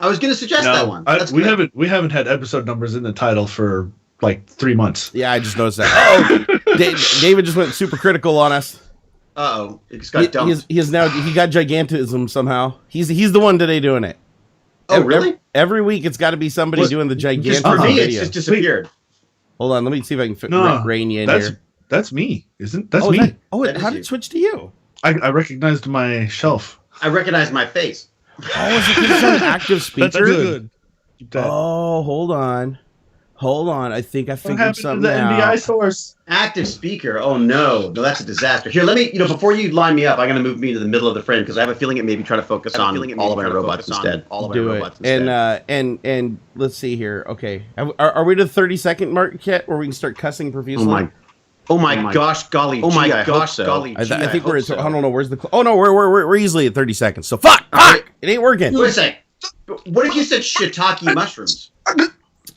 I was going to suggest that one. We haven't had episode numbers in the title for like 3 months. Yeah, I just noticed that. Oh, David just went super critical on us. Uh-oh. It just got dumped. He got gigantism somehow. He's the one today doing it. Oh, really? Every week it's got to be somebody doing the gigantism For me, video. it's just disappeared. Hold on, let me see if I can rein you in here. That's me, isn't that's me? How did it switch to you? I recognized my shelf. I recognized my face. Oh, is it because it's an active speaker? That's good. Oh, hold on. I think I figured something out. NDI source. Active speaker. Oh, no, that's a disaster. Here, let me, before you line me up, I'm going to move me to the middle of the frame because I have a feeling it may be trying to focus on all of our robots instead. And let's see here. Okay. Are we to the 30-second mark yet where we can start cussing profusely? Oh my gosh, golly. Oh my gosh, golly. I think we're. I don't know. Where's the? Oh no, we're easily at 30 seconds. So fuck. It ain't working. Wait a second. What if you said shiitake mushrooms?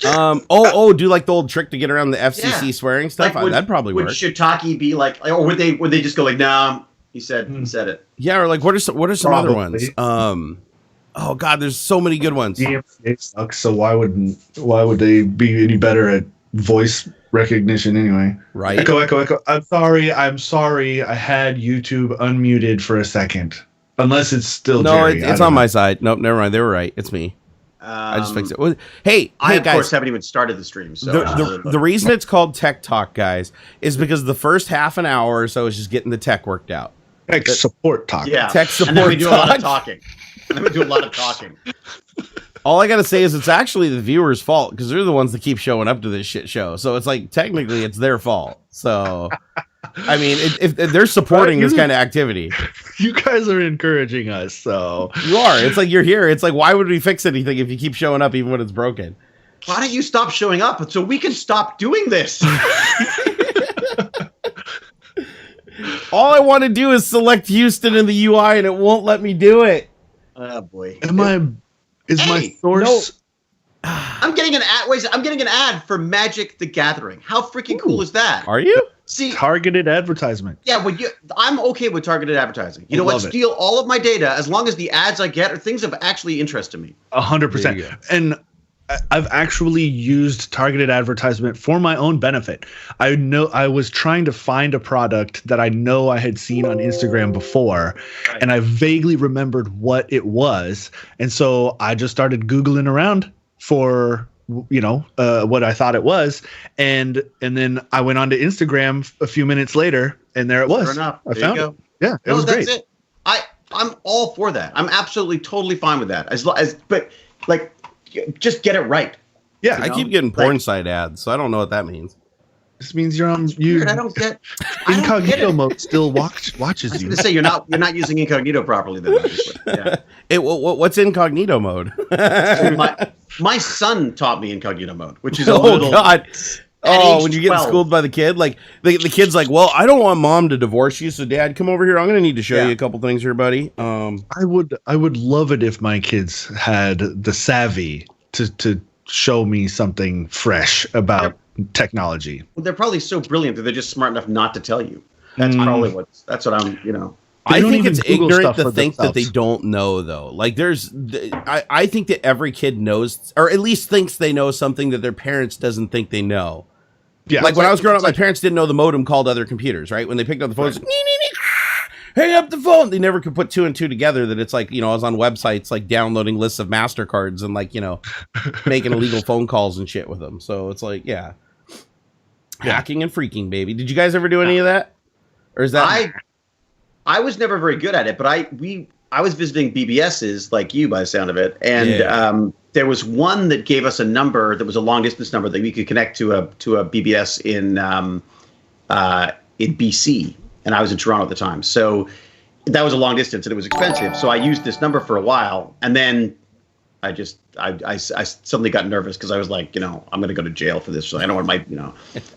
Do like the old trick to get around the FCC swearing stuff? Like that'd probably work. Would shiitake be like, or would they just go like, nah? He said it. Yeah, or like what are some other ones? Oh god, there's so many good ones. DMCA sucks. So why would they be any better at voice recognition anyway? Right. Echo. I'm sorry. I had YouTube unmuted for a second. Unless it's still Jerry. It's on my side. Nope, never mind. They were right. It's me. I just fixed it. Hey, I guys, of course haven't even started the stream. So the reason it's called Tech Talk, guys, is because the first half an hour or so is just getting the tech worked out. Tech support talk. Yeah. Tech support and then we do talk. a lot of talking. All I gotta say is it's actually the viewers' fault because they're the ones that keep showing up to this shit show. So it's like technically it's their fault. So I mean, if they're supporting this kind of activity, you guys are encouraging us. So you are. It's like you're here. It's like why would we fix anything if you keep showing up even when it's broken? Why don't you stop showing up so we can stop doing this? All I want to do is select Houston in the UI, and it won't let me do it. Oh boy! Is my source? No. I'm getting an ad. Wait, I'm getting an ad for Magic: The Gathering. How freaking cool is that? Are you? See, targeted advertisement. Yeah, well, I'm okay with targeted advertising. You know what? Steal all of my data as long as the ads I get are things of actually interest to me. 100%. And I've actually used targeted advertisement for my own benefit. I know I was trying to find a product that I know I had seen on Instagram before, and I vaguely remembered what it was. And so I just started Googling around for what I thought it was, and then I went on to Instagram a few minutes later, and there it was. Fair enough. I found it. Yeah, it was that's great. It. I'm all for that. I'm absolutely totally fine with that. But just get it right. Yeah, I keep getting porn site ads, so I don't know what that means. This means you're on I don't get incognito mode. Still watches you. I was going to say you're not using incognito properly. Then, yeah. What's incognito mode? my son taught me incognito mode, which is God. Oh, when you get schooled by the kid, like the kid's like, well, I don't want mom to divorce you, so dad, come over here. I'm going to need to show you a couple things here, buddy. I would love it if my kids had the savvy to show me something fresh about technology. Well, they're probably so brilliant that they're just smart enough not to tell you. That's probably that's what I'm. I think it's ignorant to think that they don't know, though. Like, I think that every kid knows, or at least thinks they know something that their parents doesn't think they know. Yeah, like when I was growing up, my parents didn't know the modem called other computers, right? When they picked up the phone, it's like, hang up the phone. They never could put two and two together that it's like, I was on websites like downloading lists of MasterCards and like, making illegal phone calls and shit with them. So it's like, hacking and freaking, baby. Did you guys ever do any of that? Or is that... I was never very good at it, but I was visiting BBSs like you by the sound of it. And there was one that gave us a number that was a long distance number that we could connect to a BBS in BC. And I was in Toronto at the time. So that was a long distance and it was expensive. So I used this number for a while. And then I suddenly got nervous because I was like, I'm going to go to jail for this. So I don't want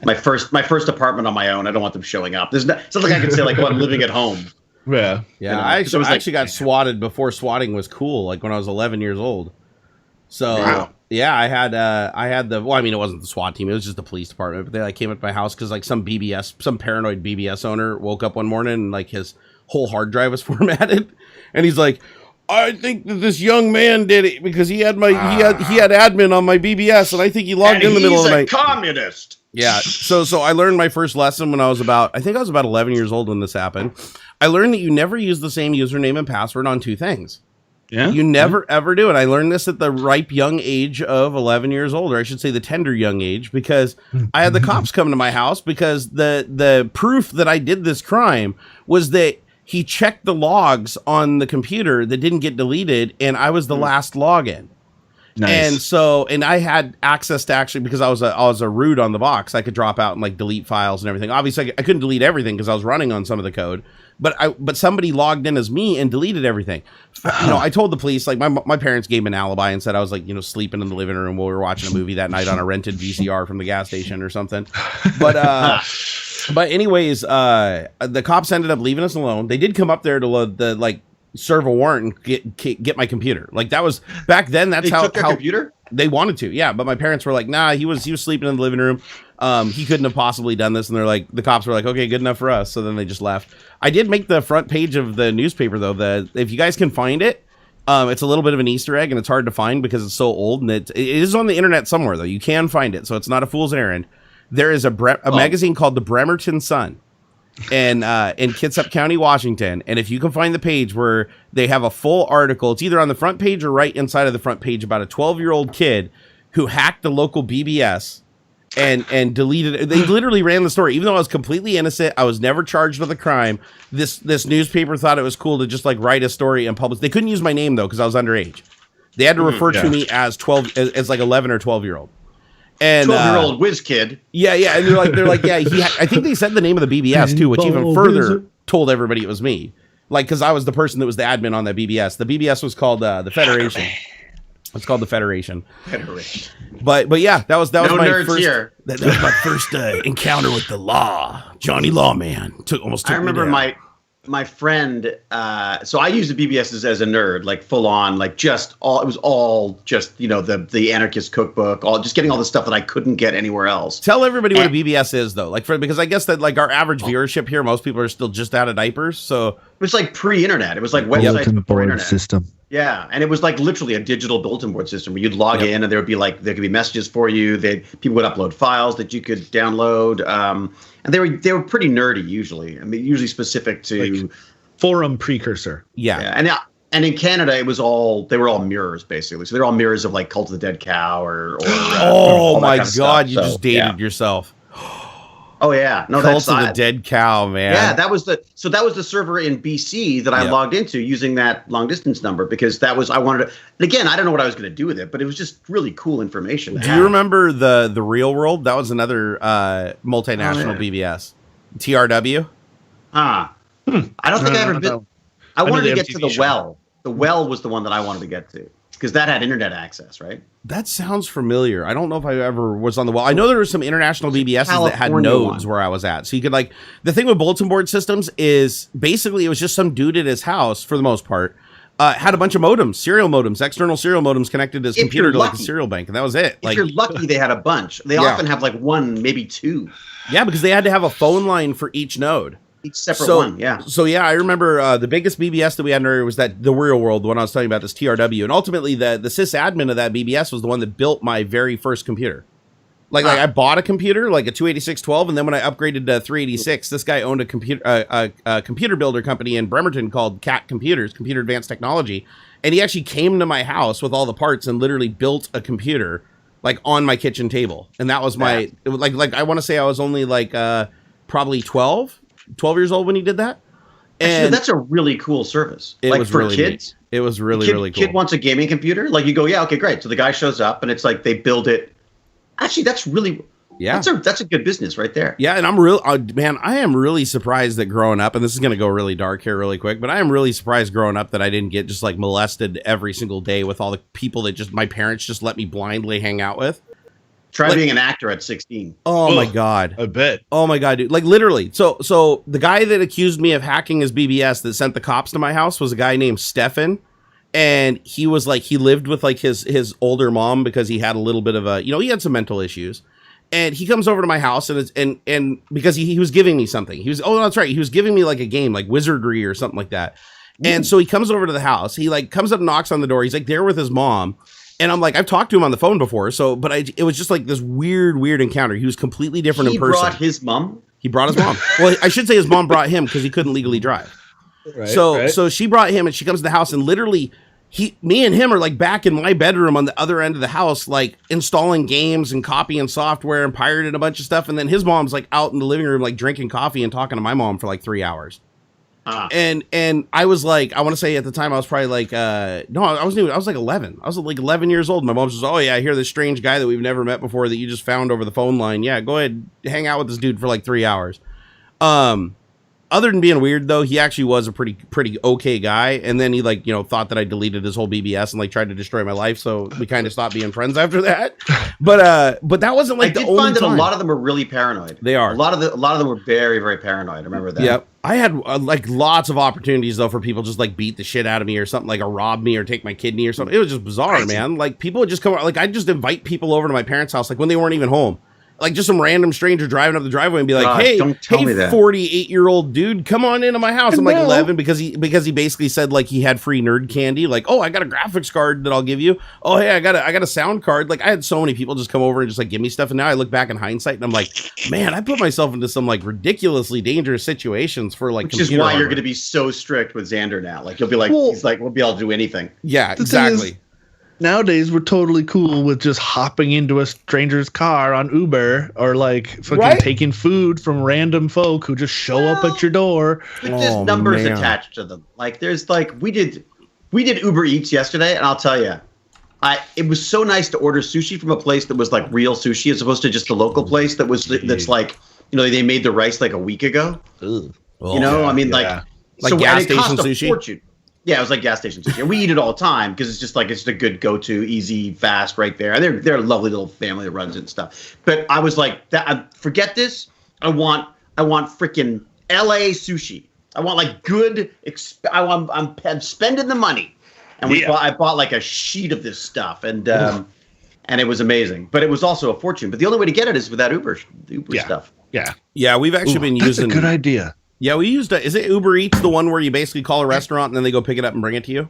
my first apartment on my own. I don't want them showing up. It's not like I can say like, I'm living at home. Yeah. Yeah. I actually got swatted before swatting was cool. Like when I was 11 years old. So I had it wasn't the SWAT team. It was just the police department. But they came up to my house because like some paranoid BBS owner woke up one morning and like his whole hard drive was formatted. And he's like, I think that this young man did it because he had he had admin on my BBS, and I think he logged in the middle of the night. He's a communist. Yeah. So I learned my first lesson when I was about 11 years old when this happened. I learned that you never use the same username and password on two things. Yeah. You never ever do it. I learned this at the ripe young age of 11 years old, or I should say the tender young age, because I had the cops come to my house because the proof that I did this crime was that he checked the logs on the computer that didn't get deleted, and I was the last login. Nice. And I had access to actually, because I was a root on the box, I could drop out and like delete files and everything. Obviously, I couldn't delete everything because I was running on some of the code, but somebody logged in as me and deleted everything. I told the police, like my parents gave me an alibi and said I was like, sleeping in the living room while we were watching a movie that night on a rented VCR from the gas station or something. But anyways, the cops ended up leaving us alone. They did come up there to serve a warrant and get my computer. Like that was back then. That's how computer they wanted to. Yeah, but my parents were like, nah, he was sleeping in the living room. He couldn't have possibly done this. And they're like, the cops were like, okay, good enough for us. So then they just left. I did make the front page of the newspaper though. If you guys can find it, it's a little bit of an Easter egg and it's hard to find because it's so old, and it is on the internet somewhere though. You can find it, so it's not a fool's errand. There is a magazine called the Bremerton Sun, and in Kitsap County, Washington. And if you can find the page where they have a full article, it's either on the front page or right inside of the front page about a 12-year-old kid who hacked the local BBS and deleted it. They literally ran the story, even though I was completely innocent. I was never charged with a crime. This newspaper thought it was cool to just like write a story and publish. They couldn't use my name though because I was underage. They had to refer to me as 12, as like 11 or 12-year-old. And 12-year-old whiz kid. Yeah, and they're like, yeah. I think they said the name of the BBS too, which even further told everybody it was me. Like, because I was the person that was the admin on that BBS. The BBS was called the Federation. It's called the Federation. But yeah, that was my first. Here. That was my first encounter with the law. Johnny Lawman almost took I remember me down. my friend, so I used the BBS as a nerd, like full on, like it was all just, the anarchist cookbook, just getting all the stuff that I couldn't get anywhere else. Tell everybody what a BBS is though, because I guess that like our average viewership here, most people are still just out of diapers. So it was like pre-internet. It was like websites before internet system. Yeah, and it was like literally a digital bulletin board system where you'd log in and there could be messages for you. People would upload files that you could download. And they were pretty nerdy usually. I mean, usually specific to like forum precursor. Yeah. And in Canada, they were all mirrors basically. So they're all mirrors of like Cult of the Dead Cow or oh my God, you just dated yourself. Oh yeah, no, Cult of the Dead Cow, man. Yeah, that was the server in BC that I logged into using that long distance number because I wanted to. And again, I don't know what I was going to do with it, but it was just really cool information. Do you remember the Real World? That was another multinational BBS. TRW. I don't think I ever been. I wanted to get to the well. The well was the one that I wanted to get to. Because that had internet access, right? That sounds familiar. I don't know if I ever was on the well. I know there were some international BBSs that had nodes where I was at. So you could the thing with bulletin board systems is basically it was just some dude at his house for the most part. Had a bunch of modems, serial modems, external serial modems connected to his computer to like a serial bank. And that was it. If you're lucky, they had a bunch. They often have like one, maybe two. Yeah, because they had to have a phone line for each node. Each separate one, yeah. So yeah, I remember the biggest BBS that we had in our area was the Real World, the one I was telling you about, this TRW, and ultimately the sysadmin of that BBS was the one that built my very first computer. Like I bought a computer, like a 28612, and then when I upgraded to 386, this guy owned a computer builder company in Bremerton called CAT Computers, Computer Advanced Technology, and he actually came to my house with all the parts and literally built a computer like on my kitchen table, and that was my like I want to say I was only like probably 12 years old when he did that. And actually, that's a really cool service. It was for really kids. Neat. It was really cool. Kid wants a gaming computer. Like you go, yeah, okay, great. So the guy shows up and it's like they build it. Actually, that's really that's a good business right there. Yeah, and I am really surprised that growing up, and this is going to go really dark here really quick, but I am really surprised growing up that I didn't get just like molested every single day with all the people that my parents just let me blindly hang out with. Try being an actor at 16. Oh my God. I bet. Oh my God, dude. Like literally. So the guy that accused me of hacking his BBS that sent the cops to my house was a guy named Stefan. And he was like, he lived with like his older mom because he had a little bit of a, he had some mental issues. And he comes over to my house and because he was giving me something. He was, that's right. He was giving me like a game, like Wizardry or something like that. And so he comes over to the house. He like comes up and knocks on the door. He's like there with his mom. And I'm like, I've talked to him on the phone before. But it was just like this weird encounter. He was completely different in person. He brought his mom? He brought his mom. Well, I should say his mom brought him because he couldn't legally drive. Right, so she brought him and she comes to the house and literally me and him are like back in my bedroom on the other end of the house, like installing games and copying software and pirating a bunch of stuff. And then his mom's like out in the living room, like drinking coffee and talking to my mom for like 3 hours. And I was like, I want to say at the time I was probably like, no, I was like 11. I was like 11 years old. My mom says, oh yeah, I hear this strange guy that we've never met before that you just found over the phone line. Yeah, go ahead, hang out with this dude for like 3 hours. Other than being weird though, he actually was a pretty okay guy. And then he like, thought that I deleted his whole BBS and like tried to destroy my life. So we kind of stopped being friends after that. But that wasn't like I did find that a lot of them are really paranoid. They are. A lot of them were very, very paranoid. I remember that. Yep. I had like lots of opportunities though for people just like beat the shit out of me or something, like rob me or take my kidney or something. It was just bizarre, man. Like people would just come, like I'd just invite people over to my parents' house, like when they weren't even home. Like just some random stranger driving up the driveway and be like, hey, 48-year-old dude, come on into my house. I'm like 11 because he basically said like he had free nerd candy. Like, oh, I got a graphics card that I'll give you. Oh, hey, I got a sound card. Like I had so many people just come over and just like give me stuff. And now I look back in hindsight and I'm like, man, I put myself into some like ridiculously dangerous situations for like, which is why you're going to be so strict with Xander now. Like you'll be like, he's like, we'll be able to do anything. Yeah, exactly. Nowadays, we're totally cool with just hopping into a stranger's car on Uber or like fucking taking food from random folk who just show up at your door. There's numbers attached to them. Like there's like we did Uber Eats yesterday, and I'll tell you, it was so nice to order sushi from a place that was like real sushi as opposed to just a local place that's like they made the rice like a week ago. Ugh. Like so, gas station sushi. Fortune. Yeah, it was like gas station sushi. And we eat it all the time because it's just a good go-to, easy, fast, right there. And they're a lovely little family that runs it and stuff. But I was like, forget this. I want freaking LA sushi. I want like good. I'm spending the money, and I bought like a sheet of this stuff, and it was amazing. But it was also a fortune. But the only way to get it is with that Uber stuff. Yeah. We've actually been using. That's a good idea. Yeah, we used is it Uber Eats, the one where you basically call a restaurant and then they go pick it up and bring it to you?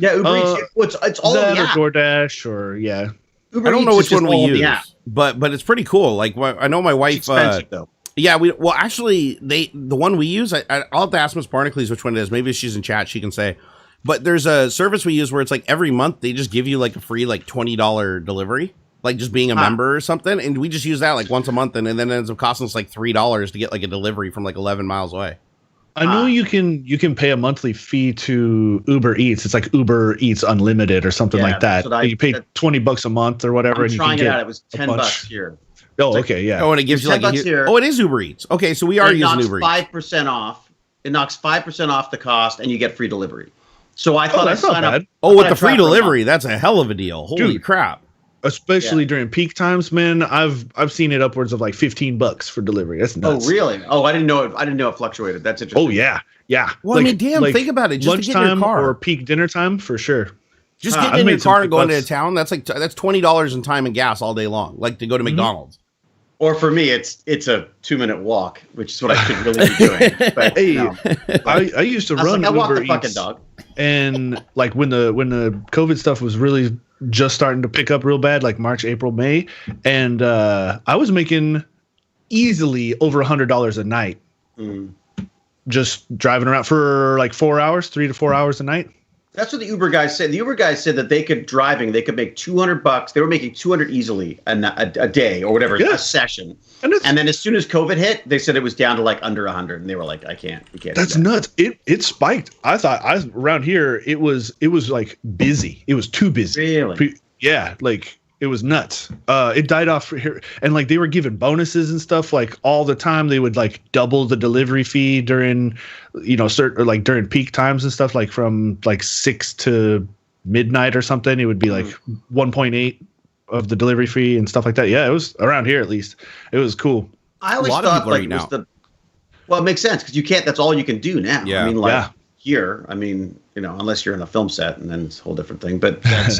Yeah, Uber Eats. It's all in the app. Or DoorDash or Uber I don't know which one we use, but it's pretty cool. Like I know my wife. It's expensive though. Yeah, actually the one we use. I'll have to ask Miss Barnacules which one it is. Maybe if she's in chat, she can say. But there's a service we use where it's like every month they just give you like a free like $20 delivery. Like just being a member or something, and we just use that like once a month, and then it ends up costing us like $3 to get like a delivery from like 11 miles away. I know you can pay a monthly fee to Uber Eats. It's like Uber Eats Unlimited or something like that. You pay $20 a month or whatever. I'm trying it out. It was $10 here. Oh, okay, yeah. Oh, and it gives you like it is Uber Eats. Okay, so we are using Uber Eats. 5% off. It knocks 5% off the cost, and you get free delivery. So I thought I'd sign up. Oh, with the free delivery, that's a hell of a deal. Holy crap! Especially during peak times, man. I've seen it upwards of like $15 for delivery. That's nuts. Oh, really? Oh, I didn't know it fluctuated. That's interesting. Oh, yeah. Well, like, think about it. Just lunchtime to get in your car. Or peak dinner time for sure. Just getting in your car and going to a town. That's $20 in time and gas all day long. Like to go to McDonald's. Or for me, it's a 2-minute walk, which is what I should really be doing. But, I used to run Uber Eats, dog. And like when the COVID stuff was really just starting to pick up real bad, like March, April, May, and I was making easily over $100 a night, just driving around for like 4 hours, 3 to 4 hours a night. That's what the Uber guys said. The Uber guys said that they could make $200. They were making $200 easily a day or whatever, a session. And then as soon as COVID hit, they said it was down to like under 100, and they were like, "We can't." That's nuts. It spiked. I thought around here it was like busy. It was too busy. Really? Yeah, like it was nuts. It died off here, and like they were giving bonuses and stuff like all the time. They would like double the delivery fee during, during peak times and stuff, like from like 6 to midnight or something. It would be like 1.8 of the delivery fee and stuff like that. Yeah, it was around here at least. It was cool. I always thought like it was well, it makes sense because you can't. That's all you can do now. Yeah. I mean, here. I mean, unless you're in a film set, and then it's a whole different thing. But that's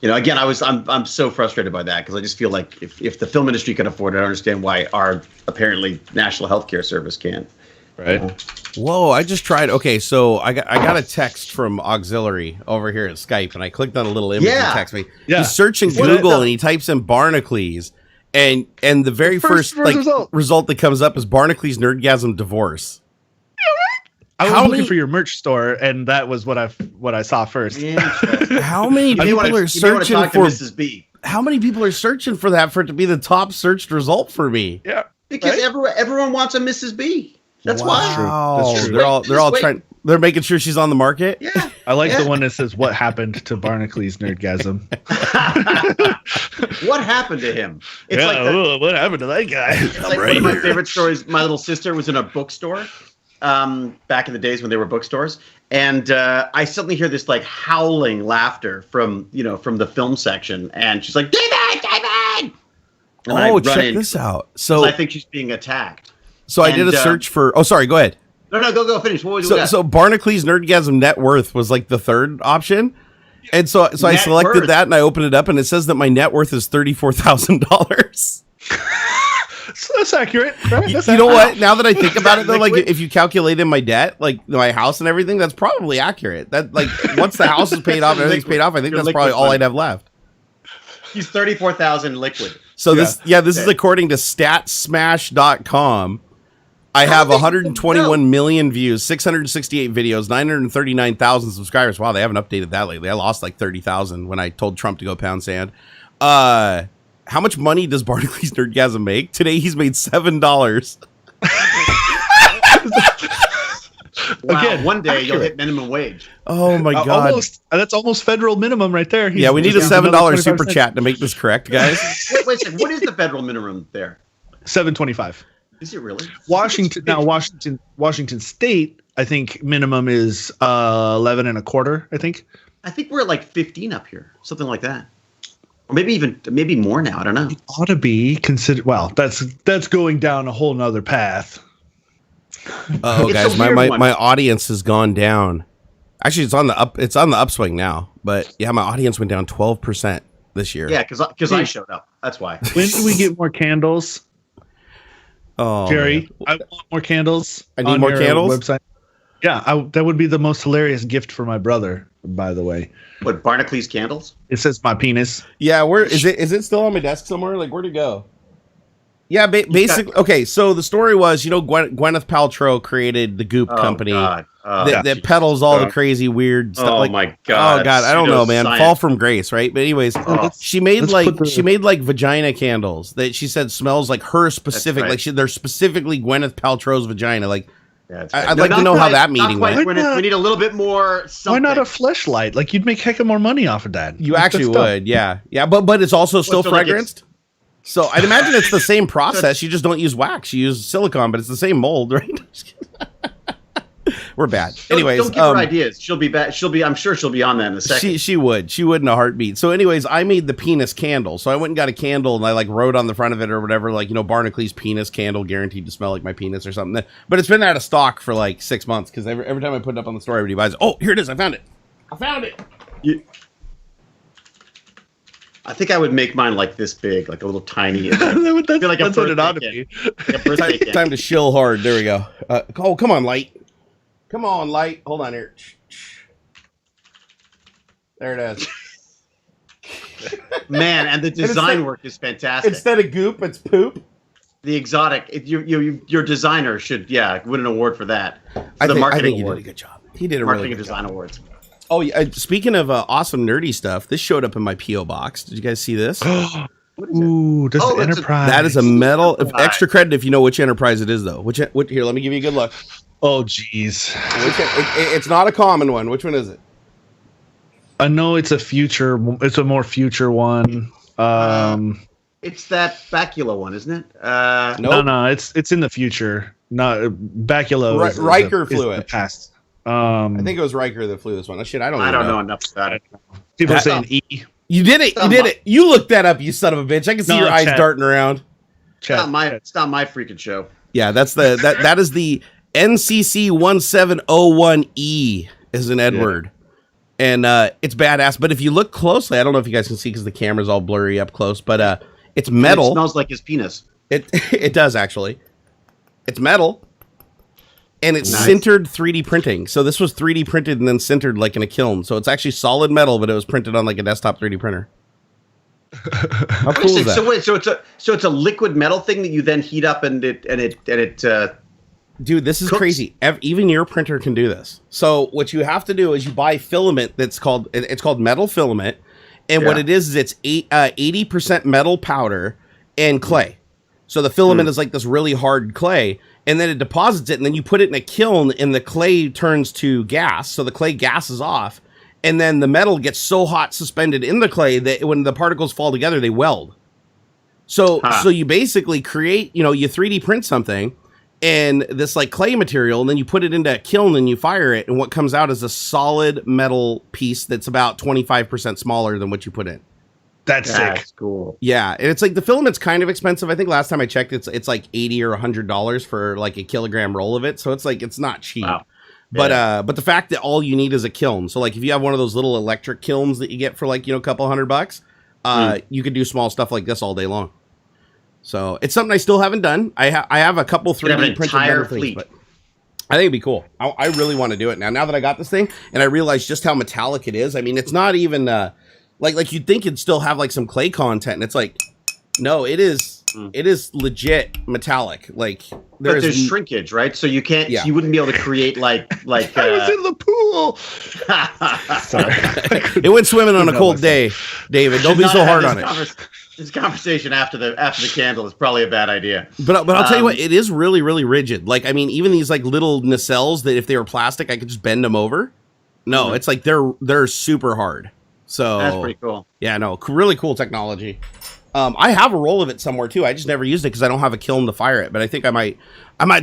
again, I'm so frustrated by that because I just feel like if the film industry can afford it, I understand why our apparently national healthcare service can't. Right. Whoa, I just tried. Okay, so I got a text from AuxxZillary over here at Skype, and I clicked on a little image and text me. Yeah. He's searching Google and he types in Barnacules, and the very first result that comes up is Barnacules Nerdgasm divorce. I was looking for your merch store, and that was what I saw first. How many people are searching for Mrs. B? How many people are searching for that for it to be the top searched result for me? Yeah, because everyone wants a Mrs. B. That's why. That's true. They're all trying. They're making sure she's on the market. Yeah. I like the one that says, "What happened to Barnacules Nerdgasm?" What happened to him? It's what happened to that guy? It's like one of my favorite stories. My little sister was in a bookstore back in the days when they were bookstores, and I suddenly hear this like howling laughter from the film section, and she's like, David! And check this out. So I think she's being attacked. So I did a search for. Oh, sorry. Go ahead. No, go finish. What was so Barnacules Nerdgasm net worth was like the third option, and so I selected that and I opened it up and it says that my net worth is $34,000. So that's accurate, right? You know what? Now that I think about it, though, like if you calculate in my debt, like my house and everything, that's probably accurate. That like once the house is paid off, everything's paid off. I think that's probably all I'd have left. He's 34,000 liquid. So this is according to StatSmash.com. I have 121 million views, 668 videos, 939,000 subscribers. Wow, they haven't updated that lately. I lost like 30,000 when I told Trump to go pound sand. How much money does Barnacules Nerdgasm make? Today he's made $7. Wow, again, one day you'll hit minimum wage. Oh my God. That's almost federal minimum right there. Yeah, we need a $7 super chat to make this correct, guys. Wait a second. What is the federal minimum there? $7.25. Is it really? Washington State, I think minimum is 11 and a quarter. I think we're at like 15 up here, something like that, or maybe more now. I don't know. It ought to be considered. Well, that's going down a whole nother path. Oh, guys, my audience has gone down. Actually, it's on the upswing now. But yeah, my audience went down 12% this year. Yeah, because I showed up. That's why. When do we get more candles? Oh, Jerry, I want more candles. I need more candles. Website. Yeah, that would be the most hilarious gift for my brother. By the way, what Barnacules candles? It says my penis. Yeah, where is it? Is it still on my desk somewhere? Like, where'd it go? Yeah, basically. Okay, so the story was, Gwyneth Paltrow created the Goop company that peddles all the crazy weird stuff. Oh my God! Oh God, I don't know, man. Fall from grace, right? But anyways, she made like vagina candles that she said smells like her specific. Right. Like they're specifically Gwyneth Paltrow's vagina. Like, I'd like to know how that meeting went. We need a little bit more. Why not a fleshlight? Like you'd make heck of more money off of that. You actually would, yeah. But it's also still fragranced. So I'd imagine it's the same process. You just don't use wax. You use silicone, but it's the same mold, right? We're bad. Anyways, don't give her ideas. She'll be bad. I'm sure she'll be on that in a second. She would in a heartbeat. So anyways, I made the penis candle. So I went and got a candle and I like wrote on the front of it or whatever, like, Barnacules penis candle, guaranteed to smell like my penis or something. But it's been out of stock for like 6 months because every time I put it up on the store, everybody buys it. Oh, here it is. I found it. I think I would make mine like this big, like a little tiny. That's what it ought to be. Time to shill hard. There we go. Come on, light. Come on, light. Hold on here. There it is. Man, and the design work is fantastic. Instead of goop, it's poop. The exotic. Your designer should win an award for that. I think he did a good job. He did a marketing really good and design job. Awards. Oh, yeah. Speaking of awesome nerdy stuff, this showed up in my P.O. box. Did you guys see this? Ooh, that's the Enterprise. That is a metal. Extra credit if you know which Enterprise it is, though. Here, let me give you a good look. Oh, jeez. It's not a common one. Which one is it? I know it's a future. It's a more future one. It's that Bacula one, isn't it? Nope. No. It's in the future. No, Bacula. Riker flew it. Past. I think it was Riker that flew this one. Oh, shit, I don't know enough about it. People saying E. You did it. You looked that up, you son of a bitch. I can see your eyes darting around. It's not my freaking show. Yeah, that is the NCC 1701E is an Edward. Yeah. And it's badass. But if you look closely, I don't know if you guys can see because the camera's all blurry up close, but it's metal. It smells like his penis. It does actually. It's metal. And it's sintered 3D printing. So this was 3D printed and then sintered like in a kiln. So it's actually solid metal, but it was printed on like a desktop 3D printer. How cool is that? So wait, so it's a liquid metal thing that you then heat up and it Dude, this is crazy. Even your printer can do this. So what you have to do is you buy filament it's called metal filament, and what it is it's 80% metal powder and clay. So the filament is like this really hard clay, and then it deposits it, and then you put it in a kiln, and the clay turns to gas. So the clay gases off, and then the metal gets so hot suspended in the clay that when the particles fall together, they weld. So you basically create, you 3D print something and this like clay material, and then you put it into a kiln and you fire it, and what comes out is a solid metal piece that's about 25% smaller than what you put in. That's sick. That's cool. Yeah, and it's like the filament's kind of expensive. I think last time I checked, it's like $80 or $100 for like a kilogram roll of it. So it's like it's not cheap. Wow. But the fact that all you need is a kiln. So like if you have one of those little electric kilns that you get for like a couple $100, you could do small stuff like this all day long. So it's something I still haven't done. I have a couple 3D printed things, but I think it'd be cool. I really want to do it now. Now that I got this thing and I realize just how metallic it is. I mean, it's not even like you'd think it'd still have like some clay content, and it's like, no, it is legit metallic. Like there's shrinkage, right? So you can't, you wouldn't be able to create like. I was in the pool. Sorry, it went swimming on a cold day, David. Don't be so hard on it. This conversation after the candle is probably a bad idea. But I'll tell you what, it is really, really rigid. Like, I mean, even these like little nacelles that if they were plastic, I could just bend them over. No, it's like they're super hard. So that's pretty cool. Yeah, no, really cool technology. I have a roll of it somewhere too. I just never used it because I don't have a kiln to fire it. But I think I might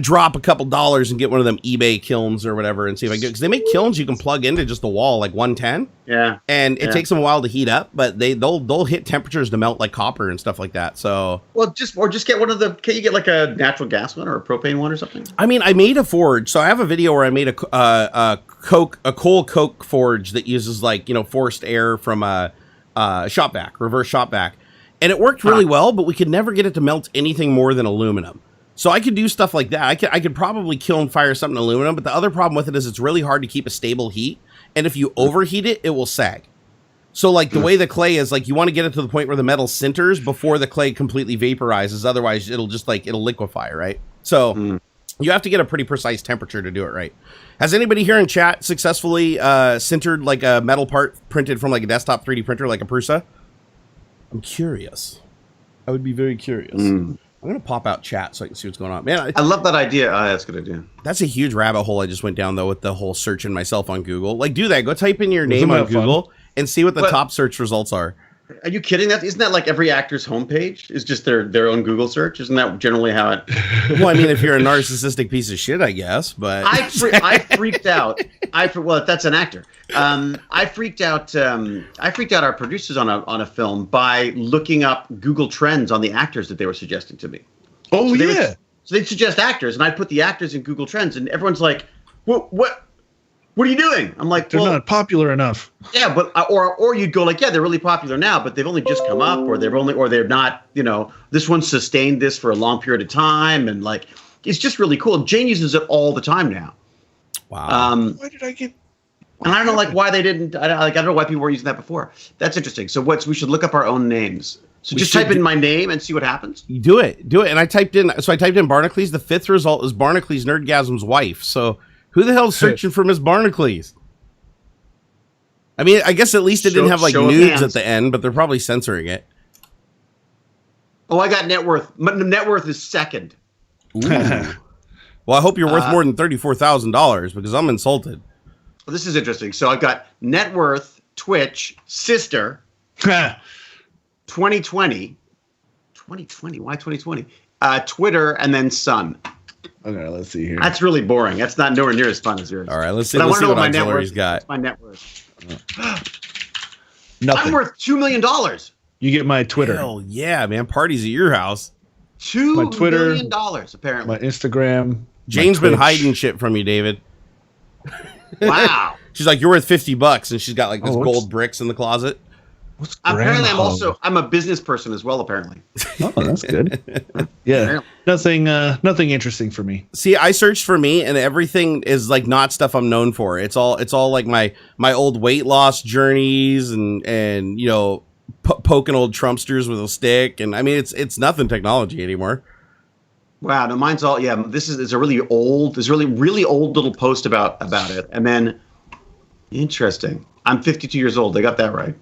drop a couple dollars and get one of them eBay kilns or whatever and see if I can get it. Because they make kilns you can plug into just the wall, like 110. Yeah. And it takes them a while to heat up, but they'll hit temperatures to melt like copper and stuff like that. So just get one of the. Can't you get like a natural gas one or a propane one or something? I mean, I made a forge. So I have a video where I made a coal coke forge that uses like forced air from a shop vac, reverse shop vac. And it worked really well, but we could never get it to melt anything more than aluminum. So I could do stuff like that. I could probably kiln fire something aluminum, but the other problem with it is it's really hard to keep a stable heat. And if you overheat it, it will sag. So like the way the clay is, like you want to get it to the point where the metal sinters before the clay completely vaporizes. Otherwise, it'll just it'll liquefy, right? So you have to get a pretty precise temperature to do it right. Has anybody here in chat successfully sintered like a metal part printed from like a desktop 3D printer, like a Prusa? I'm curious. I would be very curious. I'm going to pop out chat so I can see what's going on. Man, I love that idea. That's a good idea. That's a huge rabbit hole I just went down, though, with the whole searching myself on Google. Like, do that. Go type in your name on Google and see what the top search results are. Are you kidding? Isn't that like every actor's homepage is just their own Google search? Isn't that generally how it? Well, I mean, if you're a narcissistic piece of shit, I guess. But I freaked out. Well, that's an actor. I freaked out. I freaked out our producers on a film by looking up Google Trends on the actors that they were suggesting to me. Oh, So they'd suggest actors, and I'd put the actors in Google Trends, and everyone's like, What are you doing? I'm like, they're not popular enough. Yeah, but or you'd go like, yeah, they're really popular now, but they've only just come up, or they're not. This one sustained this for a long period of time, and like, it's just really cool. Jane uses it all the time now. Wow. Why did I get? And I don't know like why they didn't. I don't know why people were using that before. That's interesting. So we should look up our own names. So just type in my name and see what happens. You do it. And I typed in Barnacules. The fifth result is Barnacules Nerdgasm's wife. So. Who the hell's searching for Miss Barnacules? I mean, I guess at least it didn't have like nudes at the end, but they're probably censoring it. Oh, I got net worth. Net worth is second. Well, I hope you're worth more than $34,000 because I'm insulted. Well, this is interesting. So I've got net worth, Twitch, sister, 2020. 2020? Why 2020? Twitter, and then son. Okay, let's see here. That's really boring. That's not nowhere near as fun as yours. All right, let's see what AuxxZillary's got. What's my net worth? Nothing. I'm worth $2 million. You get my Twitter. Hell yeah, man. Parties at your house. $2 million, apparently. My Instagram. Jane's been hiding shit from you, David. Wow. She's like, you're worth $50, and she's got like this gold bricks in the closet. Apparently, I'm a business person as well. Apparently. Oh, that's good. Yeah, nothing interesting for me. See, I searched for me, and everything is like not stuff I'm known for. It's all like my old weight loss journeys and you know, poking old Trumpsters with a stick, and I mean it's nothing technology anymore. Wow, no, mine's all This is a really old, really old little post about it, and then interesting. I'm 52 years old. They got that right.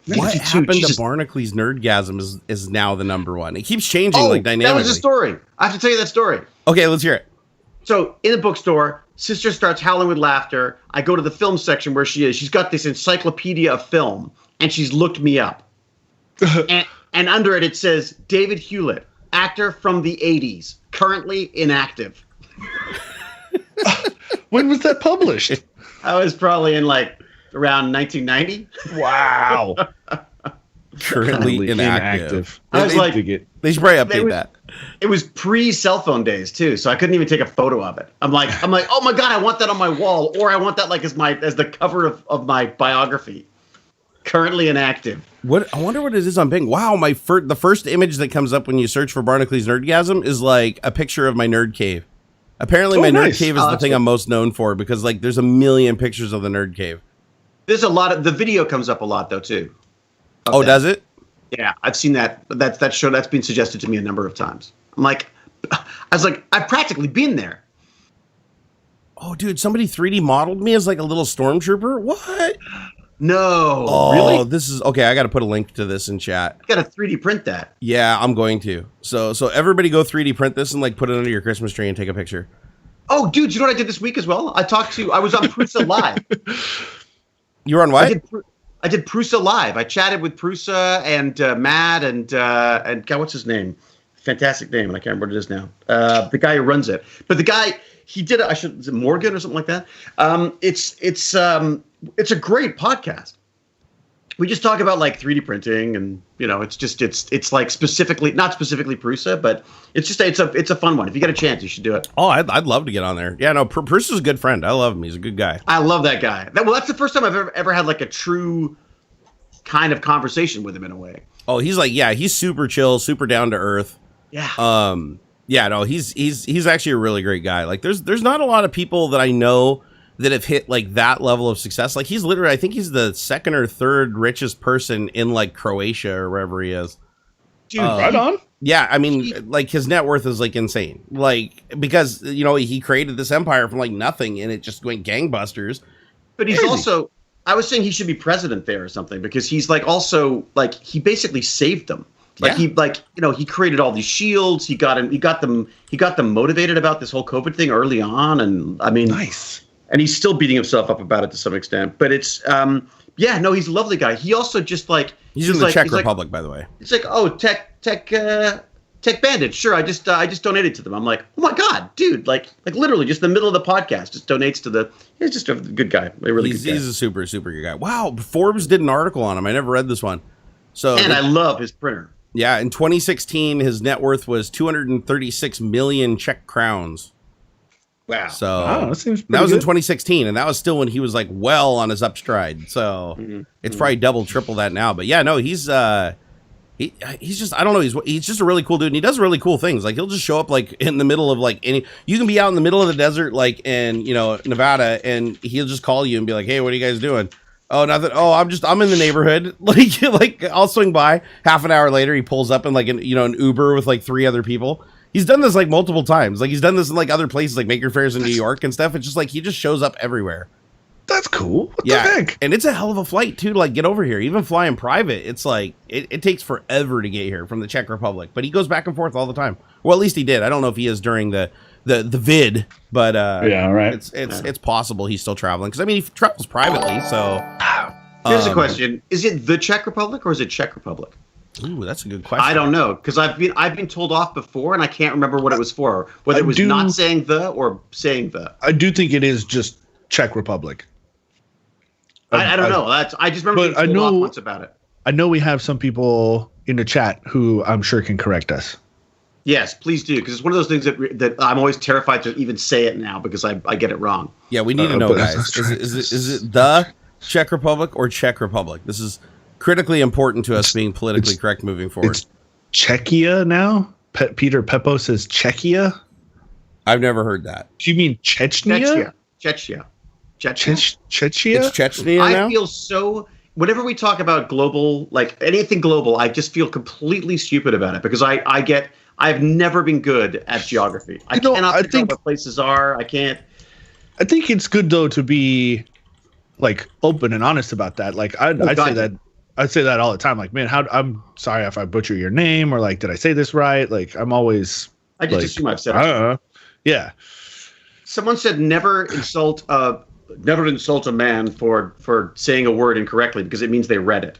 What happened to Barnacules Nerdgasm is now the number one. It keeps changing like dynamically. That was the story. I have to tell you that story. Okay, let's hear it. So in the bookstore, sister starts howling with laughter. I go to the film section where she is. She's got this encyclopedia of film, and she's looked me up. and under it says, David Hewlett, actor from the 80s, currently inactive. When was that published? I was probably in around 1990. Wow. Currently inactive. I was like, they should probably update that. It was pre-cell phone days too, so I couldn't even take a photo of it. I'm like, oh my god, I want that on my wall, or I want that as the cover of my biography. Currently inactive. I wonder what it is on Bing. Wow, the first image that comes up when you search for Barnacules Nerdgasm is like a picture of my nerd cave. Apparently, my nerd cave is the thing I'm most known for because there's a million pictures of the nerd cave. There's a lot of the video comes up a lot though too. Oh, does it? Yeah, I've seen that. That show that's been suggested to me a number of times. I've practically been there. Oh, dude, somebody 3D modeled me as like a little stormtrooper. What? No. Oh, really? This is okay. I got to put a link to this in chat. You got to 3D print that. Yeah, I'm going to. So everybody go 3D print this and put it under your Christmas tree and take a picture. Oh, dude, you know what I did this week as well? I was on Prusa Live. You were on what? I did Prusa Live. I chatted with Prusa and Matt and God, what's his name? Fantastic name, and I can't remember what it is now. The guy who runs it. But the guy, he did it. Is it Morgan or something like that? It's a great podcast. We just talk about 3D printing, and it's like specifically, not specifically Prusa, but it's a fun one. If you get a chance, you should do it. Oh, I'd love to get on there. Yeah, no, Prusa's a good friend. I love him. He's a good guy. I love that guy. That's the first time I've ever had a true kind of conversation with him in a way. Oh, he's super chill, super down to earth. Yeah. Yeah, no, he's actually a really great guy. There's not a lot of people that I know that have hit that level of success. He's literally, I think he's the second or third richest person in Croatia or wherever he is. Dude, right on. Yeah, I mean, his net worth is insane. Because he created this empire from nothing, and it just went gangbusters. But he's also, I was saying he should be president there or something, because he's also he basically saved them. He created all these shields. He got them motivated about this whole COVID thing early on, and I mean, nice. And he's still beating himself up about it to some extent. But it's, he's a lovely guy. He also just he's in the Czech Republic, by the way. It's Tech Bandit. Sure, I just donated to them. I'm like, oh my god, dude! Literally, just in the middle of the podcast, just donates to the. He's just a good guy, a really good guy. He's a super super good guy. Wow, Forbes did an article on him. I never read this one. And I love his printer. Yeah, in 2016, his net worth was 236 million Czech crowns. Wow. So that seems that was good. in 2016, and that was still when he was well on his upstride. So it's probably double, triple that now. But yeah, no, he's just, I don't know, he's just a really cool dude, and he does really cool things. He'll just show up in the middle of any. You can be out in the middle of the desert, in Nevada, and he'll just call you and be like, "Hey, what are you guys doing?" Oh, nothing. Oh, I'm in the neighborhood. I'll swing by. Half an hour later, he pulls up in an Uber with 3 other people. He's done this multiple times. He's done this in other places like Maker Fairs in New York and stuff. It's just he just shows up everywhere. That's cool. What the heck? And it's a hell of a flight too to get over here. Even flying private, it's it takes forever to get here from the Czech Republic. But he goes back and forth all the time. Well, at least he did. I don't know if he is during the vid, but yeah, right. It's possible he's still traveling because he travels privately. So here's a question: is it the Czech Republic or is it Czech Republic? Ooh, that's a good question. I don't know, because I've been told off before, and I can't remember what it was for. Whether it was not saying the or saying the. I do think it is just Czech Republic. I don't know. I just remember being told off once about it. I know we have some people in the chat who I'm sure can correct us. Yes, please do, because it's one of those things that I'm always terrified to even say it now because I get it wrong. Yeah, we need to know, guys. Is it the Czech Republic or Czech Republic? This is critically important to us being politically correct moving forward. It's Czechia now. Peter Peppo says Czechia. I've never heard that. Do you mean Chechnya? Chechnya. Chechnya? It's Chechnya now? I feel so. Whenever we talk about global, like anything global, I just feel completely stupid about it because I've never been good at geography. I cannot figure out what places are. I can't. I think it's good though to be like open and honest about that. Like I'd say that all the time. Like, man, I'm sorry if I butcher your name, or like, did I say this right? Like, I'm always. I just assume I've said it. Yeah. Someone said never insult a man for saying a word incorrectly because it means they read it.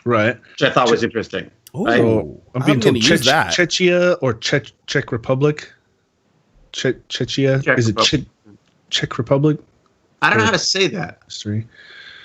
Right. Which I thought was interesting. Right? I'm being told Czechia or Czech Republic. Czechia. Is it Czech Republic? I don't know how to say that. History.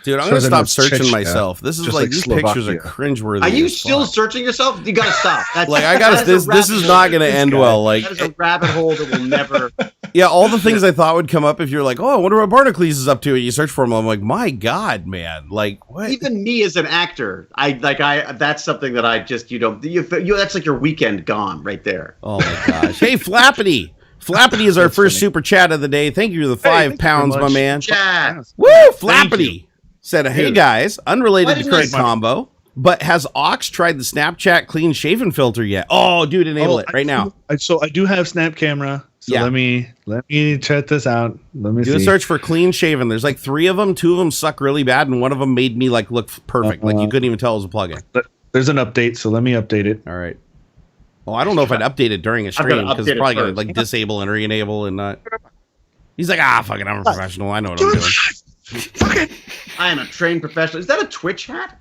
Dude, I'm gonna stop searching myself. This is like these pictures are cringeworthy. Are you still searching yourself? You gotta stop. Like I gotta. This is not gonna end well. Like that is a rabbit hole that will never. Yeah, all the things I thought would come up if you're like, oh, I wonder what Barnacules is up to, and you search for him. I'm like, my God, man, like what? Even me as an actor, that's something that I just that's like your weekend gone right there. Oh my gosh. Hey, Flappity. Flappity is our first super chat of the day. Thank you for the 5 pounds, my man. Chat. Woo, Flappity. Said, hey guys, unrelated to current combo, but has Aux tried the Snapchat clean shaven filter yet? Oh, dude, enable it right now. So I do have Snap Camera. So let me check this out. Let me do a search for clean shaven. There's like 3 of them. 2 of them suck really bad, and one of them made me like look perfect. Like you couldn't even tell it was a plugin. There's an update, so let me update it. All right. Well, I don't know if I'd update it during a stream because it's probably gonna like disable and re-enable and not. He's like, fuck it, I'm a professional. I know what I'm doing. Okay. I am a trained professional. Is that a Twitch hat?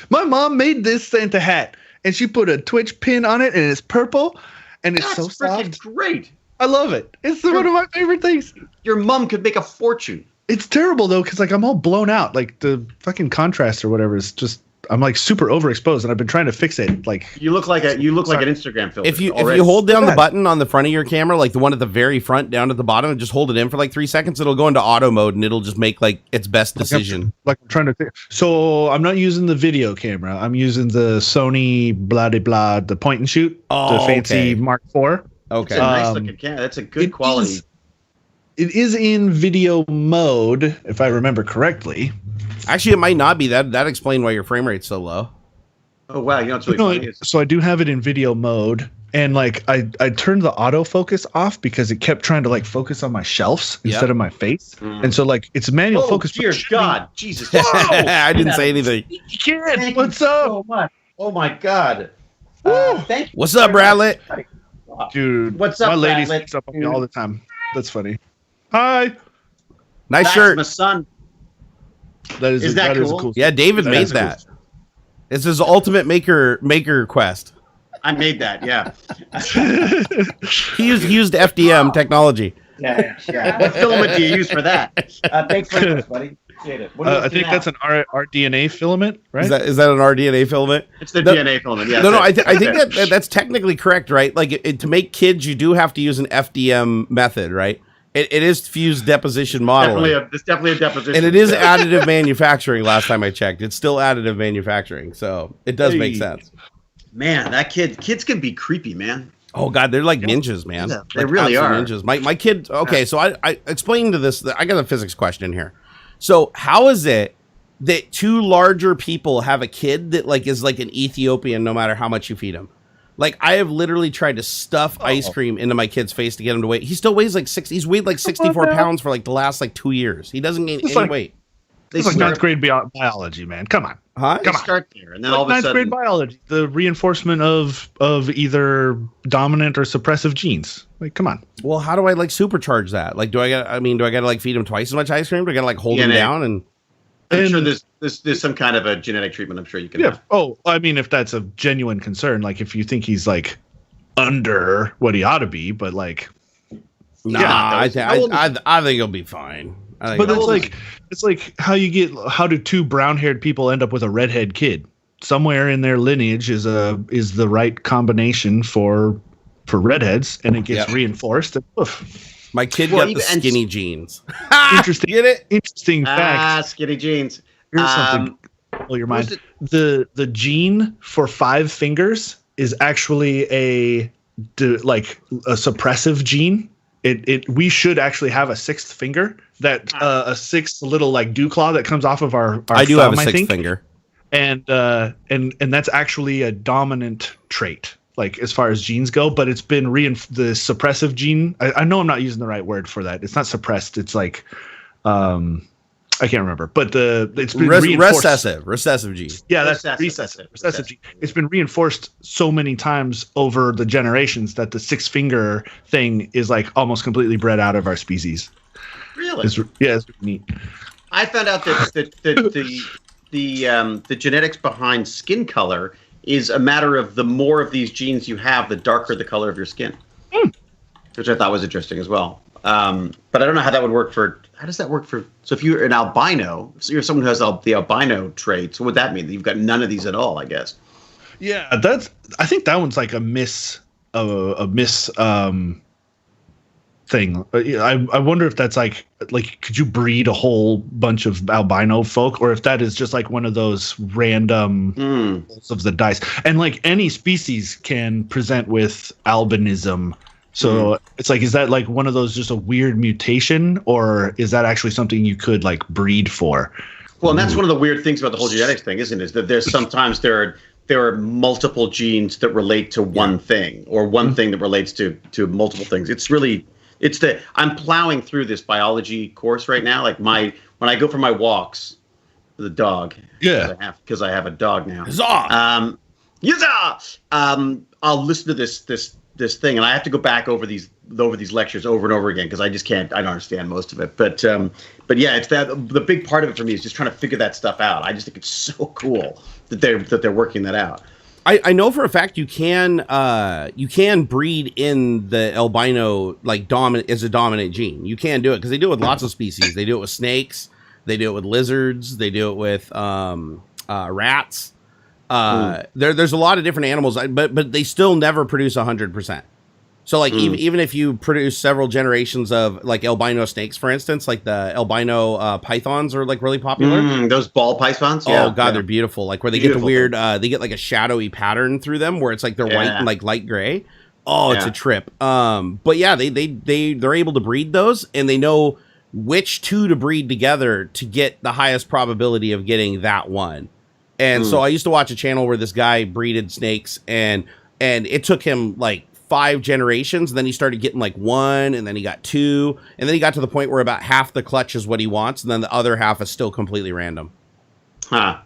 My mom made this Santa hat, and she put a Twitch pin on it, and it's purple, and it's so soft. That's great. I love it. It's one of my favorite things. Your mom could make a fortune. It's terrible though, because like I'm all blown out. Like the fucking contrast or whatever is just. I'm like super overexposed, and I've been trying to fix it. Like you look like an Instagram filter. If you hold down the button on the front of your camera, like the one at the very front down at the bottom, and just hold it in for like 3 seconds, it'll go into auto mode, and it'll just make like its best decision. I'm trying to think. So I'm not using the video camera. I'm using the Sony blah de blah, the point and shoot, the fancy Mark IV. Okay, it's a nice looking camera. That's a good quality. It is in video mode, if I remember correctly. Actually, it might not be. That explains why your frame rate's so low. Oh wow, you know what's really funny? So I do have it in video mode, and like I turned the autofocus off because it kept trying to like focus on my shelves instead of my face, and so like it's manual focus. Dear God, Jesus! I didn't say anything. Kid, what's up? So much. Oh my God! Thank you. What's up, Bradlett? Dude, what's up, my lady Bradlett? sneaks up on me all the time. That's funny. Hi. Nice shirt. My son. That is cool? Yeah, David made that. Cool. It's his ultimate maker quest. I made that. Yeah. he used FDM technology. Yeah. What filament do you use for that? Thanks very much, buddy. Appreciate it. I think that's an RDNA filament, right? Is that an RDNA filament? It's the DNA filament. Yeah. No. I think that's technically correct, right? Like to make kids, you do have to use an FDM method, right? It is fused deposition modeling. It's definitely a deposition. And it is additive manufacturing. Last time I checked, it's still additive manufacturing, so it does make sense. Man, kids can be creepy, man. Oh God, they're like ninjas, man. Yeah, they really are ninjas. My kid. Okay, so I explained to this. I got a physics question here. So how is it that 2 larger people have a kid that like is like an Ethiopian no matter how much you feed him? Like I have literally tried to stuff ice cream into my kid's face to get him to weigh. He still weighs like 6. He's weighed like 64 pounds for like the last like 2 years. He doesn't gain any weight. It's like 9th grade biology, man. Come on. Huh? Come on. Start there, and then all of a sudden 9th grade biology, the reinforcement of either dominant or suppressive genes. Like, come on. Well, how do I like supercharge that? Like, do I got to like feed him twice as much ice cream? Do I got to like hold him down and? I'm sure there's some kind of a genetic treatment. I'm sure you can. Yeah. Oh, I mean, if that's a genuine concern, like if you think he's like under what he ought to be, but like, I think he'll be fine. But it's like how do 2 brown-haired people end up with a redhead kid? Somewhere in their lineage is the right combination for redheads, and it gets reinforced. And, my kid got the skinny jeans. Interesting. Get it? Interesting fact. Skinny jeans. Here's something. blow your mind. The gene for 5 fingers is actually a suppressive gene. We should actually have a 6th finger, that a 6th little like dew claw that comes off of our I do thumb, have a 6th finger, and that's actually a dominant trait, like as far as genes go. But it's been the suppressive gene. I know I'm not using the right word for that. It's not suppressed. It's like I can't remember, but it's been reinforced. Recessive gene. Yeah, that's recessive gene. It's been reinforced so many times over the generations that the 6-finger thing is like almost completely bred out of our species. Really? It's neat. I found out that the genetics behind skin color is a matter of the more of these genes you have, the darker the color of your skin, which I thought was interesting as well. But I don't know how that would work how does that work for, so if you're an albino, so you're someone who has the albino traits, what would that mean? That you've got none of these at all, I guess. Yeah, I think that one's like a miss thing. I wonder if that's like could you breed a whole bunch of albino folk, or if that is just like one of those random rolls of the dice. And like any species can present with albinism. So it's like, is that like one of those just a weird mutation, or is that actually something you could like breed for? Well, and that's one of the weird things about the whole genetics thing, isn't it? Is that there's sometimes there are multiple genes that relate to one thing, or one thing that relates to multiple things. I'm plowing through this biology course right now. Like when I go for my walks with the dog, because I have a dog now. I'll listen to this thing, and I have to go back over these lectures over and over again because I just can't. I don't understand most of it. But yeah, it's the big part of it for me is just trying to figure that stuff out. I just think it's so cool that they're working that out. I know for a fact you can breed in the albino like as a dominant gene. You can do it because they do it with lots of species. They do it with snakes. They do it with lizards. They do it with rats. There's a lot of different animals, but they still never produce 100%. So like even if you produce several generations of like albino snakes, for instance, like the albino pythons are like really popular. Those ball pythons. Oh god, they're beautiful. Like where they get the weird, they get like a shadowy pattern through them where it's like they're white and like light gray. Oh, it's a trip. But yeah, they're able to breed those, and they know which two to breed together to get the highest probability of getting that one. And so I used to watch a channel where this guy breeded snakes, and it took him like 5 generations, and then he started getting like 1, and then he got 2, and then he got to the point where about half the clutch is what he wants, and then the other half is still completely random. Huh.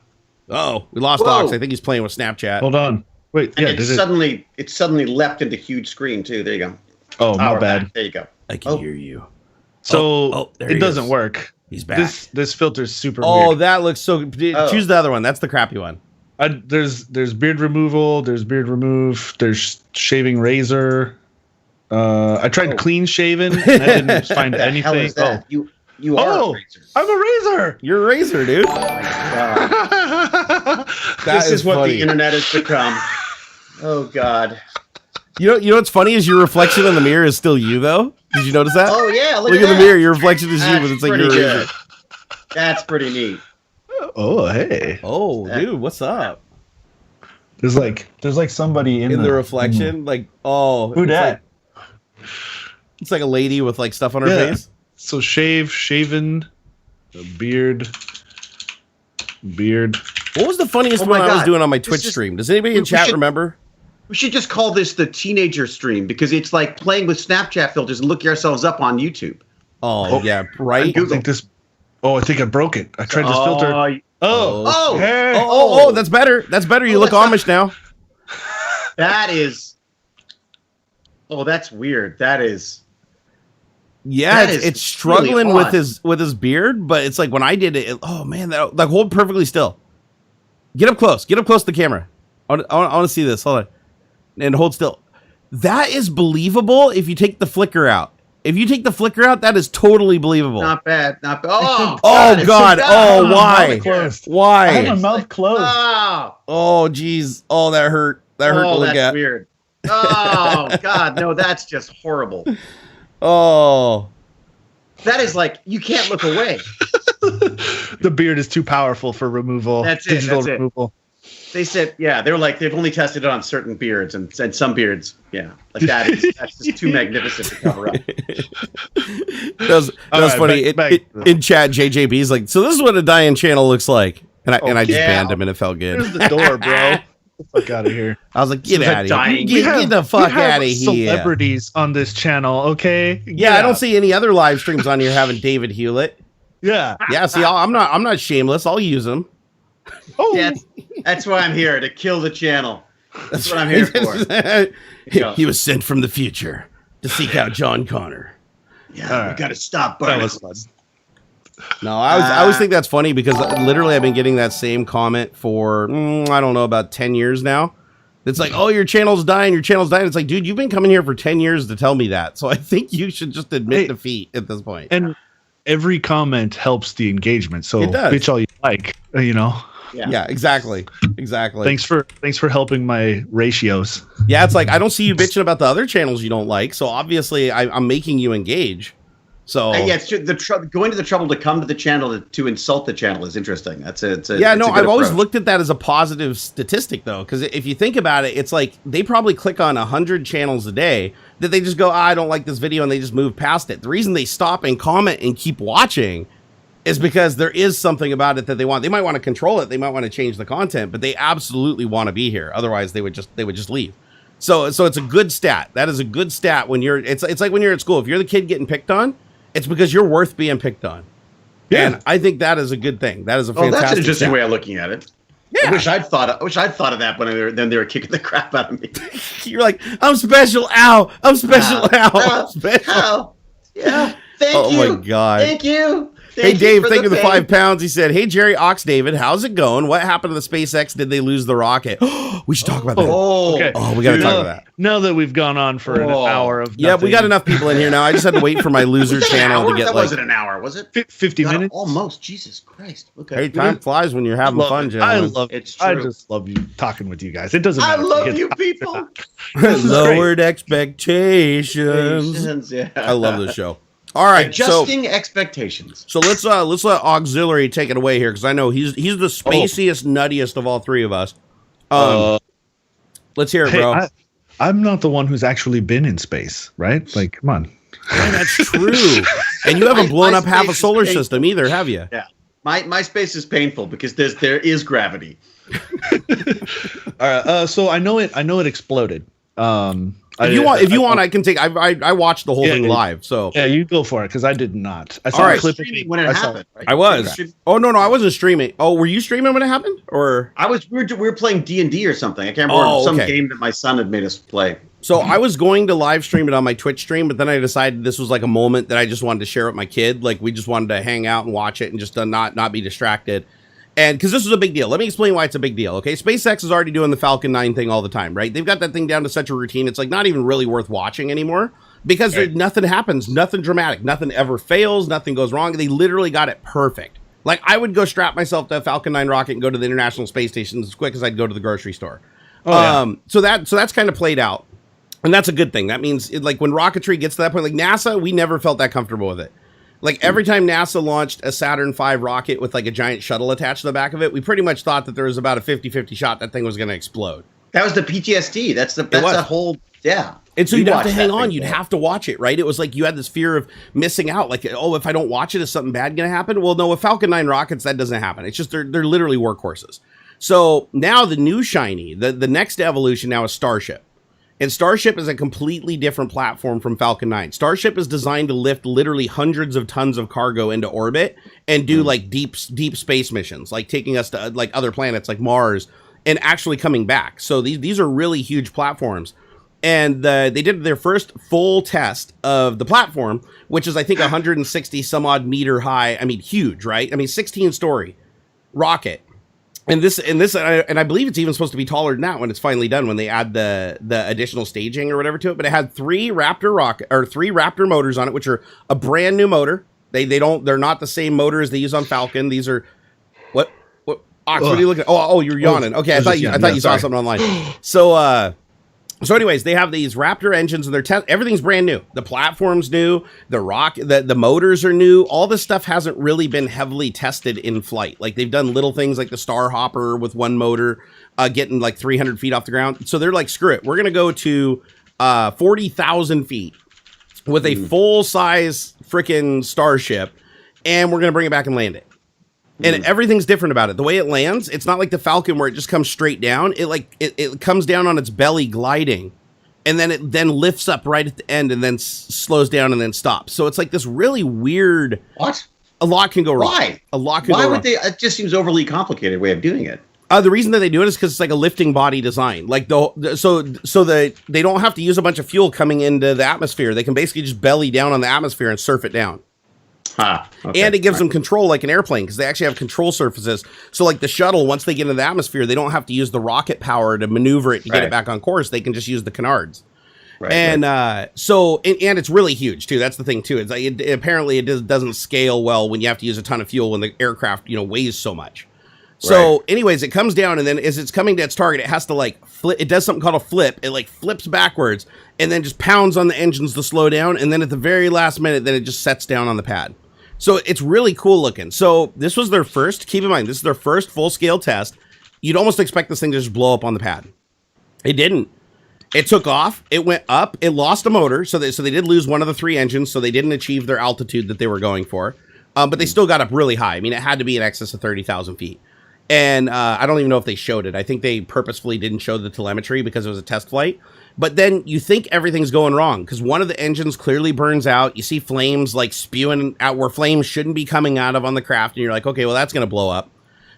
Oh, we lost Ox. I think he's playing with Snapchat. Hold on. Wait, yeah, it suddenly leapt into huge screen too. There you go. Oh, my bad. There you go. I can hear you. So it doesn't work. He's back. This filter's super weird. Oh, that looks so... Choose the other one. That's the crappy one. There's beard removal. There's beard remove. There's shaving razor. I tried clean shaven. And I didn't find anything. Hell is that? You are a razor. I'm a razor. You're a razor, dude. Oh my god. This is what the internet has become. Oh god. You know what's funny is your reflection in the mirror is still you though. Did you notice that? Oh yeah, look at the mirror. Your reflection is you, but it's like you're a razor. That's pretty neat. Oh hey. Oh dude, what's up? There's like somebody in the reflection. Like who that? It's like a lady with like stuff on her face. So shaven, beard. What was the funniest one I was doing on my Twitch stream? Does anybody in chat remember? We should just call this the teenager stream because it's like playing with Snapchat filters and looking ourselves up on YouTube. Oh yeah, right. I think I broke it. I tried this filter. Oh, that's better. That's better. You look Amish now. That is. Oh, that's weird. That is. Yeah, it's struggling really with his beard, but it's like when I did it. Oh man, like hold perfectly still. Get up close. Get up close to the camera. I want to see this. Hold on, and hold still. That is believable if you take the flicker out. If you take the flicker out, that is totally believable. Not bad. Not bad. Oh God. Oh, why? Why? I had my mouth closed. Oh, geez. Oh, that hurt. That hurt to look at. That's weird. Oh, God. No, that's just horrible. Oh. That is like, you can't look away. The beard is too powerful for removal. That's it. Digital that's removal. They said, they were like, they've only tested it on certain beards, and some beards, like that's just too magnificent to cover up. That was funny. In chat, JJB's like, so this is what a Diane channel looks like, and I just banned him, and it felt good. Here's the door, bro. Get the fuck out of here. I was like, get out of here. Get the fuck out of here. Celebrities on this channel, okay? I don't see any other live streams on here having David Hewlett. Yeah. See, I'm not shameless. I'll use them. Oh, yeah, that's why I'm here, to kill the channel. That's what I'm here for. He was sent from the future to seek out John Connor. Yeah, we got to stop Barnacules. No, I always think that's funny because literally I've been getting that same comment for I don't know, about 10 years now. It's like, oh, your channel's dying. It's like, dude, you've been coming here for 10 years to tell me that. So I think you should just admit defeat at this point. And every comment helps the engagement. So bitch all you like, Yeah, exactly. Thanks for helping my ratios. Yeah, it's like, I don't see you bitching about the other channels you don't like. So obviously I'm making you engage. So it's true. Going to the trouble to come to the channel to insult the channel is interesting. I've always looked at that as a positive statistic, though, because if you think about it, it's like they probably click on 100 channels a day that they just go, I don't like this video, and they just move past it. The reason they stop and comment and keep watching is because there is something about it that they want. They might want to control it, they might want to change the content, but they absolutely want to be here. Otherwise, they would just leave. So it's a good stat. That is a good stat when you're. It's like when you're at school. If you're the kid getting picked on, it's because you're worth being picked on. Yeah. And I think that is a good thing. That is a fantastic that's an interesting stat. way of looking at it. Yeah. I wish I'd thought of that when they were kicking the crap out of me. You're like, I'm special. Ow. I'm special. Ow. Special. Ow. Yeah. Thank you. Oh my God. Thank you. Hey, Dave, thank you for the 5 pounds. He said, hey, Jerry, David, how's it going? What happened to the SpaceX? Did they lose the rocket? We should talk about that. Okay. Oh, we got to talk about that. Now that we've gone on for an hour of nothing. Yeah, we got enough people in here now. I just had to wait for my loser channel to get that wasn't an hour, was it? 50 minutes? Almost. Jesus Christ. Okay. Hey, time flies when you're having fun, gentlemen. I just love you talking with you guys. It doesn't matter. I love you people. Lowered expectations. Yeah. I love this show. All right, adjusting expectations. So let's let AuxxZillary take it away here, because I know he's the spaciest, nuttiest of all three of us. Let's hear it, bro. I'm not the one who's actually been in space, right? Like, come on. Yeah, that's true. And you haven't blown up half a solar system either, have you? Yeah. My space is painful because there is gravity. All right. So I know it exploded. If you want, I can take. I watched the whole thing live. So yeah, you go for it because I did not. I saw a clip when it happened. Right? I was. Oh no, I wasn't streaming. Oh, were you streaming when it happened? Or we were playing D&D or something. I can't remember some game that my son had made us play. So I was going to live stream it on my Twitch stream, but then I decided this was like a moment that I just wanted to share with my kid. Like we just wanted to hang out and watch it and just not be distracted. And because this is a big deal. Let me explain why it's a big deal, okay? SpaceX is already doing the Falcon 9 thing all the time, right? They've got that thing down to such a routine, it's like not even really worth watching anymore because nothing happens, nothing dramatic, nothing ever fails, nothing goes wrong. They literally got it perfect. Like, I would go strap myself to a Falcon 9 rocket and go to the International Space Station as quick as I'd go to the grocery store. So that's kind of played out. And that's a good thing. That means, like, when rocketry gets to that point, like NASA, we never felt that comfortable with it. Like every time NASA launched a Saturn V rocket with like a giant shuttle attached to the back of it, we pretty much thought that there was about a 50-50 shot that thing was going to explode. That was the PTSD. That's the whole, yeah. And so you'd have to hang on. You'd have to watch it, right? It was like you had this fear of missing out. Like, oh, if I don't watch it, is something bad going to happen? Well, no, with Falcon 9 rockets, that doesn't happen. It's just they're literally workhorses. So now the new shiny, the next evolution now is Starship. And Starship is a completely different platform from Falcon 9. Starship is designed to lift literally hundreds of tons of cargo into orbit and do like deep space missions, like taking us to like other planets like Mars and actually coming back. So these are really huge platforms. And they did their first full test of the platform, which is, I think, 160 some odd meter high. I mean, huge, right? I mean, 16-story rocket. And I believe it's even supposed to be taller than that when it's finally done, when they add the additional staging or whatever to it. But it had 3 Raptor motors on it, which are a brand new motor. They're not the same motors they use on Falcon. These are what are you looking at? Oh, you're yawning. Okay, I thought you saw something online. So So anyways, they have these Raptor engines and everything's brand new. The platform's new, the motors are new. All this stuff hasn't really been heavily tested in flight. Like they've done little things like the Star Hopper with one motor getting like 300 feet off the ground. So they're like, screw it. We're going to go to 40,000 feet with a full-size freaking Starship, and we're going to bring it back and land it. And everything's different about it. The way it lands, it's not like the Falcon where it just comes straight down. It comes down on its belly gliding, and then it lifts up right at the end and then slows down and then stops. So it's like this really weird. What? A lot can go wrong. Why? A lot can go wrong. Why would they? It just seems overly complicated way of doing it. The reason that they do it is because it's like a lifting body design. Like so they don't have to use a bunch of fuel coming into the atmosphere. They can basically just belly down on the atmosphere and surf it down. Okay. And it gives them control like an airplane because they actually have control surfaces. So like the shuttle, once they get into the atmosphere, they don't have to use the rocket power to maneuver it to get it back on course. They can just use the canards. Right, and so it's really huge too. That's the thing too. It's like apparently it doesn't scale well when you have to use a ton of fuel when the aircraft weighs so much. So anyways, it comes down, and then as it's coming to its target, it has to like flip. It does something called a flip. It like flips backwards and then just pounds on the engines to slow down. And then at the very last minute, then it just sets down on the pad. So it's really cool looking. So this was their first, keep in mind, this is their first full scale test. You'd almost expect this thing to just blow up on the pad. It didn't. It took off. It went up. It lost a motor. So they did lose one of the 3 engines. So they didn't achieve their altitude that they were going for. But they still got up really high. I mean, it had to be in excess of 30,000 feet. And I don't even know if they showed it. I think they purposefully didn't show the telemetry because it was a test flight. But then you think everything's going wrong because one of the engines clearly burns out. You see flames like spewing out where flames shouldn't be coming out of on the craft. And you're like, okay, well, that's going to blow up.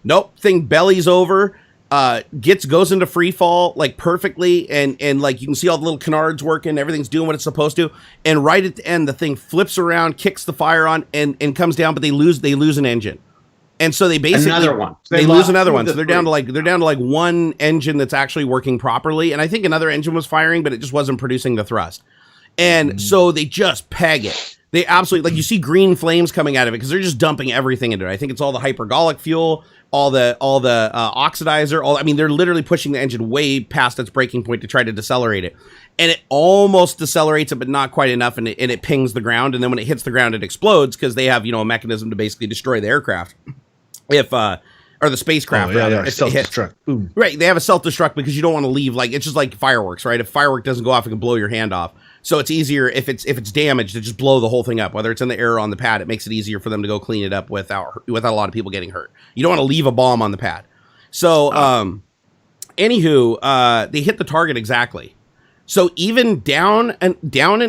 Nope. Thing bellies over, goes into free fall like perfectly. And like you can see all the little canards working. Everything's doing what it's supposed to. And right at the end, the thing flips around, kicks the fire on and comes down. But they lose an engine. And so they basically another one. They lose another one. So they're down to like one engine that's actually working properly. And I think another engine was firing, but it just wasn't producing the thrust. And so they just peg it. They absolutely, like, you see green flames coming out of it because they're just dumping everything into it. I think it's all the hypergolic fuel, all the oxidizer. I mean, they're literally pushing the engine way past its breaking point to try to decelerate it. And it almost decelerates it, but not quite enough. And it pings the ground. And then when it hits the ground, it explodes because they have, a mechanism to basically destroy the aircraft. Or the spacecraft, self-destruct. Right, they have a self-destruct because you don't want to leave, like, it's just like fireworks, right? If firework doesn't go off, it can blow your hand off. So it's easier if it's damaged to just blow the whole thing up, whether it's in the air or on the pad. It makes it easier for them to go clean it up without a lot of people getting hurt. You don't want to leave a bomb on the pad. So, anywho, they hit the target exactly. So even down an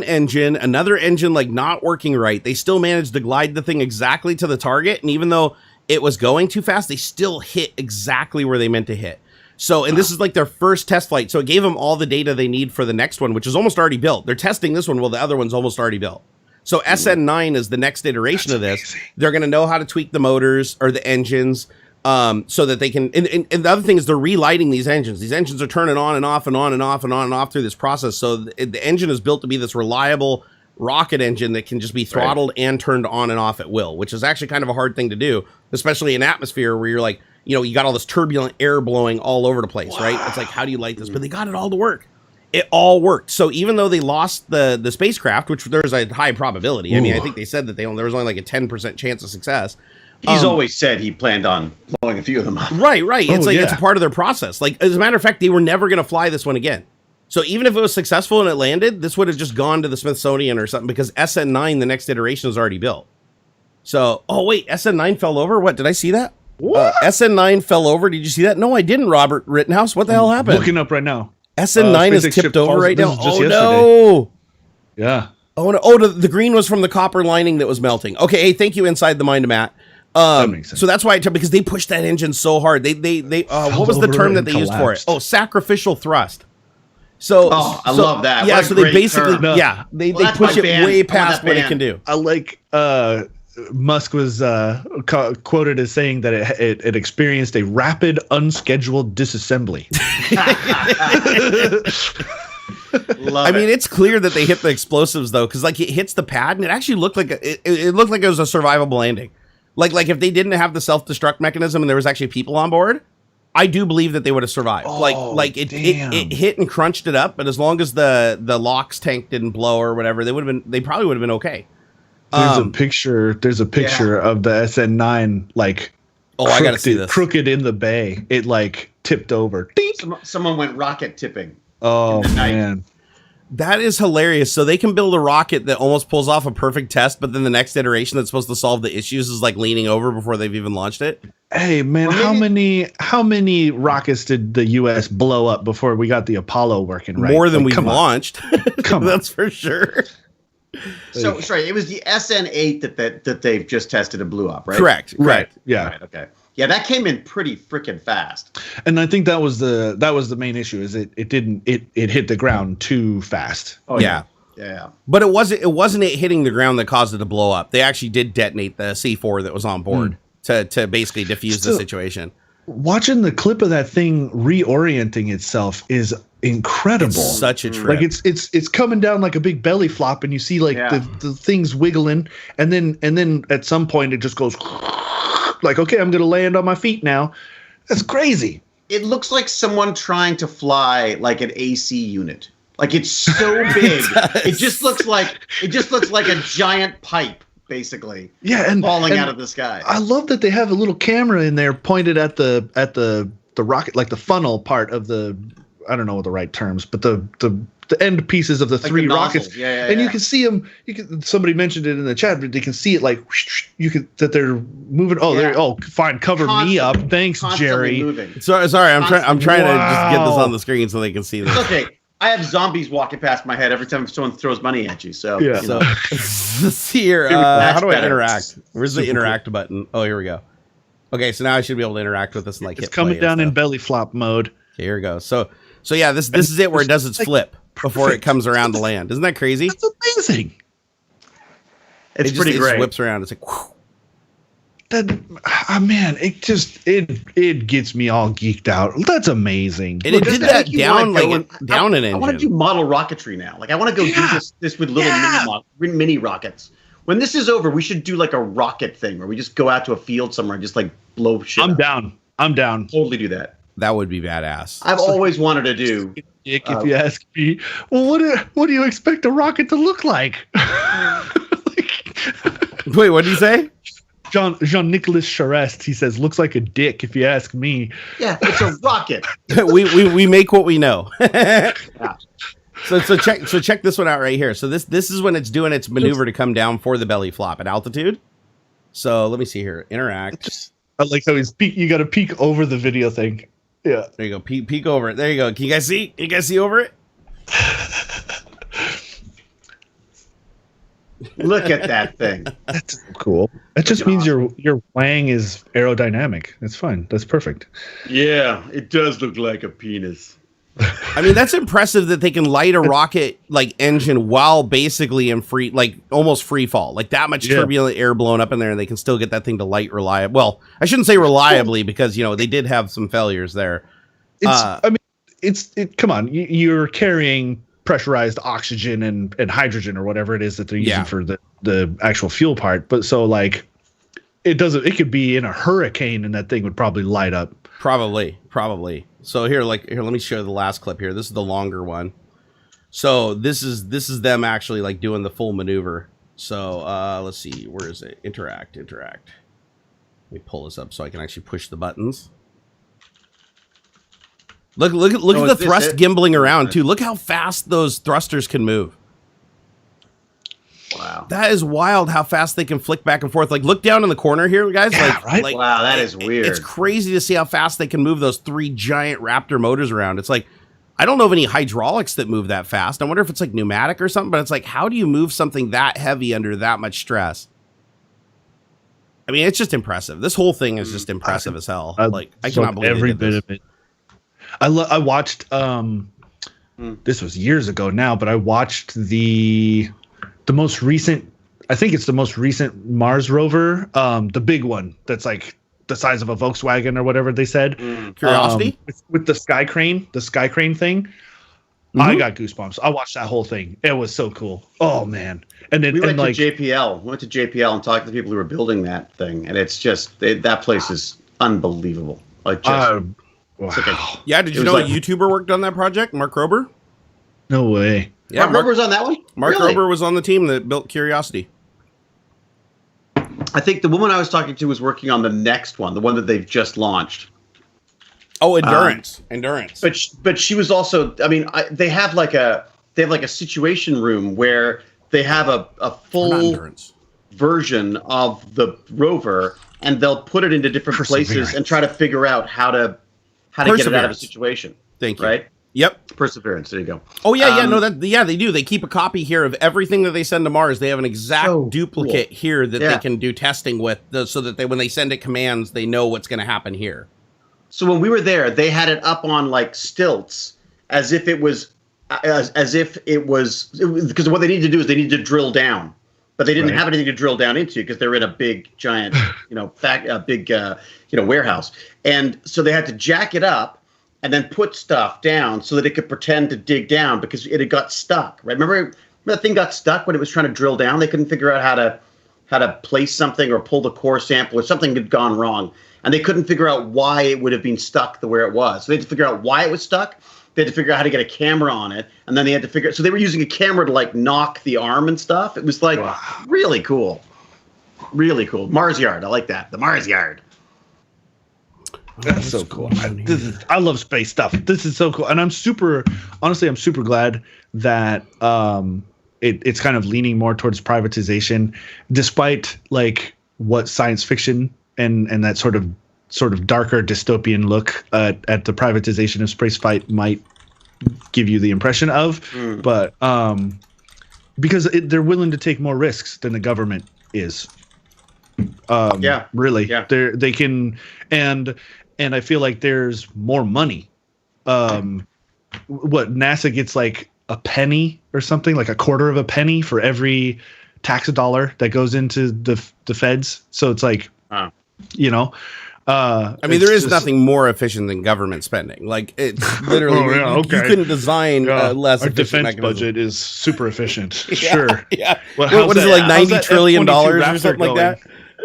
engine, another engine like not working right, they still managed to glide the thing exactly to the target. And even though it was going too fast, they still hit exactly where they meant to hit. So, and this is like their first test flight. So it gave them all the data they need for the next one, which is almost already built. They're testing this one while the other one's almost already built. So SN9 is the next iteration of this. Amazing. They're going to know how to tweak the motors or the engines so that they can, and the other thing is they're relighting these engines. These engines are turning on and off and on and off and on and off through this process. So the engine is built to be this reliable rocket engine that can just be throttled and turned on and off at will, which is actually kind of a hard thing to do, especially in atmosphere where you're like, you got all this turbulent air blowing all over the place, right? It's like, how do you light this? But they got it all to work. It all worked. So even though they lost the spacecraft, which there's a high probability, I mean, I think they said that there was only like a 10% chance of success. He's always said he planned on blowing a few of them up. Right. It's it's a part of their process. Like, as a matter of fact, they were never going to fly this one again. So even if it was successful and it landed, this would have just gone to the Smithsonian or something because SN9, the next iteration, is already built. So, SN9 fell over? What? Did I see that? SN9 fell over. Did you see that? No, I didn't, Robert Rittenhouse. What the hell happened? Looking up right now. SN9 is tipped over right now. Oh, no. Yeah. Oh, no. The green was from the copper lining that was melting. Okay, hey, thank you, Inside the Mind of Matt. That makes sense. So that's why because they pushed that engine so hard. They what was the term that they used for it? Oh, sacrificial thrust. So I love that. Yeah, so they basically they push it way past what it can do. I like Musk was quoted as saying that it experienced a rapid, unscheduled disassembly. I mean, it's clear that they hit the explosives though, because like it hits the pad, and it actually looked like it looked like it was a survivable landing. Like if they didn't have the self-destruct mechanism and there was actually people on board, I do believe that they would have survived. It hit and crunched it up, but as long as the LOX tank didn't blow or whatever, they probably would have been okay. There's a picture of the SN9 like I gotta see this. Crooked in the bay. It like tipped over. Someone went rocket tipping. Oh man. That is hilarious. So they can build a rocket that almost pulls off a perfect test, but then the next iteration that's supposed to solve the issues is like leaning over before they've even launched it. Hey man, how many rockets did the US blow up before we got the Apollo working right? More than we've launched. That's for sure. So sorry, it was the SN8 that they've just tested and blew up, right? Correct. Yeah. Right, okay. Yeah, that came in pretty freaking fast. And I think that was the main issue is it hit the ground too fast. Oh yeah. But it wasn't it hitting the ground that caused it to blow up. They actually did detonate the C4 that was on board to basically diffuse the situation. Watching the clip of that thing reorienting itself is incredible. It's such a trip. Like it's coming down like a big belly flop, and you see like the things wiggling, and then at some point it just goes like, okay, I'm gonna land on my feet now. That's crazy. It looks like someone trying to fly like an AC unit. Like it's so big. It just looks like a giant pipe, basically. Yeah, and falling out of the sky. I love that they have a little camera in there pointed at the rocket, like the funnel part of the, I don't know what the right terms, but the end pieces of the like three rockets. And you can see them. Somebody mentioned it in the chat, but they can see it like that they're moving. Fine, cover me up. Thanks, Jerry. Sorry, I'm trying to just get this on the screen so they can see this. Okay. I have zombies walking past my head every time someone throws money at you. So yeah. So let's see here. How do I interact? Where's the interact button? Oh, here we go. Okay, so now I should be able to interact with this and like it's coming down in belly flop mode. Okay, here we go. So yeah, this is it where it does its flip before it comes around to land. Isn't that crazy? That's amazing. It's pretty great. It just whips around. It's like whew. Man, it gets me all geeked out. That's amazing. And it did that down an engine. I want to do model rocketry now. Like I want to go do this with little mini rockets. When this is over, we should do like a rocket thing where we just go out to a field somewhere and just like blow shit up. I'm down. Totally do that. That would be badass. I've always wanted to do. If you ask me, well, what do you expect a rocket to look like? Wait, what did you say? Jean-Nicolas Charest, he says, looks like a dick if you ask me. Yeah, it's a rocket. we make what we know. Yeah. So check this one out right here. So this is when it's doing its maneuver to come down for the belly flop at altitude. So let me see here. Interact. I like how you got to peek over the video thing. Yeah. There you go. Peek over it. There you go. Can you guys see? Can you guys see over it? Look at that thing. That's cool. That just means your wang is aerodynamic. That's fine. That's perfect. Yeah, it does look like a penis. I mean, that's impressive that they can light a rocket like engine while basically in free, like almost free fall, like that much turbulent air blown up in there, and they can still get that thing to light reliably. Well, I shouldn't say reliably because they did have some failures there. Come on, you're carrying pressurized oxygen and hydrogen or whatever it is that they're using for the actual fuel part. But so like it could be in a hurricane and that thing would probably light up. Probably. So here, let me show the last clip here. This is the longer one. So this is them actually like doing the full maneuver. So let's see, where is it? Interact. Let me pull this up so I can actually push the buttons. Look at the thrust gimbling around too. Look how fast those thrusters can move. Wow. That is wild how fast they can flick back and forth. Like look down in the corner here, guys. Yeah, right? Like, wow, that is weird. It's crazy to see how fast they can move those three giant Raptor motors around. It's like, I don't know of any hydraulics that move that fast. I wonder if it's like pneumatic or something, but it's like, how do you move something that heavy under that much stress? I mean, it's just impressive. This whole thing is just impressive as hell. I cannot believe every bit of it. I watched, this was years ago now, but I watched the most recent, I think it's the most recent Mars rover, the big one that's like the size of a Volkswagen or whatever they said. Curiosity? With the sky crane thing. Mm-hmm. I got goosebumps. I watched that whole thing. It was so cool. Oh man. And then we went to JPL. We went to JPL and talked to the people who were building that thing, and it's just that place is unbelievable. Like just Wow. Yeah, did you know a YouTuber worked on that project? Mark Rober? No way. Yeah, Mark Rober was on that one? Mark Rober was on the team that built Curiosity. I think the woman I was talking to was working on the next one, the one that they've just launched. Oh, Endurance. But she was also, I mean, they have like a situation room where they have a full version of the rover, and they'll put it into different places and try to figure out how to get it out of a situation. Thank you. Right? Yep. Perseverance. There you go. Oh yeah, they do. They keep a copy here of everything that they send to Mars. They have an exact duplicate here that they can do testing with, so that when they send it commands, they know what's going to happen here. So when we were there, they had it up on like stilts, as if it was because what they need to do is they need to drill down, but they didn't have anything to drill down into because they're in a big giant, warehouse, and so they had to jack it up and then put stuff down so that it could pretend to dig down because it had got stuck. Right? Remember that thing got stuck when it was trying to drill down? They couldn't figure out how to place something or pull the core sample, or something had gone wrong. And they couldn't figure out why it would have been stuck where it was. So they had to figure out why it was stuck. They had to figure out how to get a camera on it. And then they had to figure so they were using a camera to like knock the arm and stuff. It was like really cool. Really cool. Mars Yard. I like that. The Mars Yard. That's so cool. I love space stuff. This is so cool. And I'm super glad that it's kind of leaning more towards privatization, despite like what science fiction and that sort of darker dystopian look at the privatization of spaceflight might give you the impression of. But because they're willing to take more risks than the government is. Really. Yeah. They can, and I feel like there's more money. What NASA gets like a penny or something, like a quarter of a penny for every tax dollar that goes into the feds. So it's like, I mean, there is nothing more efficient than government spending. Like it's literally, you couldn't design less. Our defense budget is super efficient. Sure. Yeah. Well, what is it, like $90 trillion or something like that?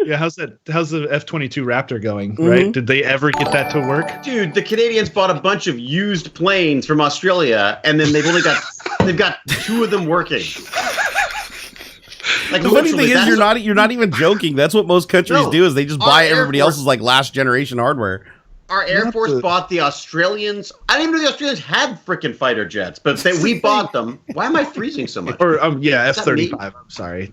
Yeah, how's the F-22 Raptor going? Right? Did they ever get that to work? Dude, the Canadians bought a bunch of used planes from Australia, and then they've got 2 of them working. Like, the funny thing is, you're not even joking. That's what most countries do, is they just buy everybody else's like last generation hardware. Our Air Force bought the Australians. I didn't even know the Australians had freaking fighter jets, but we bought them. Why am I freezing so much? Or F-35. I'm sorry.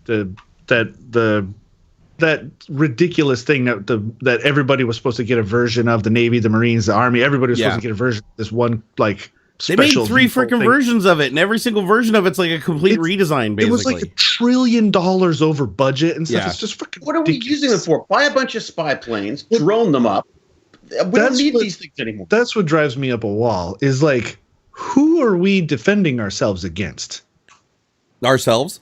That ridiculous thing that everybody was supposed to get a version of, the Navy, the Marines, the Army. Everybody was supposed to get a version of this one like. They made 3 freaking versions of it, and every single version of it's like a complete redesign, basically. It was like $1 trillion over budget and stuff. It's just freaking What are we using them for? Buy a bunch of spy planes, drone them up. We don't need these things anymore. That's what drives me up a wall, is like, who are we defending ourselves against? Ourselves?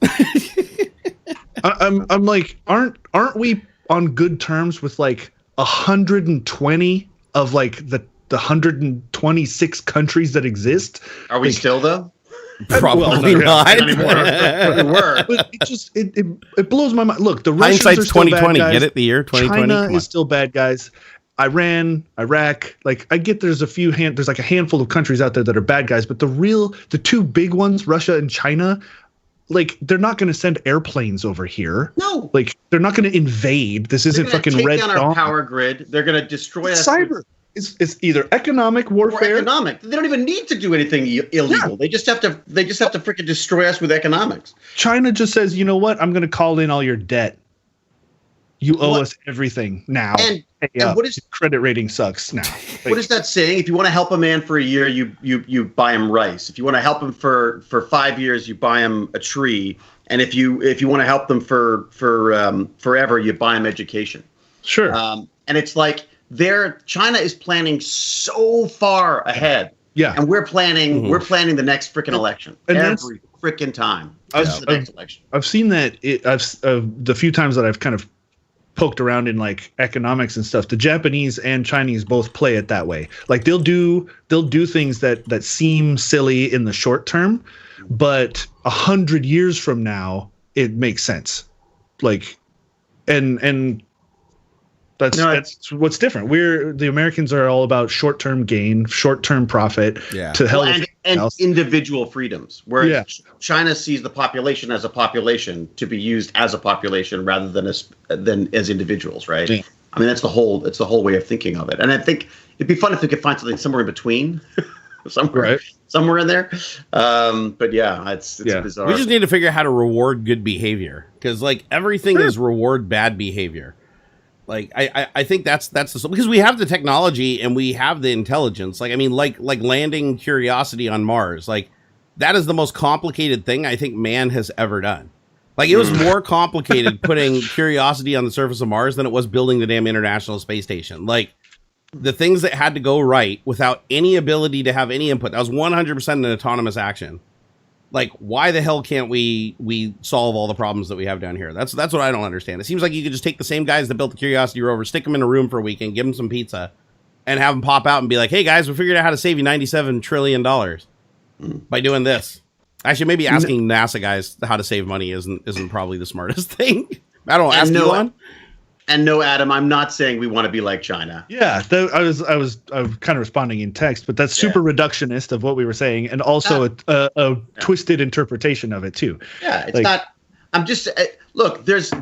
I'm like, aren't we on good terms with like 120 of like the 126 countries that exist? Are we still though? Probably not anymore. We were. But it blows my mind. Look, the Russians hindsight's are still 2020. Bad guys. Get it? The year 2020. China is still bad guys. Iran, Iraq. Like, I get there's there's like a handful of countries out there that are bad guys, but the 2 big ones, Russia and China, like, they're not going to send airplanes over here. No. Like, they're not going to invade. This isn't fucking Red Dawn. Take down our power grid. They're going to destroy us. Cyber. It's either economic warfare. Or economic. They don't even need to do anything illegal. Yeah. They just have to freaking destroy us with economics. China just says, you know what? I'm going to call in all your debt. You owe us everything now. And what is credit rating sucks now. Like, what is that saying? If you want to help a man for a year, you buy him rice. If you want to help him for 5 years, you buy him a tree. And if you want to help them for forever, you buy him education. Sure. And it's like China is planning so far ahead. Yeah. And we're planning the next freaking election. And every freaking time. The next election. I've seen that the few times that I've kind of poked around in like economics and stuff, the Japanese and Chinese both play it that way. Like they'll do things that seem silly in the short term, but 100 years from now it makes sense. Like, and That's what's different. The Americans are all about short-term gain, short-term profit to help and individual freedoms. Whereas China sees the population as a population to be used as a population rather than as individuals, right? Yeah. I mean, it's the whole way of thinking of it. And I think it'd be fun if we could find something somewhere in between. Somewhere in there. But yeah, it's bizarre. We just need to figure out how to reward good behavior, because like everything is reward bad behavior. Like I think that's because we have the technology and we have the intelligence. Like I mean, like landing Curiosity on Mars. Like that is the most complicated thing I think man has ever done. Like it was more complicated putting Curiosity on the surface of Mars than it was building the damn International Space Station. Like the things that had to go right without any ability to have any input. That was 100% an autonomous action. Like, why the hell can't we solve all the problems that we have down here? That's what I don't understand. It seems like you could just take the same guys that built the Curiosity rover, stick them in a room for a weekend, give them some pizza, and have them pop out and be like, hey, guys, we figured out how to save you $97 trillion by doing this. Actually, maybe asking NASA guys how to save money isn't probably the smartest thing. I don't know. Ask Elon. And no, Adam, I'm not saying we want to be like China. Yeah, I was kind of responding in text, but that's super reductionist of what we were saying, and also a twisted interpretation of it too. Yeah, it's like, not. I'm just look. There's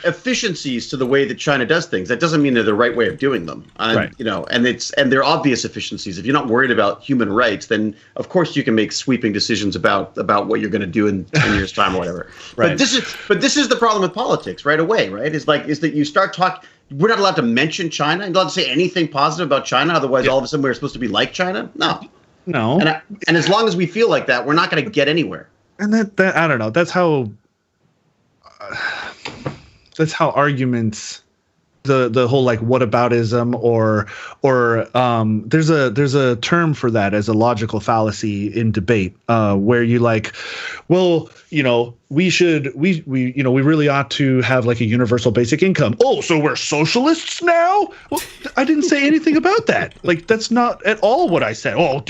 efficiencies to the way that China does things. That doesn't mean they're the right way of doing them. Right. You know, and they're obvious efficiencies. If you're not worried about human rights, then of course you can make sweeping decisions about what you're going to do in 10 years' time or whatever. Right. But this is the problem with politics right away. Right? Is that you start talking. We're not allowed to mention China. You're not allowed to say anything positive about China. Otherwise, all of a sudden we're supposed to be like China. No. And as long as we feel like that, we're not going to get anywhere. And that I don't know. That's how arguments, the whole like whataboutism or there's a term for that as a logical fallacy in debate, where you like, well, you know, we really ought to have like a universal basic income. Oh, so we're socialists now? Well, I didn't say anything about that. Like, that's not at all what I said. Oh,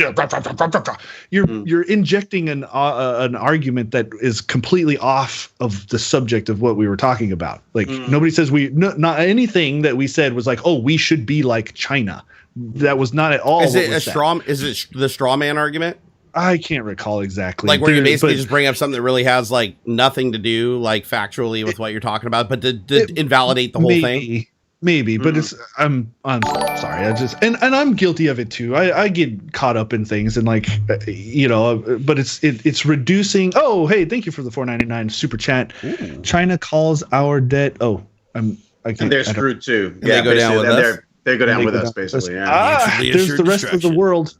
you're injecting an argument that is completely off of the subject of what we were talking about. Like, nobody says not anything that we said was like, oh, we should be like China. That was not at all. Is it the straw man argument? I can't recall exactly. Like where you basically just bring up something that really has like nothing to do like factually with what you're talking about, but to invalidate the whole thing. Maybe, but it's I'm sorry. And I'm guilty of it too. I get caught up in things and like but it's reducing. Oh, hey, thank you for the $4.99 super chat. Ooh. China calls our debt. Oh, and they're screwed too. Yeah, they go down with us. They go down with us basically. Yeah. There's the rest of the world.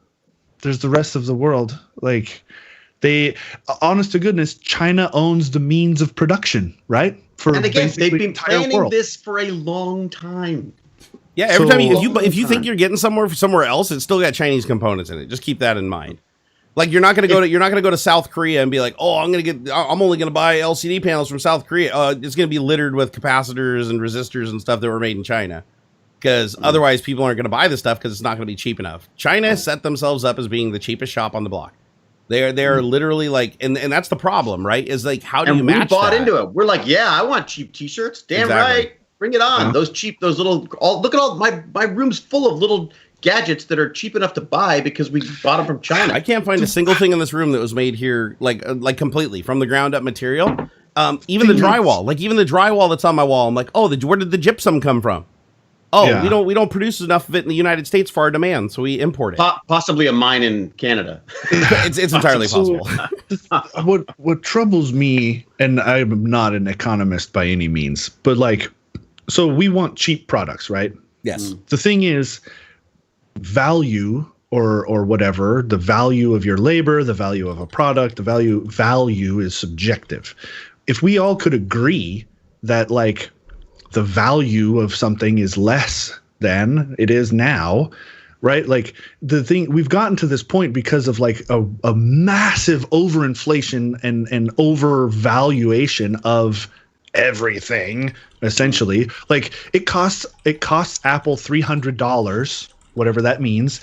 There's the rest of the world. Like honest to goodness, China owns the means of production, right? And again, they've been planning this for a long time. Yeah, every time if you think you're getting somewhere else, it's still got Chinese components in it. Just keep that in mind. Like you're not going to go to South Korea and be like, "Oh, I'm only going to buy LCD panels from South Korea." It's going to be littered with capacitors and resistors and stuff that were made in China. Because otherwise people aren't going to buy the stuff because it's not going to be cheap enough. China set themselves up as being the cheapest shop on the block. They are literally like, and that's the problem, right? Is like, how do you match that? We bought into it. We're like, yeah, I want cheap T-shirts. Damn right, bring it on. Those little. Look at all my room's full of little gadgets that are cheap enough to buy because we bought them from China. I can't find a single thing in this room that was made here, like completely from the ground up material. Even the drywall that's on my wall. I'm like, oh, where did the gypsum come from? Oh, yeah. we don't produce enough of it in the United States for our demand, so we import it. Possibly a mine in Canada. it's entirely possible. What troubles me, and I'm not an economist by any means, but like, so we want cheap products, right? Yes. The thing is, value or whatever, the value of your labor, the value of a product, the value is subjective. If we all could agree that like the value of something is less than it is now, right? Like the thing, we've gotten to this point because of like a massive overinflation and overvaluation of everything, essentially. Like it costs Apple $300, whatever that means,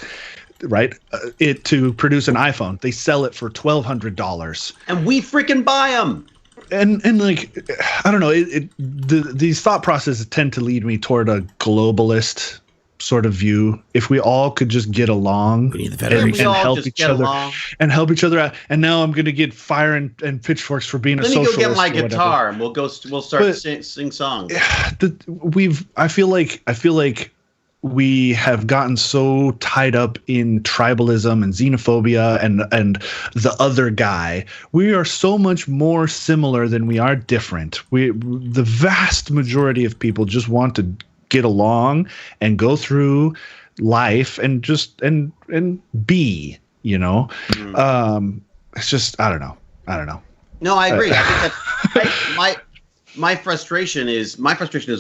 right? To produce an iPhone. They sell it for $1,200. And we freaking buy them. and like, I don't know, these thought processes tend to lead me toward a globalist sort of view. If we all could just get along and help each other out. And now I'm going to get fire and pitchforks for being a socialist. Let me go get my guitar and we'll start sing songs. I feel like we have gotten so tied up in tribalism and xenophobia and the other guy. We are so much more similar than we are different. The vast majority of people just want to get along and go through life and just and be, you know. It's just I don't know. No, I agree. I think that my frustration is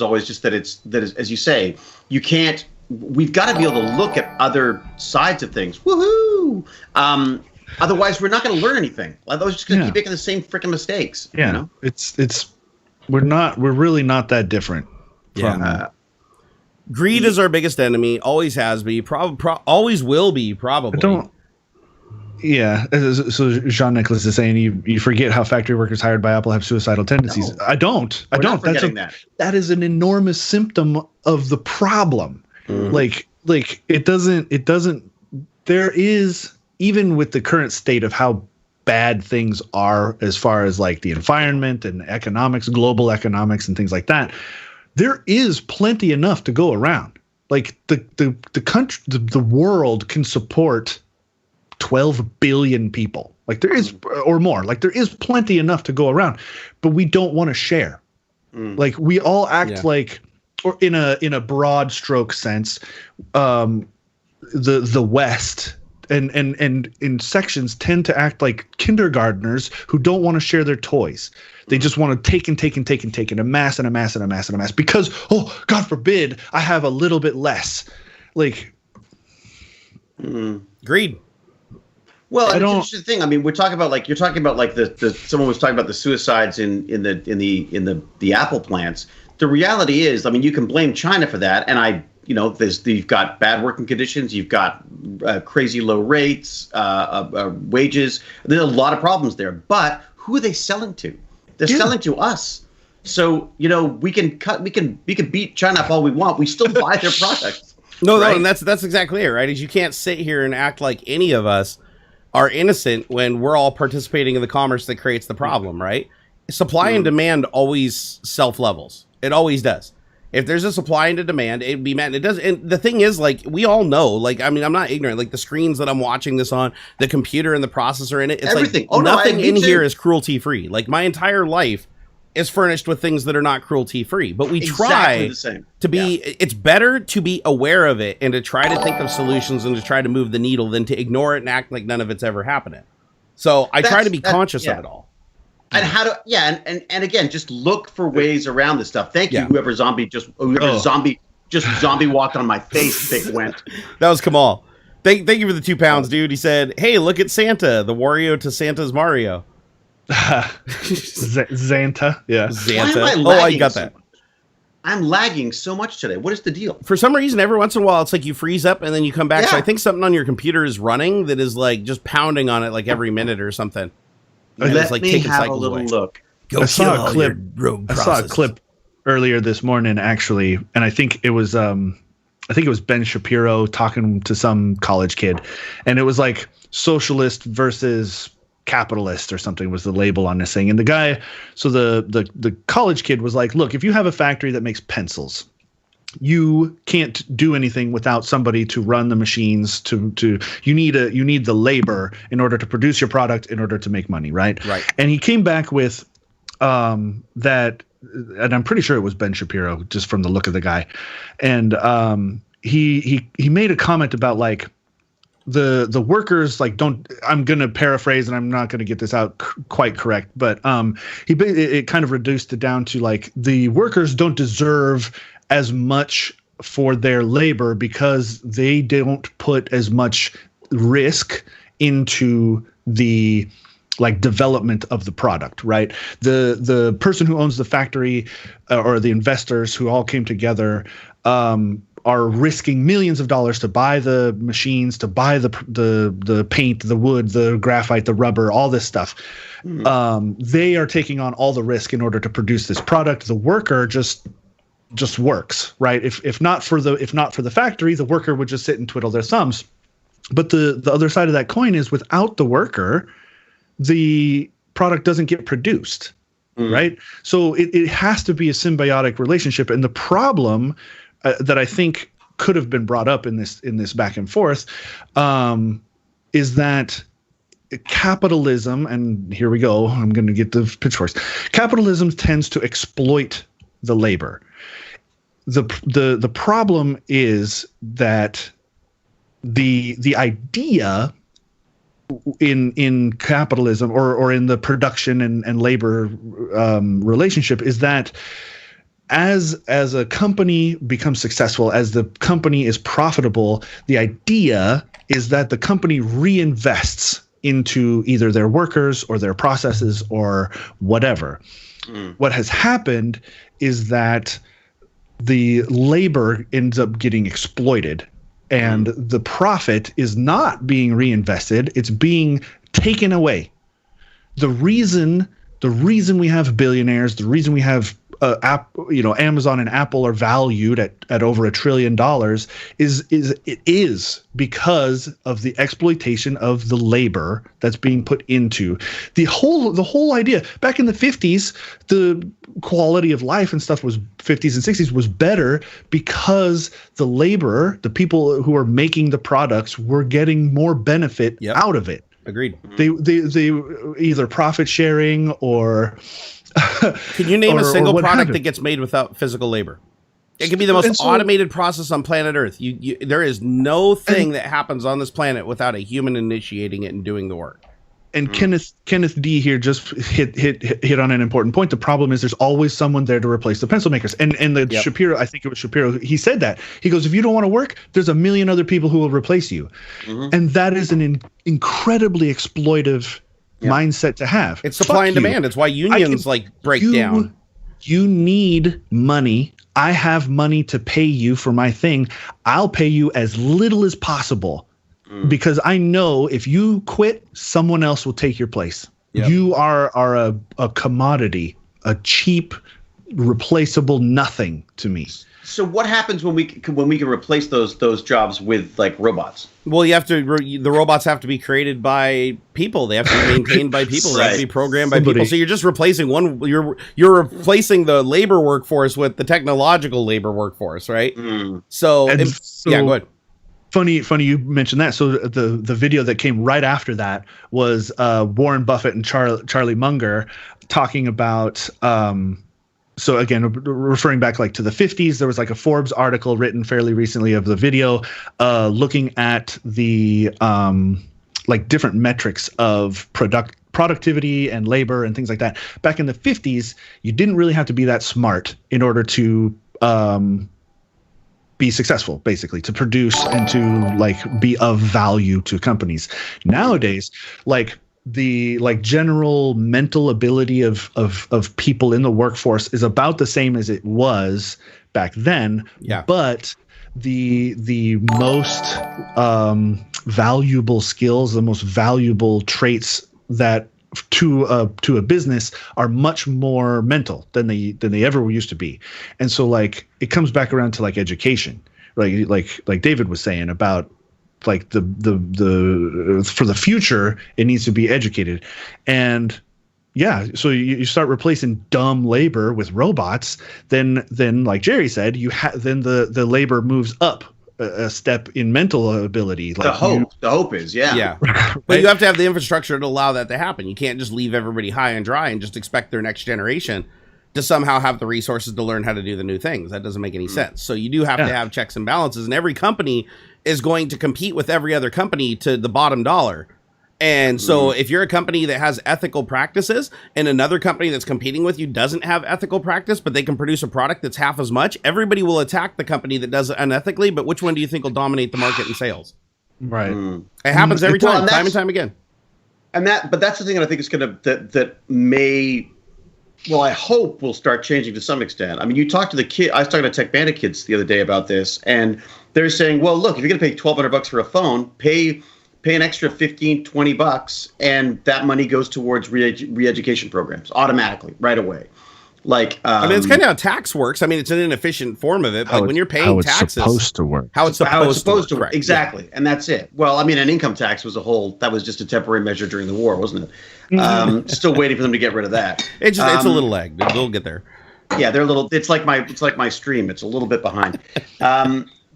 always just that it's as you say, we've got to be able to look at other sides of things. Woohoo! Otherwise we're not going to learn anything. Otherwise we're just going to keep making the same freaking mistakes. Yeah. You know? We're really not that different. Greed is our biggest enemy. Always has been. Always will be. Probably. Yeah. So Jean-Nicolas is saying you forget how factory workers hired by Apple have suicidal tendencies. No, I don't. That is an enormous symptom of the problem. Like it doesn't. There is, even with the current state of how bad things are as far as like the environment and economics, global economics and things like that, there is plenty enough to go around. Like the country, the world can support 12 billion people. Like there is, or more. Like there is plenty enough to go around, but we don't want to share. Like we all act like, or in a broad stroke sense, the West and in sections tend to act like kindergartners who don't want to share their toys. They just want to take and amass because, oh, God forbid, I have a little bit less. Like, greed. Well, it's an interesting thing. I mean, you're talking about the someone was talking about the suicides in the Apple plants. The reality is, I mean, you can blame China for that, you've got bad working conditions, you've got crazy low rates, wages. There's a lot of problems there. But who are they selling to? They're selling to us. So, we can beat China up all we want. We still buy their products. No, and that's exactly it, right? Is you can't sit here and act like any of us are innocent when we're all participating in the commerce that creates the problem, right? Supply and demand always self-levels. It always does. If there's a supply and a demand, it'd be met. And it does. And the thing is, like, we all know, like, I mean, I'm not ignorant. Like the screens that I'm watching this on, the computer and the processor in it, it's everything. Like nothing in here is cruelty free. Like my entire life is furnished with things that are not cruelty free. But we try to be. It's better to be aware of it and to try to think of solutions and to try to move the needle than to ignore it and act like none of it's ever happening. So I try to be conscious of it all. And how to, and again, just look for ways around this stuff. Thank you, whoever zombie walked on my face. Big went. That was Kamal. Thank you for the £2, dude. He said, "Hey, look at Santa, the Wario to Santa's Mario." Xanta, yeah. Xanta. Oh, I got that. I'm lagging so much today. What is the deal? For some reason, every once in a while, it's like you freeze up and then you come back. Yeah. So I think something on your computer is running that is like just pounding on it like every minute or something. Let me have a little look. I saw a clip earlier this morning, actually, and I think it was Ben Shapiro talking to some college kid, and it was like socialist versus capitalist or something was the label on this thing. And the guy, so the college kid was like, look, if you have a factory that makes pencils, you can't do anything without somebody to run the machines you need the labor in order to produce your product in order to make money, right? And he came back with that, and I'm pretty sure it was Ben Shapiro just from the look of the guy, and he made a comment about like the workers like don't, I'm going to paraphrase and I'm not going to get this out quite correct, but it kind of reduced it down to like the workers don't deserve as much for their labor because they don't put as much risk into the like development of the product, right? The person who owns the factory or the investors who all came together are risking millions of dollars to buy the machines, to buy the paint, the wood, the graphite, the rubber, all this stuff. They are taking on all the risk in order to produce this product. The worker just works, right? If not for the factory, the worker would just sit and twiddle their thumbs. But the other side of that coin is, without the worker, the product doesn't get produced, right? So it has to be a symbiotic relationship. And the problem that I think could have been brought up in this back and forth is that capitalism, and here we go, I'm going to get the pitchforks. Capitalism tends to exploit the labor. The problem is that the idea in capitalism or in the production and labor relationship is that as a company becomes successful, as the company is profitable, the idea is that the company reinvests into either their workers or their processes or whatever. What has happened is that the labor ends up getting exploited, and the profit is not being reinvested, it's being taken away. The reason we have billionaires, the reason we have Amazon and Apple are valued at over $1 trillion is because of the exploitation of the labor that's being put into the whole idea. Back in the 50s, the quality of life and stuff was 50s and 60s was better because the laborer, the people who are making the products, were getting more benefit out of it. Agreed. They either profit sharing or can you name a single product that gets made without physical labor? It can be the most automated process on planet Earth. There is no thing that happens on this planet without a human initiating it and doing the work. And Kenneth D here just hit on an important point. The problem is there's always someone there to replace the pencil makers. And Shapiro, I think it was Shapiro, he said that. He goes, if you don't want to work, there's a million other people who will replace you. And that is an incredibly exploitive mindset to have. It's supply and demand. It's why unions break down. You need money. I have money to pay you for my thing. I'll pay you as little as possible because I know if you quit, someone else will take your place. You are a commodity, a cheap, replaceable nothing to me. So what happens when we can replace those jobs with robots? Well, the robots have to be created by people. They have to be maintained by people. They have to be programmed by people. So you're just replacing you're replacing the labor workforce with the technological labor workforce, right? So go ahead. Funny you mentioned that. So the video that came right after that was Warren Buffett and Charlie Munger talking about so again, referring back to the 50s, there was a Forbes article written fairly recently of the video looking at the different metrics of productivity and labor and things like that. Back in the 50s, you didn't really have to be that smart in order to be successful, basically, to produce and to be of value to companies. Nowadays, the general mental ability of people in the workforce is about the same as it was back then. But the most valuable skills, the most valuable traits that to a business are much more mental than they ever used to be. And so it comes back around to education, like David was saying about the for the future, it needs to be educated. And so you start replacing dumb labor with robots, then like Jerry said, then the labor moves up a step in mental ability. The hope is but you have to have the infrastructure to allow that to happen. You can't just leave everybody high and dry and just expect their next generation to somehow have the resources to learn how to do the new things. That doesn't make any sense. So you do have to have checks and balances, and every company is going to compete with every other company to the bottom dollar. And so if you're a company that has ethical practices and another company that's competing with you doesn't have ethical practice, but they can produce a product that's half as much, everybody will attack the company that does it unethically. But which one do you think will dominate the market in sales? Right. It happens every time and time again. But that's the thing that I think is that may well, I hope will start changing to some extent. I mean, you talk to the kid. I was talking to Tech Bandit kids the other day about this, and they're saying, well, look, if you're going to pay $1,200 for a phone, pay an extra $15-$20, and that money goes towards re-education programs automatically right away. Like, I mean, it's kind of how tax works. I mean, it's an inefficient form of it. Like when you're paying taxes, it's supposed to work. How it's supposed to work. Exactly, and that's it. Well, I mean, an income tax was just a temporary measure during the war, wasn't it? Still waiting for them to get rid of that. It's a little lag. They'll get there. Yeah, they're a little. It's like my stream. It's a little bit behind.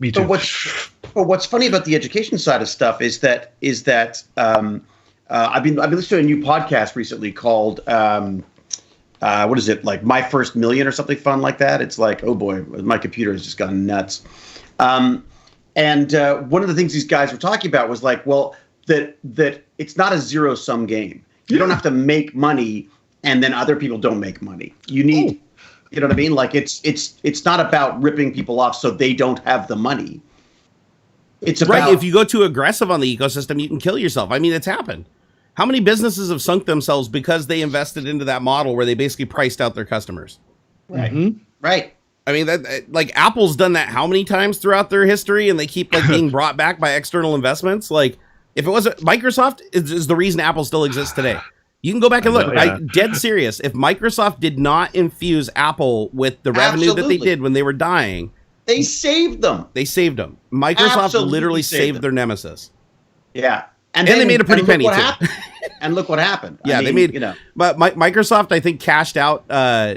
Me too. But what's funny about the education side of stuff is that I've been listening to a new podcast recently called. What is it, like My First Million or something fun like that? It's like, oh boy, my computer has just gone nuts. And one of the things these guys were talking about was like, well, that it's not a zero-sum game. You don't have to make money and then other people don't make money. You need, you know what I mean? Like it's not about ripping people off so they don't have the money. It's about, right. If you go too aggressive on the ecosystem, you can kill yourself. I mean, it's happened. How many businesses have sunk themselves because they invested into that model where they basically priced out their customers? Right. Mm-hmm. Right. I mean, that like Apple's done that how many times throughout their history, and they keep like being brought back by external investments. Like, if it wasn't Microsoft is the reason Apple still exists today. You can go back and look. I'm dead serious. If Microsoft did not infuse Apple with the revenue that they did when they were dying, they saved them. Microsoft literally saved their nemesis. Yeah. And then they made a pretty penny too. And look what happened. Yeah, they made, but Microsoft, I think, cashed out.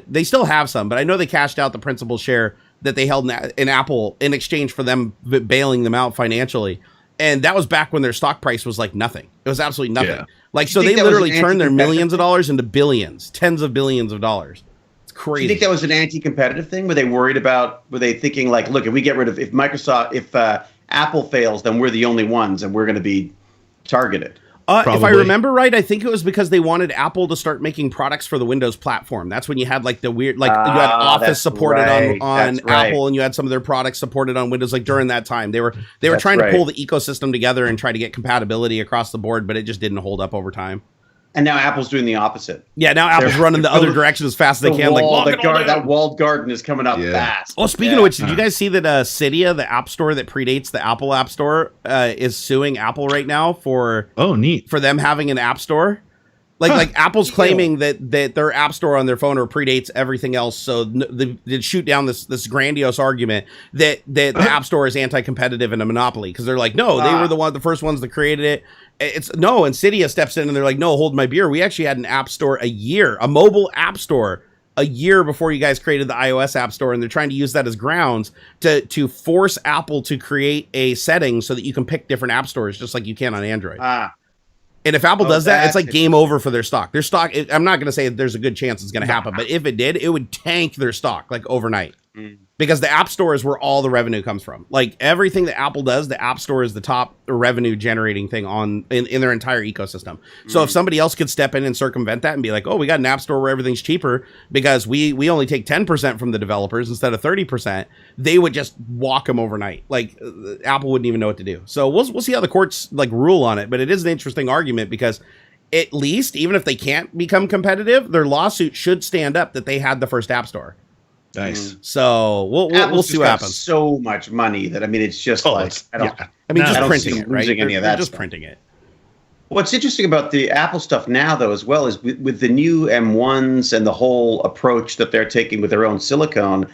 They still have some, but I know they cashed out the principal share that they held in Apple in exchange for them bailing them out financially. And that was back when their stock price was like nothing. It was absolutely nothing. Yeah. Like, so they literally turned their millions of dollars into billions, tens of billions of dollars. It's crazy. Do you think that was an anti-competitive thing? Were they thinking like, look, if Apple fails, then we're the only ones and we're going to be targeted? If I remember right, I think it was because they wanted Apple to start making products for the Windows platform. That's when you had like the weird, like you had Office supported on Apple, and you had some of their products supported on Windows. Like during that time, they were trying to pull the ecosystem together and try to get compatibility across the board, but it just didn't hold up over time. And now Apple's doing the opposite. Yeah, now Apple's running the other direction as fast as they can. That walled garden is coming up fast. Oh, speaking of which, did you guys see that Cydia, the app store that predates the Apple App Store, is suing Apple right now for them having an app store? Like Apple's claiming that their app store on their phone predates everything else, so they shoot down this grandiose argument that the app store is anti-competitive and a monopoly, because they're like, no, they were the first ones that created it. And Cydia steps in and they're like, no, hold my beer. We actually had an app store a mobile app store a year before you guys created the iOS app store, and they're trying to use that as grounds to force Apple to create a setting so that you can pick different app stores just like you can on Android. And if Apple does that, it's like game over for their stock. Their stock, I'm not going to say there's a good chance it's going to happen, but if it did, it would tank their stock like overnight. Because the app store is where all the revenue comes from. Like everything that Apple does, the app store is the top revenue generating thing in their entire ecosystem. So if somebody else could step in and circumvent that and be like, oh, we got an app store where everything's cheaper because we only take 10% from the developers instead of 30%, they would just walk them overnight. Like Apple wouldn't even know what to do. So we'll see how the courts like rule on it. But it is an interesting argument because at least, even if they can't become competitive, their lawsuit should stand up that they had the first app store. Nice. So we'll see what happens. So much money that it's just just printing it, right? They're just printing it. What's interesting about the Apple stuff now, though, as well, is with the new M1s and the whole approach that they're taking with their own silicone,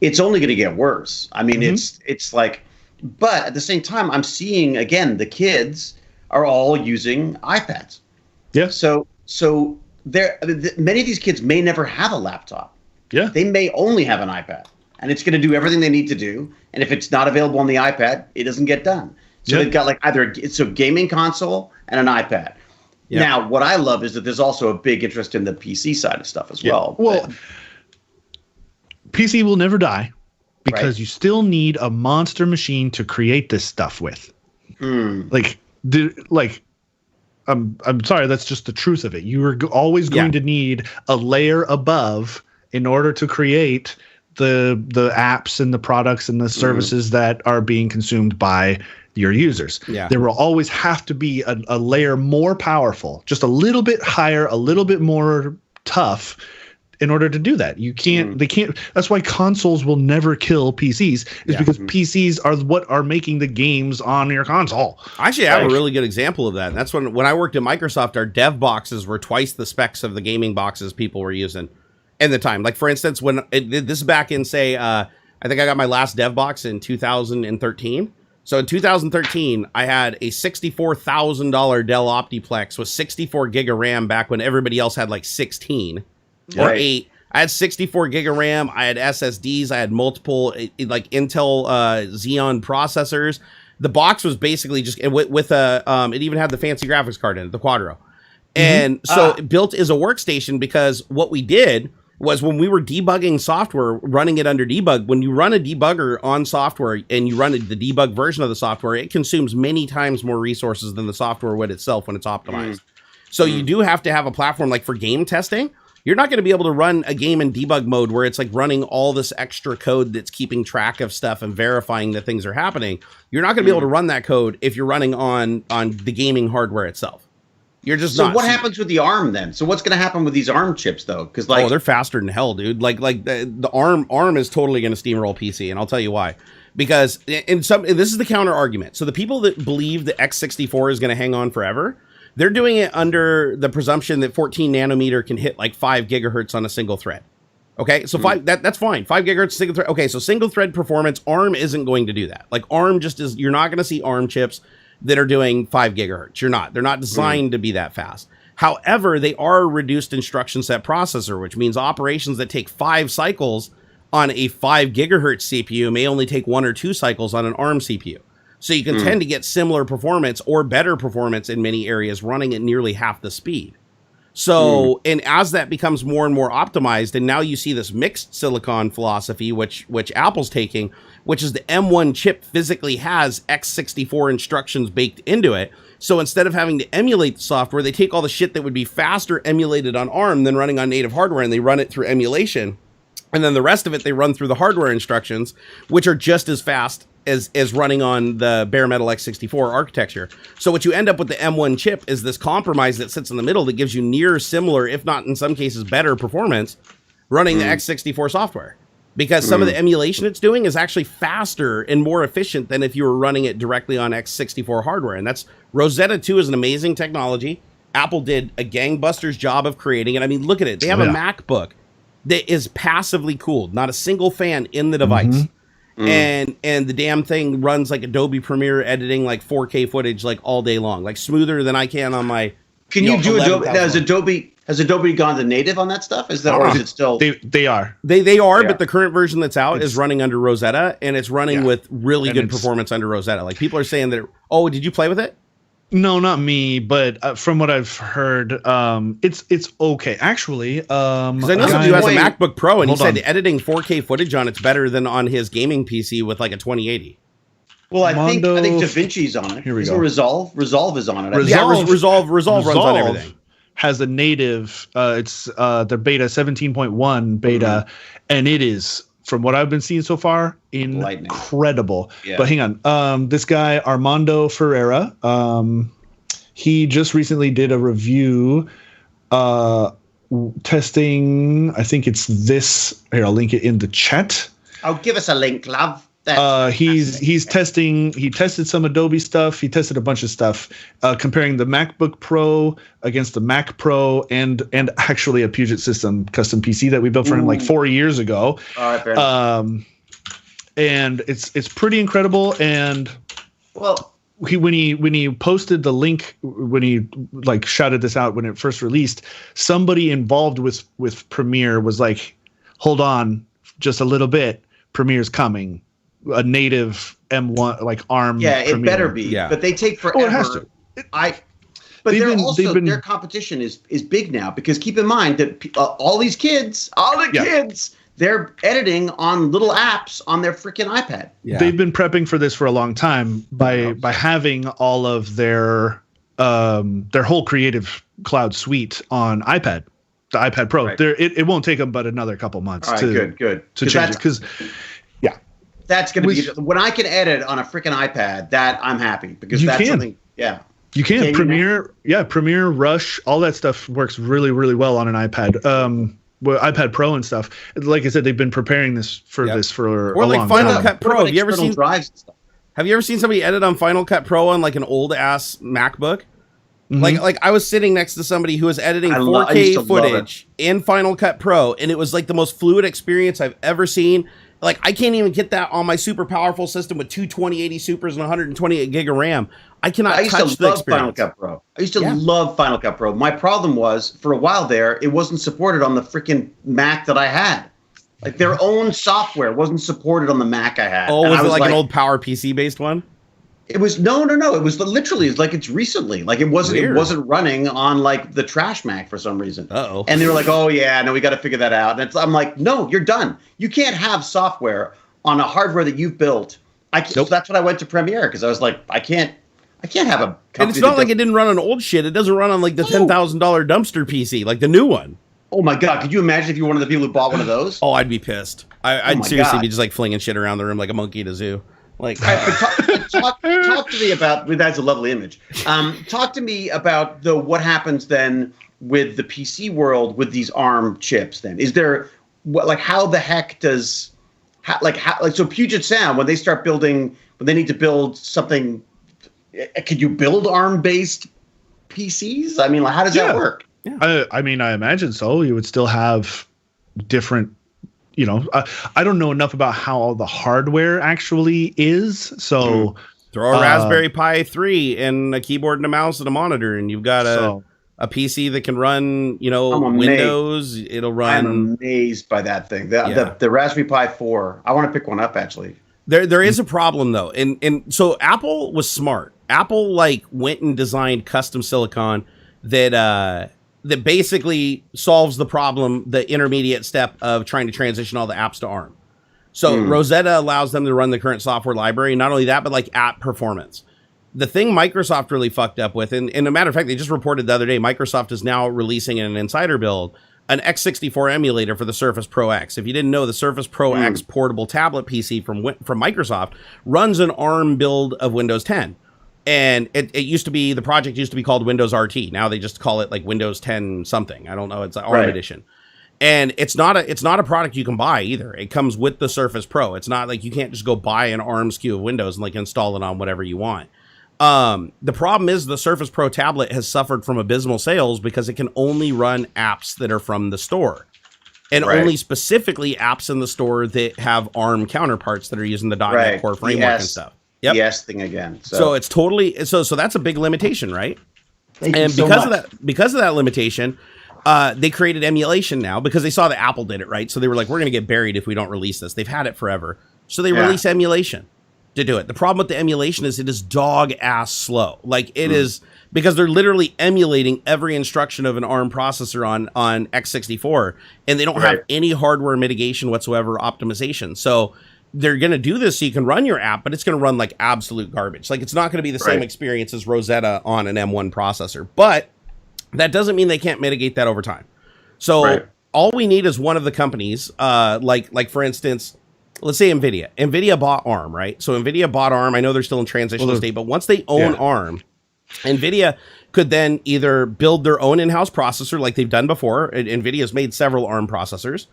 it's only going to get worse. I mean, it's like, but at the same time, I'm seeing again the kids are all using iPads. Yeah. So many of these kids may never have a laptop. Yeah. They may only have an iPad, and it's going to do everything they need to do. And if it's not available on the iPad, it doesn't get done. So they've got like either a gaming console and an iPad. Yep. Now, what I love is that there's also a big interest in the PC side of stuff as well. Well, PC will never die because you still need a monster machine to create this stuff with. I'm sorry, that's just the truth of it. You are always going to need a layer above in order to create the apps and the products and the services that are being consumed by your users. Yeah. There will always have to be a layer more powerful, just a little bit higher, a little bit more tough in order to do that. You can't. They can't. That's why consoles will never kill PCs. Is because PCs are what are making the games on your console. Actually, I have a really good example of that. And that's when I worked at Microsoft, our dev boxes were twice the specs of the gaming boxes people were using in the time. Like, for instance, when this is back in, say, I think I got my last dev box in 2013. So in 2013, I had a $64,000 Dell Optiplex with 64 gig of RAM back when everybody else had like 16 or 8. I had 64 gig of RAM. I had SSDs. I had multiple like Intel Xeon processors. The box was basically just with a, it even had the fancy graphics card in it, the Quadro. And so it built as a workstation because what we did was when we were debugging software, running it under debug, when you run a debugger on software and you run the debug version of the software, it consumes many times more resources than the software would itself when it's optimized. So you do have to have a platform like for game testing. You're not going to be able to run a game in debug mode where it's like running all this extra code that's keeping track of stuff and verifying that things are happening. You're not going to be able to run that code if you're running on the gaming hardware itself. You're just so what happens with the ARM then? So what's going to happen with these ARM chips though? Because like they're faster than hell, dude. Like the ARM is totally going to steamroll PC, and I'll tell you why. Because this is the counter argument. So the people that believe the X64 is going to hang on forever, they're doing it under the presumption that 14 nanometer can hit like 5 gigahertz on a single thread. Okay, so that's fine. 5 gigahertz single thread. Okay, so single thread performance, ARM isn't going to do that. Like ARM just is. You're not going to see ARM chips that are doing 5 gigahertz. You're not. They're not designed to be that fast. However, they are a reduced instruction set processor, which means operations that take 5 cycles on a 5 gigahertz CPU may only take 1 or 2 cycles on an ARM CPU. So you can tend to get similar performance or better performance in many areas running at nearly half the speed. So, and as that becomes more and more optimized, and now you see this mixed silicon philosophy, which Apple's taking, which is the M1 chip physically has X64 instructions baked into it. So instead of having to emulate the software, they take all the shit that would be faster emulated on ARM than running on native hardware, and they run it through emulation. And then the rest of it, they run through the hardware instructions, which are just as fast as running on the bare metal X64 architecture. So what you end up with the M1 chip is this compromise that sits in the middle that gives you near similar, if not in some cases better performance running the X64 software. Because some of the emulation it's doing is actually faster and more efficient than if you were running it directly on X64 hardware. And that's Rosetta 2 is an amazing technology. Apple did a gangbusters job of creating it. I mean, look at it. They have a MacBook that is passively cooled, not a single fan in the device. And the damn thing runs like Adobe Premiere editing like 4K footage like all day long, like smoother than I can on my. Can you do Adobe? Has Adobe gone to native on that stuff? Is that or is it still? They are. They are, but the current version that's out is running under Rosetta, and it's running with really good performance under Rosetta. Like people are saying that. Oh, did you play with it? No, not me, but from what I've heard, it's okay. Actually, because I know somebody who has a MacBook Pro, and he said editing 4K footage on it's better than on his gaming PC with like a 2080. Well, I think DaVinci's on it. Here we go. Resolve is on it. Resolve runs on everything. Has a native. It's the beta 17.1 beta, and it is, from what I've been seeing so far, incredible. Yeah. But hang on. This guy, Armando Ferreira, he just recently did a review testing, I think it's this. Here, I'll link it in the chat. Oh, give us a link, love. He's testing. He tested some Adobe stuff. He tested a bunch of stuff, comparing the MacBook Pro against the Mac Pro and actually a Puget System custom PC that we built for him like 4 years ago. All right, fair enough. And it's pretty incredible. And well, when he posted the link, when he like shouted this out when it first released, somebody involved with Premiere was like, "Hold on, just a little bit. Premiere's coming." A native M1 like ARM. Yeah, it Premiere. Better be. Yeah. But they take forever. Oh, it has to. But their competition is big now, because keep in mind that all these kids, they're editing on little apps on their freaking iPad. Yeah. They've been prepping for this for a long time by having all of their whole Creative Cloud suite on iPad, the iPad Pro. Right. It won't take them but another couple months to change it, because that's going to be when I can edit on a freaking iPad. That I'm happy, because that's something. Yeah, you can. Premiere, Rush, all that stuff works really, really well on an iPad. iPad Pro and stuff. Like I said, they've been preparing this for a long time. Final Cut Pro. Have you ever seen drives and stuff? Have you ever seen somebody edit on Final Cut Pro on like an old ass MacBook? Mm-hmm. Like I was sitting next to somebody who was editing 4K footage in Final Cut Pro, and it was like the most fluid experience I've ever seen. Like, I can't even get that on my super powerful system with two 2080 Supers and 128 gig of RAM. I cannot touch the experience. Final Cut Pro. I used to love Final Cut Pro. My problem was, for a while there, it wasn't supported on the freaking Mac that I had. Like, their own software wasn't supported on the Mac I had. Oh, was it like an old PowerPC based one? It was no. It was literally like it's recently. Like it wasn't running on like the trash Mac for some reason. Uh-oh. And they were like, "Oh yeah, no, we got to figure that out." And I'm like, "No, you're done. You can't have software on a hardware that you've built." So that's when I went to Premiere, because I was like, I can't have a. And it's not like it didn't run on old shit. It doesn't run on like the $10,000 dumpster PC, like the new one. Oh my God! Could you imagine if you were one of the people who bought one of those? Oh, I'd be pissed. I'd seriously be just like flinging shit around the room like a monkey at a zoo. Like, talk to me about. That's a lovely image. Talk to me about what happens then with the PC world with these ARM chips. Then is there how the heck does so Puget Sound, when they start building, when they need to build something, could you build ARM based PCs? I mean, how does that work? Yeah. I mean, I imagine so. You would still have different. I don't know enough about how all the hardware actually is. So throw a Raspberry Pi 3 and a keyboard and a mouse and a monitor, and you've got a PC that can run, Windows. It'll run. I'm amazed by that thing. The Raspberry Pi 4. I want to pick one up, actually. There is a problem though, and so Apple was smart. Apple went and designed custom silicon that basically solves the problem, the intermediate step of trying to transition all the apps to ARM. So Rosetta allows them to run the current software library. Not only that, but app performance. The thing Microsoft really fucked up with, and a matter of fact, they just reported the other day, Microsoft is now releasing in an insider build an X64 emulator for the Surface Pro X. If you didn't know, the Surface Pro X portable tablet PC from Microsoft runs an ARM build of Windows 10. And it used to be, the project used to be called Windows RT. Now they just call it Windows 10 something. I don't know. It's an ARM edition. And it's not a product you can buy either. It comes with the Surface Pro. It's not like you can't just go buy an ARM SKU of Windows and install it on whatever you want. The problem is the Surface Pro tablet has suffered from abysmal sales because it can only run apps that are from the store. And only specifically apps in the store that have ARM counterparts that are using the .NET Core framework and stuff. Yep. Yes thing again. So it's totally so that's a big limitation, right? And because of that limitation, they created emulation now because they saw that Apple did it, right? So they were like, we're going to get buried if we don't release this. They've had it forever. So they release emulation to do it. The problem with the emulation is it is dog ass slow. It is, because they're literally emulating every instruction of an ARM processor on X64, and they don't have any hardware mitigation whatsoever, optimization. So they're going to do this so you can run your app, but it's going to run like absolute garbage. It's not going to be the same experience as Rosetta on an M1 processor, but that doesn't mean they can't mitigate that over time. So all we need is one of the companies, like for instance, let's say Nvidia. Nvidia bought ARM, right? So Nvidia bought ARM. I know they're still in transitional state, but once they own ARM, Nvidia could then either build their own in-house processor like they've done before. Nvidia's made several ARM processors.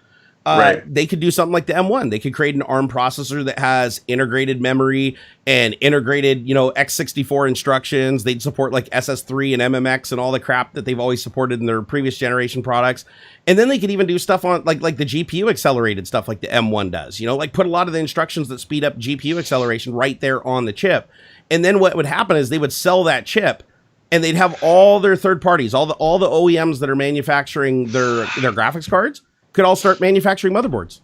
They could do something like the M1. They could create an ARM processor that has integrated memory and integrated, X64 instructions. They'd support SS3 and MMX and all the crap that they've always supported in their previous generation products. And then they could even do stuff on like the GPU accelerated stuff like the M1 does, put a lot of the instructions that speed up GPU acceleration right there on the chip. And then what would happen is they would sell that chip, and they'd have all their third parties, all the OEMs that are manufacturing their graphics cards could all start manufacturing motherboards.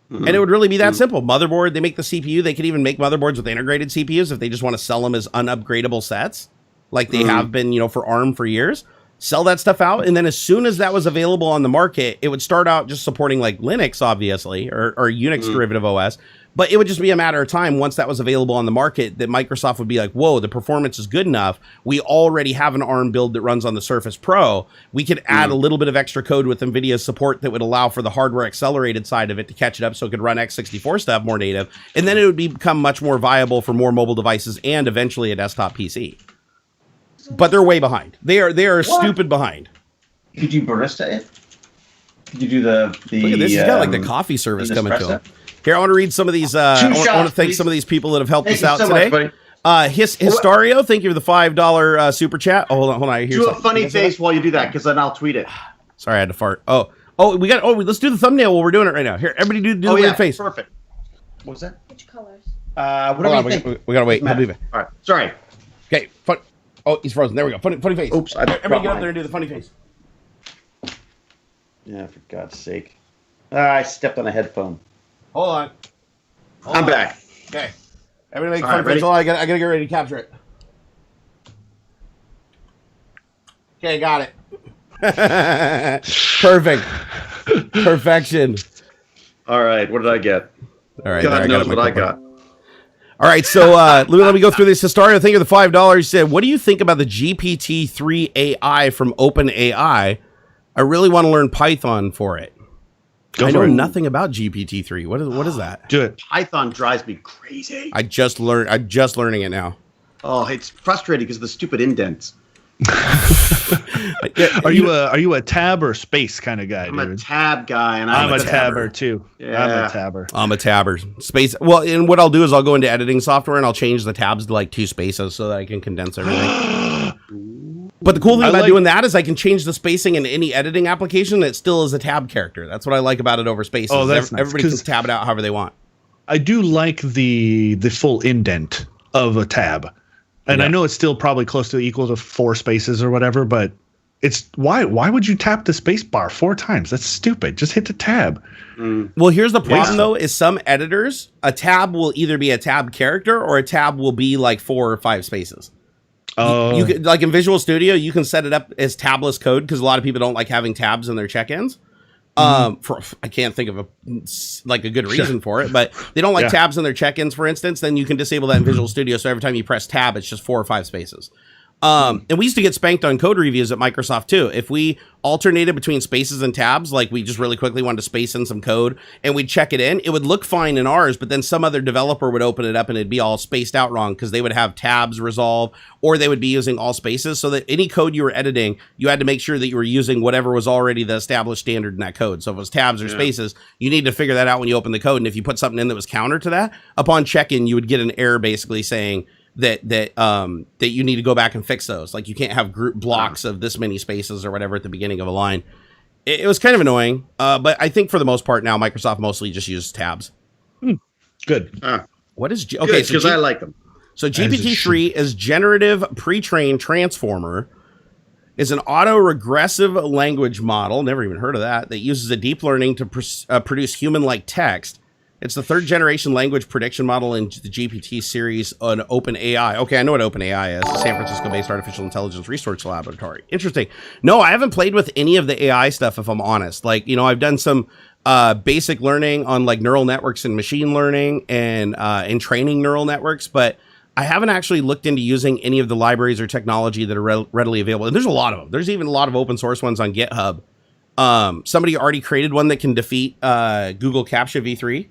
And it would really be that simple. Motherboard, they make the CPU. They could even make motherboards with integrated CPUs if they just want to sell them as unupgradable sets, like they have been, for ARM for years. Sell that stuff out, and then as soon as that was available on the market, it would start out just supporting Linux, obviously, or Unix derivative OS. But it would just be a matter of time once that was available on the market that Microsoft would be like, whoa, the performance is good enough. We already have an ARM build that runs on the Surface Pro. We could add a little bit of extra code with NVIDIA's support that would allow for the hardware accelerated side of it to catch it up so it could run X64 stuff more native. And then it would become much more viable for more mobile devices and eventually a desktop PC. But they're way behind. They are stupid behind. Could you barista it? Could you do the Look at this. He's got like the coffee service coming to him. Here, I want to read some of these. I want to thank some of these people that have helped us out today. Histario, thank you for the $5 super chat. Oh, hold on. Do a funny face while you do that, because then I'll tweet it. Sorry, I had to fart. Let's do the thumbnail while we're doing it right now. Here, everybody do the weird face. Perfect. What was that? Which colors? What do you think? We gotta wait. I'll leave it. All right. Sorry. Okay. Oh, he's frozen. There we go. Funny face. Oops. Everybody get up there and do the funny face. Yeah, for God's sake. I stepped on a headphone. Hold on. I'm back. Okay. Everybody make funny face. I gotta get ready to capture it. Okay, got it. Perfect. Perfection. All right. What did I get? All right. God knows what I got. All right. So let me go through this. Histario, thank you for the $5. He said, what do you think about the GPT-3 AI from OpenAI? I really want to learn Python for it. I know nothing about GPT-3. What is that? Do it. Python drives me crazy. I'm just learning it now. Oh, it's frustrating because of the stupid indents. Are you a tab or space kind of guy? I'm a tab guy, and I'm a tabber too. Yeah. I'm a tabber. Space. Well, and what I'll do is I'll go into editing software and I'll change the tabs to like 2 spaces so that I can condense everything. But the cool thing about doing that is I can change the spacing in any editing application. It still is a tab character. That's what I like about it over spaces. Oh, that's nice. Everybody can tab it out however they want. I do like the full indent of a tab. And I know it's still probably close to equal to 4 spaces or whatever, but it's why would you tap the space bar 4 times? That's stupid. Just hit the tab. Well, here's the problem though, is some editors, a tab will either be a tab character or a tab will be like 4 or 5 spaces. You could, like in Visual Studio, you can set it up as tabless code because a lot of people don't like having tabs in their check-ins. I can't think of a good reason for it, but they don't like tabs in their check-ins, for instance. Then you can disable that in Visual Studio. So every time you press tab, it's just 4 or 5 spaces. And we used to get spanked on code reviews at Microsoft too. If we alternated between spaces and tabs, like we just really quickly wanted to space in some code and we'd check it in, it would look fine in ours, but then some other developer would open it up and it'd be all spaced out wrong because they would have tabs resolve or they would be using all spaces, so that any code you were editing, you had to make sure that you were using whatever was already the established standard in that code. So if it was tabs or spaces, you need to figure that out when you open the code. And if you put something in that was counter to that, upon check-in, you would get an error basically saying that you need to go back and fix those. Like you can't have group blocks of this many spaces or whatever at the beginning of a line. It was kind of annoying, but I think for the most part now, Microsoft mostly just uses tabs. Good. What is okay? Because I like them. So GPT-3 is generative pre-trained transformer. Is an auto-regressive language model. Never even heard of that. That uses a deep learning to produce human-like text. It's the 3rd generation language prediction model in the GPT series on OpenAI. Okay, I know what OpenAI is. San Francisco-based artificial intelligence research laboratory. Interesting. No, I haven't played with any of the AI stuff, if I'm honest. Like, I've done some basic learning on like neural networks and machine learning and training neural networks, but I haven't actually looked into using any of the libraries or technology that are readily available. And there's a lot of them. There's even a lot of open source ones on GitHub. Somebody already created one that can defeat Google CAPTCHA v3.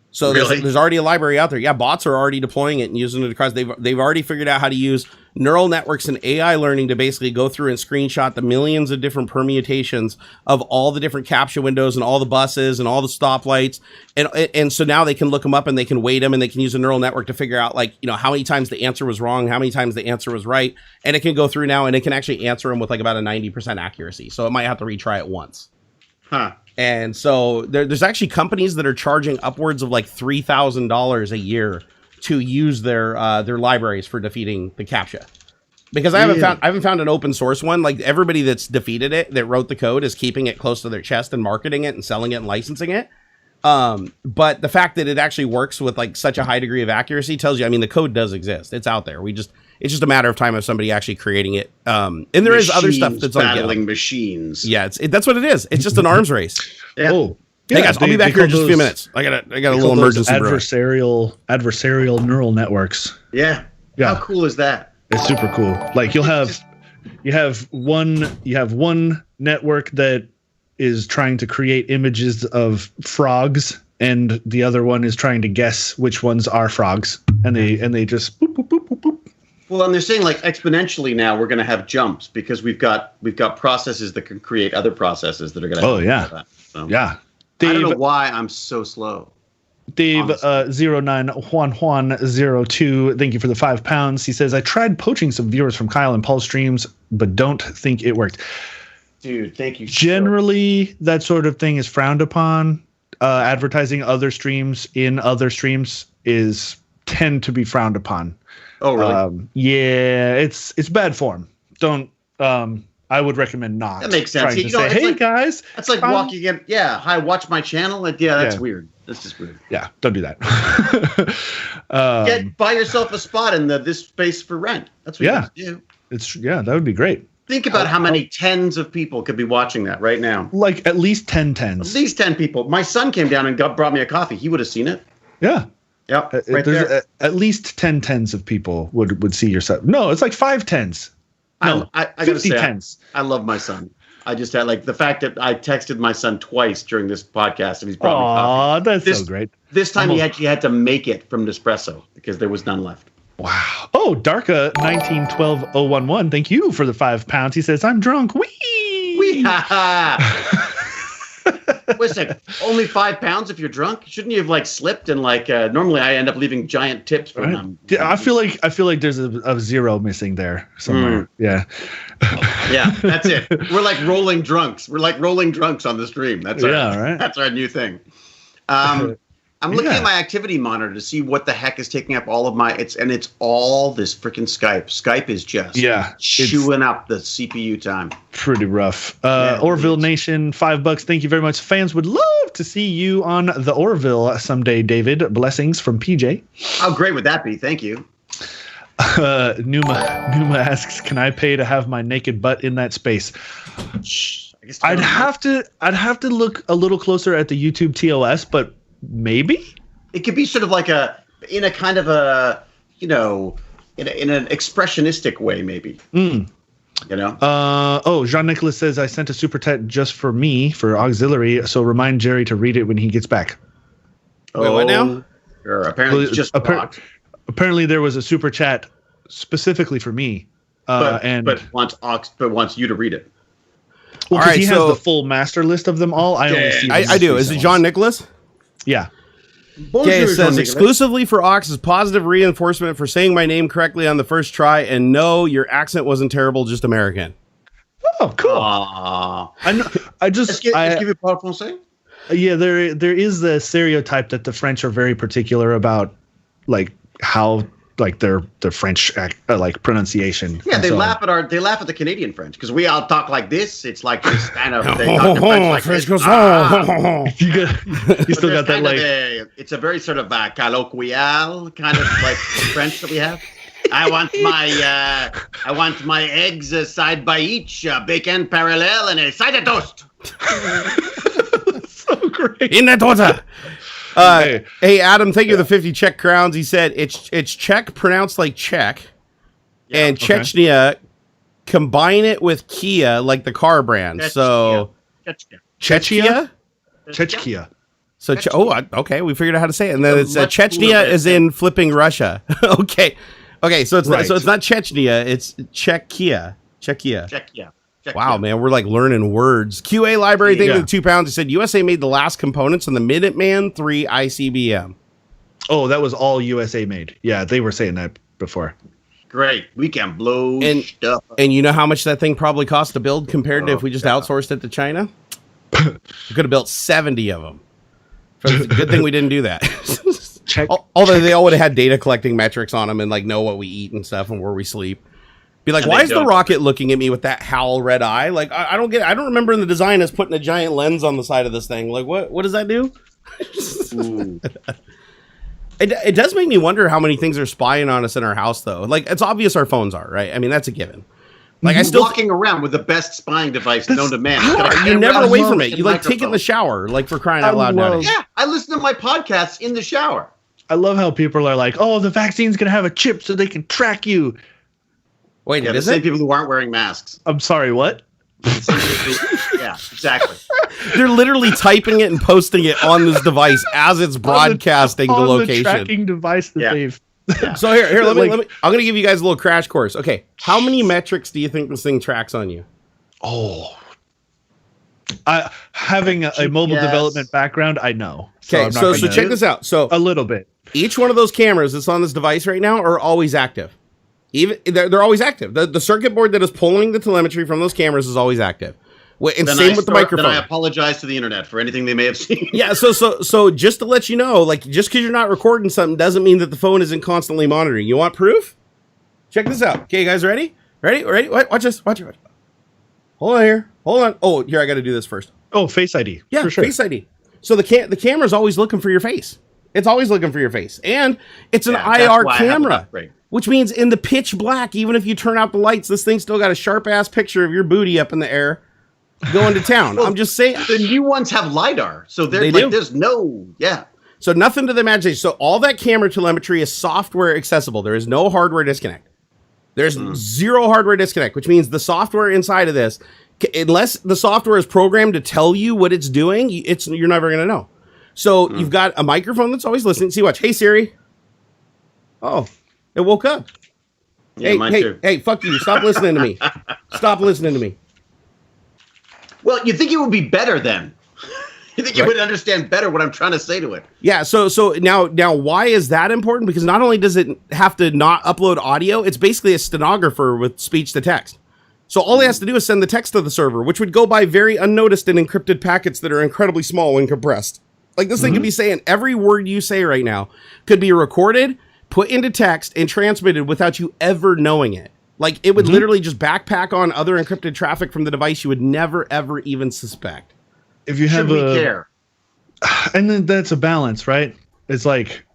So there's already a library out there. Yeah, bots are already deploying it and using it across. They've already figured out how to use neural networks and AI learning to basically go through and screenshot the millions of different permutations of all the different CAPTCHA windows and all the buses and all the stoplights. And so now they can look them up and they can weight them and they can use a neural network to figure out how many times the answer was wrong, how many times the answer was right. And it can go through now and it can actually answer them with like about a 90% accuracy. So it might have to retry it once. And so there's actually companies that are charging upwards of like $3,000 a year to use their libraries for defeating the CAPTCHA. Because I haven't found an open source one. Like everybody that's defeated it, that wrote the code, is keeping it close to their chest and marketing it and selling it and licensing it. But the fact that it actually works with like such a high degree of accuracy tells you, the code does exist. It's out there. It's just a matter of time of somebody actually creating it. And there is other stuff that's battling machines. Yeah, that's what it is. It's just an arms race. Yeah. Oh, hey guys, I'll be back here in just a few minutes. I got a little emergency. Adversarial neural networks. Yeah. How cool is that? It's super cool. Like you have one network that is trying to create images of frogs, and the other one is trying to guess which ones are frogs, and they just boop boop boop boop boop. Well, and they're saying like exponentially now we're going to have jumps because we've got processes that can create other processes that are going to. Oh yeah, that. So, yeah. Dave, I don't know why I'm so slow. Dave 091102, thank you for the £5. He says, I tried poaching some viewers from Kyle and Paul's streams, but don't think it worked. Dude, thank you. Generally, that sort of thing is frowned upon. Advertising other streams in other streams tend to be frowned upon. Oh, really? Yeah, it's bad form. Don't. I would recommend not. That makes sense. To say, hey like, guys, that's like walking in. Yeah, hi, watch my channel. That's weird. That's just weird. Yeah, don't do that. Buy yourself a spot in this space for rent. That's what you have to do. That would be great. Think about how many tens of people could be watching that right now. Like at least 10 tens. At least 10 people. My son came down and brought me a coffee. He would have seen it. Yeah. Yep. Right there. At least 10 tens of people would see your stuff. No, it's like 5 tens. No, I 50 tens. I love my son. I just had the fact that I texted my son twice during this podcast and he's brought me coffee. That's so great. This time he actually had to make it from Nespresso because there was none left. Wow. Oh, Darka191211, thank you for the £5. He says, I'm drunk. Wee ha ha. Wait a sec. Only £5 if you're drunk? Shouldn't you have slipped and normally I end up leaving giant tips for them. I feel like there's a zero missing there somewhere. Yeah. Yeah, that's it. We're like rolling drunks. We're like rolling drunks on the stream. That's right. That's our new thing. I'm looking at my activity monitor to see what the heck is taking up all of it's all this freaking Skype. Skype is just chewing up the CPU time. Pretty rough. Orville Nation, $5. Thank you very much. Fans would love to see you on the Orville someday, David. Blessings from PJ. How great would that be? Thank you. Numa asks, can I pay to have my naked butt in that space? I'd have to look a little closer at the YouTube TOS, but maybe it could be sort of in an expressionistic way, maybe. Jean-Nicolas says, I sent a super chat just for me for AuxxZillary, so remind Jerry to read it when he gets back. Wait, what now? Sure. Apparently it's just apparently there was a super chat specifically for me, but wants you to read it. Well, because he has the full master list of them all. I only see. I do. Is it John Nicholas? Yeah. Okay, it says exclusively for Aux is positive reinforcement for saying my name correctly on the first try, and no, your accent wasn't terrible, just American. Oh, cool. I know. Let's give you a powerful say. Yeah, there is the stereotype that the French are very particular about, how their French pronunciation. Yeah, they laugh at the Canadian French because we all talk like this. It's like this kind of they talk the French like this. You still got that it's a very sort of colloquial kind of French that we have. I want my eggs side by each, bacon parallel, and a side of toast. So great. In that water. Hey Adam, thank you for the 50 Czech crowns. He said it's Czech pronounced like Czech, and Chechnya. Combine it with Kia, like the car brand. Chechnya. So Chechnya. So okay, we figured out how to say it. And then it's Chechnya is in flipping Russia. okay. So it's not Chechnya, it's Czechia. Wow, man, we're learning words. QA Library, thank you for the £2. He said USA made the last components on the Minuteman 3 ICBM. Oh, that was all USA made. Yeah, they were saying that before. Great. We can blow stuff up. And you know how much that thing probably cost to build compared to if we just outsourced it to China? We could have built 70 of them. So it's a good thing we didn't do that. Although they all would have had data collecting metrics on them and know what we eat and stuff and where we sleep. Be like, why is the rocket looking at me with that howl red eye? I don't get it. I don't remember in the design as putting a giant lens on the side of this thing. What does that do? It does make me wonder how many things are spying on us in our house, though. It's obvious our phones are, right? I mean, that's a given. I still walking around with the best spying device known to man. You're never away from it. You take it in the shower, for crying out loud nowadays. Yeah, I listen to my podcasts in the shower. I love how people are like, "Oh, the vaccine's gonna have a chip so they can track you." Wait, the same people who aren't wearing masks. I'm sorry, what? Yeah, exactly. They're literally typing it and posting it on this device as it's broadcasting the location. The tracking device that So here, let me. I'm going to give you guys a little crash course. Okay, how many metrics do you think this thing tracks on you? Oh, having a mobile development background, I know. Okay, so check this out. So a little bit. Each one of those cameras that's on this device right now are always active. Even they're always active. The circuit board that is pulling the telemetry from those cameras is always active. And same with the microphone. Then I apologize to the internet for anything they may have seen. Yeah, so just to let you know, like, just because you're not recording something doesn't mean that the phone isn't constantly monitoring. You want proof? Check this out. Okay, guys, ready? Ready? Watch this. Watch it. Hold on here. Hold on. Oh, here, I got to do this first. Oh, Face ID. Yeah, for sure. Face ID. So the camera's always looking for your face. It's always looking for your face. And it's an IR camera, which means in the pitch black, even if you turn out the lights, this thing's still got a sharp-ass picture of your booty up in the air. Going to town. Well, I'm just saying. The new ones have LiDAR. So there's no. So nothing to the imagination. So all that camera telemetry is software accessible. There is no hardware disconnect. There's zero hardware disconnect, which means the software inside of this, unless the software is programmed to tell you what it's doing, you're never going to know. So you've got a microphone that's always listening. See, watch. Hey, Siri. Oh, it woke up. Yeah, hey, fuck you. Stop listening to me. Stop listening to me. Well, you think it would be better then? You think it would understand better what I'm trying to say to it? Yeah. So now, why is that important? Because not only does it have to not upload audio, it's basically a stenographer with speech to text. So all he has to do is send the text to the server, which would go by very unnoticed in encrypted packets that are incredibly small when compressed. Like this thing could be saying every word you say right now could be recorded, put into text, and transmitted without you ever knowing it. Like, it would literally just backpack on other encrypted traffic from the device you would never, ever even suspect. If you have care? And then that's a balance, right? It's like,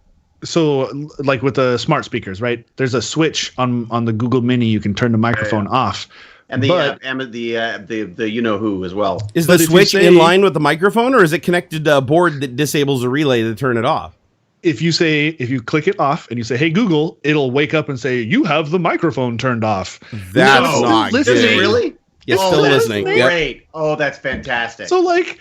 so like with the smart speakers, right? There's a switch on the Google Mini. You can turn the microphone off. And the you know who as well. Is the switch in line with the microphone, or is it connected to a board that disables a relay to turn it off? If you click it off and you say, "Hey Google," it'll wake up and say, "You have the microphone turned off." That's not good. Really? Yes, still listening. Great. Yep. Oh, that's fantastic. So like,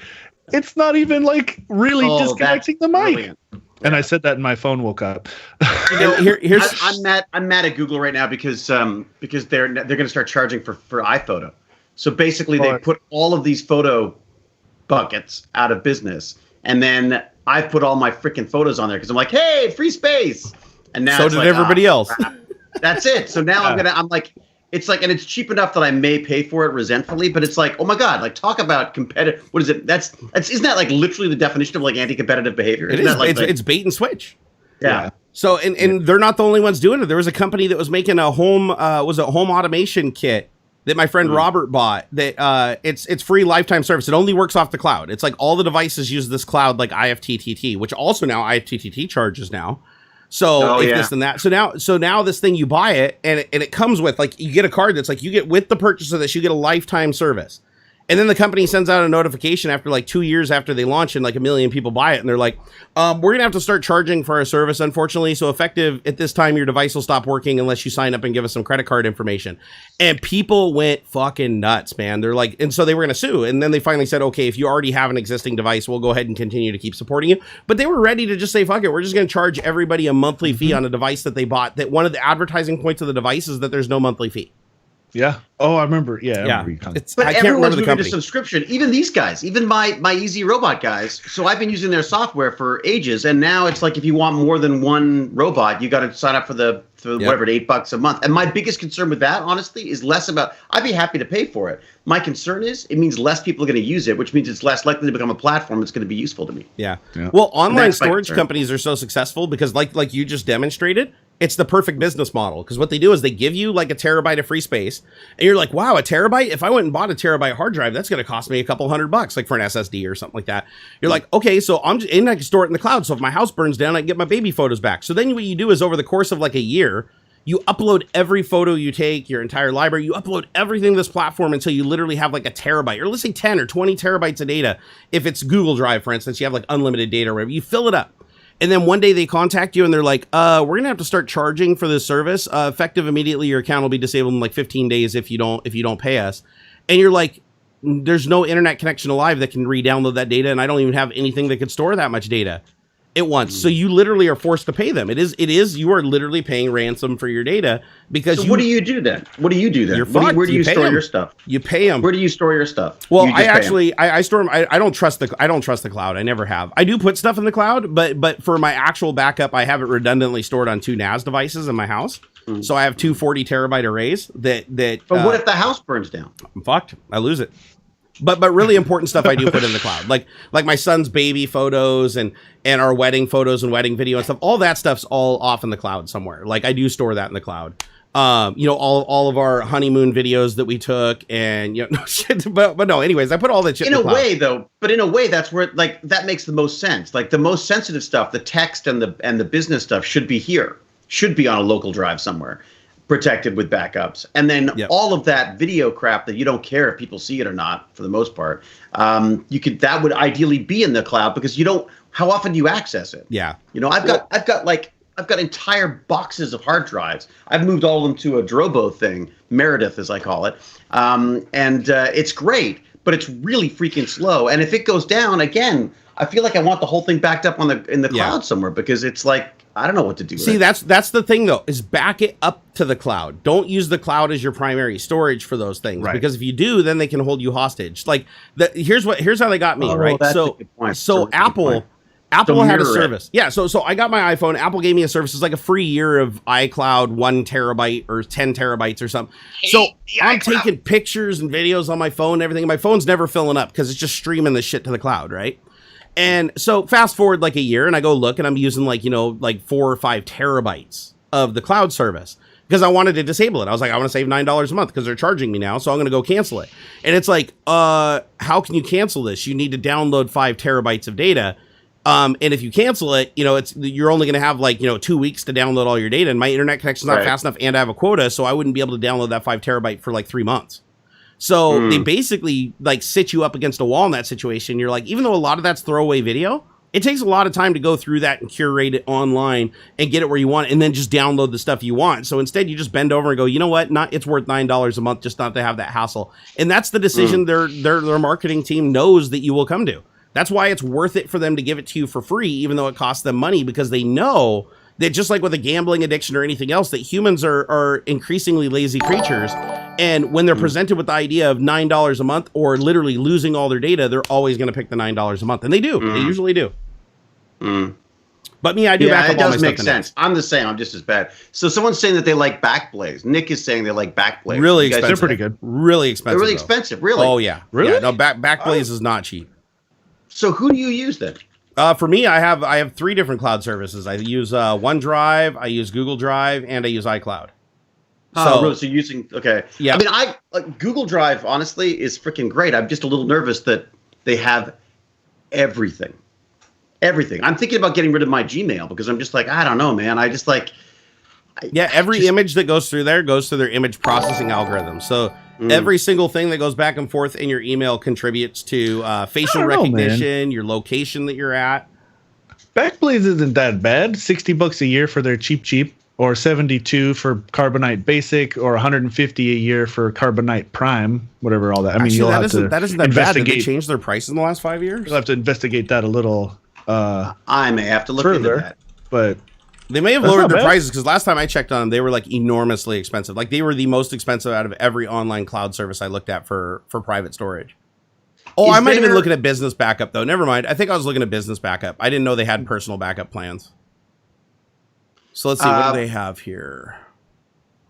it's not even like really disconnecting the mic. Brilliant. And I said that and my phone woke up. I'm mad at Google right now because they're going to start charging for iPhoto. So basically, they put all of these photo buckets out of business, and then I put all my freaking photos on there because I'm like, hey, free space. And now so did everybody else. That's it. So now I'm like, it's like, and it's cheap enough that I may pay for it resentfully, but it's like, oh my God, like talk about competitive. What is it? Isn't that like literally the definition of like anti-competitive behavior? It is. It's bait and switch. Yeah. So, and they're not the only ones doing it. There was a company that was making a home automation kit that my friend Robert bought. That it's free lifetime service. It only works off the cloud. It's like all the devices use this cloud, like IFTTT, which also now IFTTT charges now. So this and that. So now this thing, you buy it and it comes with, like, you get a card that's like, you get with the purchase of this, you get a lifetime service. And then the company sends out a notification after like 2 years after they launch and like 1 million people buy it. And they're like, we're going to have to start charging for our service, unfortunately. So effective at this time, your device will stop working unless you sign up and give us some credit card information. And people went fucking nuts, man. They're like, and so they were going to sue. And then they finally said, okay, if you already have an existing device, we'll go ahead and continue to keep supporting you. But they were ready to just say, fuck it. We're just going to charge everybody a monthly fee on a device that they bought. That one of the advertising points of the device is that there's no monthly fee. Yeah. Oh, I remember. Yeah. But I can't remember the company. To subscription. Even these guys, even my Easy Robot guys. So I've been using their software for ages, and now it's like if you want more than one robot, you got to sign up for whatever, $8 a month. And my biggest concern with that, honestly, is less about. I'd be happy to pay for it. My concern is it means less people are going to use it, which means it's less likely to become a platform that's going to be useful to me. Yeah. Well, online storage companies are so successful because, like you just demonstrated, it's the perfect business model, because what they do is they give you like a terabyte of free space, and you're like, wow, a terabyte? If I went and bought a terabyte hard drive, that's going to cost me a couple $100, like for an SSD or something like that. You're like, okay, so I can store it in the cloud. So if my house burns down, I can get my baby photos back. So then what you do is over the course of like a year, you upload every photo you take, your entire library, you upload everything to this platform until you literally have like a terabyte, or let's say 10 or 20 terabytes of data. If it's Google Drive, for instance, you have like unlimited data or whatever, you fill it up. And then one day they contact you and they're like, we're going to have to start charging for this service. Effective immediately, your account will be disabled in like 15 days if you don't pay us. And you're like, there's no internet connection alive that can re-download that data, and I don't even have anything that could store that much data. It wants. So you literally are forced to pay them. It is. You are literally paying ransom for your data because. So what do you do then? Where do you store your stuff? You pay them. Where do you store your stuff? Well, I store them. I don't trust the cloud. I never have. I do put stuff in the cloud, but for my actual backup, I have it redundantly stored on 2 NAS devices in my house. So I have 2 40 terabyte arrays that. But what if the house burns down? I'm fucked. I lose it. But really important stuff I do put in the cloud, like my son's baby photos and our wedding photos and wedding video and stuff. All that stuff's all off in the cloud somewhere. Like I do store that in the cloud. All of our honeymoon videos that we took and no shit. But no, anyways, I put all that shit in the cloud. In a way, that's where that makes the most sense. Like the most sensitive stuff, the text and the business stuff should be here, should be on a local drive somewhere, protected with backups. And then all of that video crap that you don't care if people see it or not, for the most part, that would ideally be in the cloud because how often do you access it? Yeah. I've got entire boxes of hard drives. I've moved all of them to a Drobo thing, Meredith as I call it. It's great, but it's really freaking slow. And if it goes down again, I feel like I want the whole thing backed up in the cloud somewhere because it's like, I don't know what to do. See, that's the thing though, is back it up to the cloud. Don't use the cloud as your primary storage for those things, because if you do, then they can hold you hostage. Like here's how they got me, right? So Apple had a service. Yeah, so I got my iPhone. Apple gave me a service. It's like a free year of iCloud, 1 terabyte or 10 terabytes or something. So I'm taking pictures and videos on my phone and everything. My phone's never filling up because it's just streaming the shit to the cloud, right? And so fast forward like a year and I go look and I'm using like 4 or 5 terabytes of the cloud service because I wanted to disable it. I was like, I want to save $9 a month because they're charging me now. So I'm going to go cancel it. And it's like, how can you cancel this? You need to download 5 terabytes of data. And if you cancel it, you're only going to have 2 weeks to download all your data. And my internet connection's not fast enough and I have a quota. So I wouldn't be able to download that 5 terabyte for 3 months. So they basically sit you up against a wall in that situation. You're like, even though a lot of that's throwaway video, it takes a lot of time to go through that and curate it online and get it where you want it, and then just download the stuff you want. So instead you just bend over and go, you know what? It's worth $9 a month just not to have that hassle. And that's the decision their marketing team knows that you will come to. That's why it's worth it for them to give it to you for free, even though it costs them money, because they know that just like with a gambling addiction or anything else, that humans are increasingly lazy creatures. And when they're presented with the idea of $9 a month or literally losing all their data, they're always going to pick the $9 a month. And they do. They usually do. But me, I do back up all my stuff. It does make sense. I'm the same. I'm just as bad. So someone's saying that they like Backblaze. Nick is saying they like Backblaze. Really expensive. They're pretty good. Really expensive. They're really expensive. Really? Oh, yeah. Really? Yeah, no, Backblaze is not cheap. So who do you use then? For me, I have 3 different cloud services. I use OneDrive, I use Google Drive, and I use iCloud. So you're using yeah. I mean, Google Drive honestly is freaking great. I'm just a little nervous that they have everything. I'm thinking about getting rid of my Gmail because I'm just like, I don't know, man. I just like. Every image that goes through there goes through their image processing algorithm. So every single thing that goes back and forth in your email contributes to facial recognition, your location that you're at. Backblaze isn't that bad. $60 a year for their cheap, or $72 for Carbonite Basic, or $150 a year for Carbonite Prime, whatever all that. I mean, you'll have to that isn't that bad. Did they change their price in the last 5 years? You'll have to investigate that a little. I may have to look into that, but. They may have lowered their prices because last time I checked on them, they were enormously expensive. They were the most expensive out of every online cloud service I looked at for private storage. Oh, I might have been looking at business backup though. Never mind. I think I was looking at business backup. I didn't know they had personal backup plans. So let's see, what do they have here?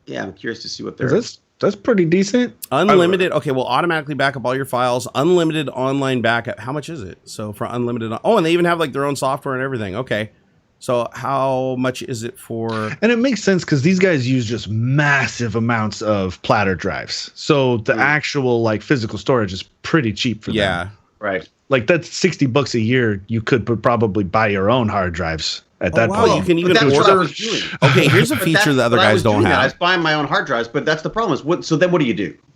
Yeah, I'm curious to see what they're. That's pretty decent. Unlimited. Okay, well, automatically back up all your files. Unlimited online backup. How much is it? So for unlimited. Oh, and they even have their own software and everything. Okay. So how much is it for? And it makes sense because these guys use just massive amounts of platter drives. So the actual physical storage is pretty cheap for them. Yeah, right. That's $60 a year. You could probably buy your own hard drives at that point. You can even order. What I was doing. Okay, here's a feature that other guys don't have. I was buying my own hard drives, but that's the problem. So then what do?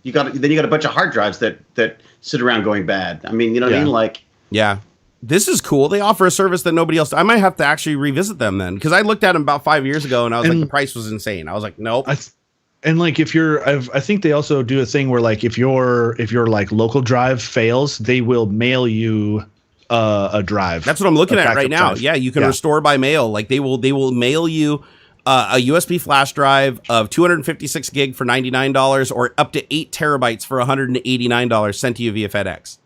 You got a bunch of hard drives that sit around going bad. I mean, what I mean? Yeah. This is cool. They offer a service that nobody else. I might have to actually revisit them then, because I looked at them about 5 years ago and I was like, the price was insane. I was like, nope. And if you're, I think they also do a thing where if your local drive fails, they will mail you a drive. That's what I'm looking at right now. Drive. Yeah, you can restore by mail. Like they will mail you a USB flash drive of 256 gig for $99 or up to 8 terabytes for $189 sent to you via FedEx.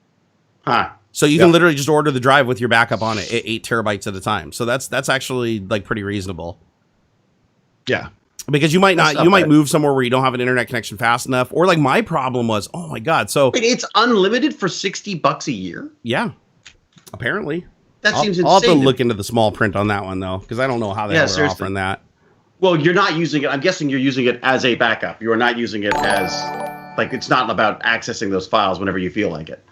Huh. So you can literally just order the drive with your backup on it at 8 terabytes at a time. So that's actually like pretty reasonable. Yeah. Because you might move somewhere where you don't have an internet connection fast enough. Or like my problem was, oh my God. So wait, it's unlimited for $60 a year? Yeah. Apparently. That seems insane. I'll have to look into the small print on that one though, because I don't know how they're offering that. Well, you're not using it. I'm guessing you're using it as a backup. You are not using it as like, it's not about accessing those files whenever you feel like it.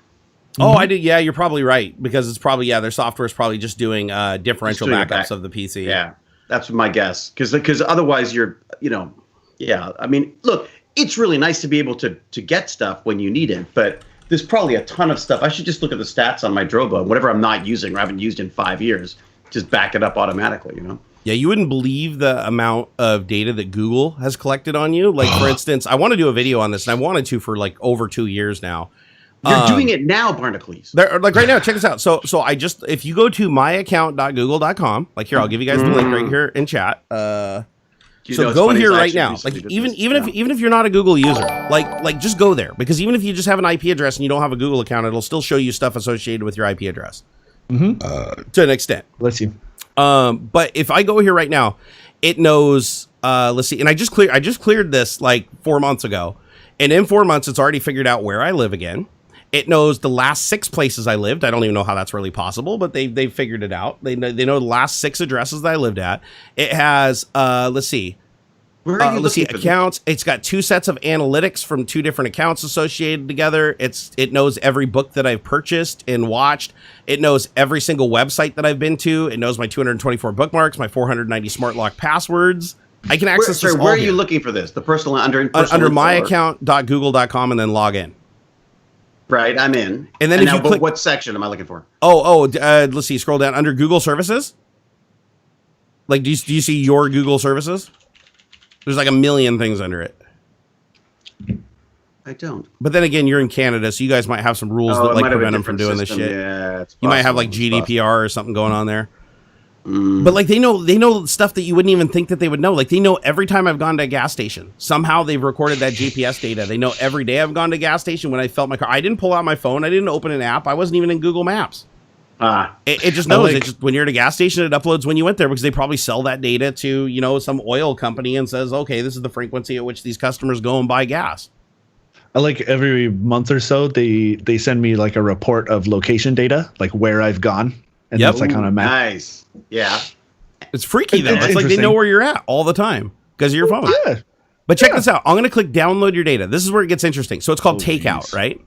Oh, I did. Yeah, you're probably right, because it's probably, their software is probably just doing differential backups of the PC. Yeah, that's my guess. Because otherwise you're, I mean, look, it's really nice to be able to get stuff when you need it, but there's probably a ton of stuff. I should just look at the stats on my Drobo, whatever I'm not using or haven't used in 5 years, just back it up automatically, Yeah, you wouldn't believe the amount of data that Google has collected on you. Like, for instance, I want to do a video on this, and I wanted to for like over 2 years now. You're doing it now, Barnacules. Like right now, check this out. So if you go to myaccount.google.com, like here, I'll give you guys the link right here in chat. So go here right now. Like even if you're not a Google user, like just go there, because even if you just have an IP address and you don't have a Google account, it'll still show you stuff associated with your IP address to an extent. Let's see. But if I go here right now, it knows. Let's see, and I just cleared this like 4 months ago, and in 4 months, it's already figured out where I live again. It knows the last 6 places I lived. I don't even know how that's really possible, but they figured it out. They know the last 6 addresses that I lived at. It has let's see. Where are you looking for accounts. It's got 2 sets of analytics from 2 different accounts associated together. It knows every book that I've purchased and watched. It knows every single website that I've been to. It knows my 224 bookmarks, my 490 smart lock passwords. I can access this all. Where are you looking for this? The personal under myaccount.google.com and then log in. Right, I'm in. And then click, what section am I looking for? Let's see. Scroll down under Google Services. Like, do you see your Google Services? There's like a million things under it. I don't. But then again, you're in Canada, so you guys might have some rules that like prevent them from doing this shit. Yeah, it's possible. You might have like GDPR or something going on there. But like they know stuff that you wouldn't even think that they would know. Like they know every time I've gone to a gas station. Somehow they've recorded that GPS data. They know every day I've gone to a gas station when I felt my car. I didn't pull out my phone. I didn't open an app. I wasn't even in Google Maps. It just knows. It just when you're at a gas station, it uploads when you went there, because they probably sell that data to some oil company and says, okay, this is the frequency at which these customers go and buy gas. Like every month or so, they send me like a report of location data, like where I've gone, and that's like on a map. Nice. Yeah. It's freaky though. It's like they know where you're at all the time because of your phone. Yeah. But check this out. I'm going to click download your data. This is where it gets interesting. So it's called takeout, right?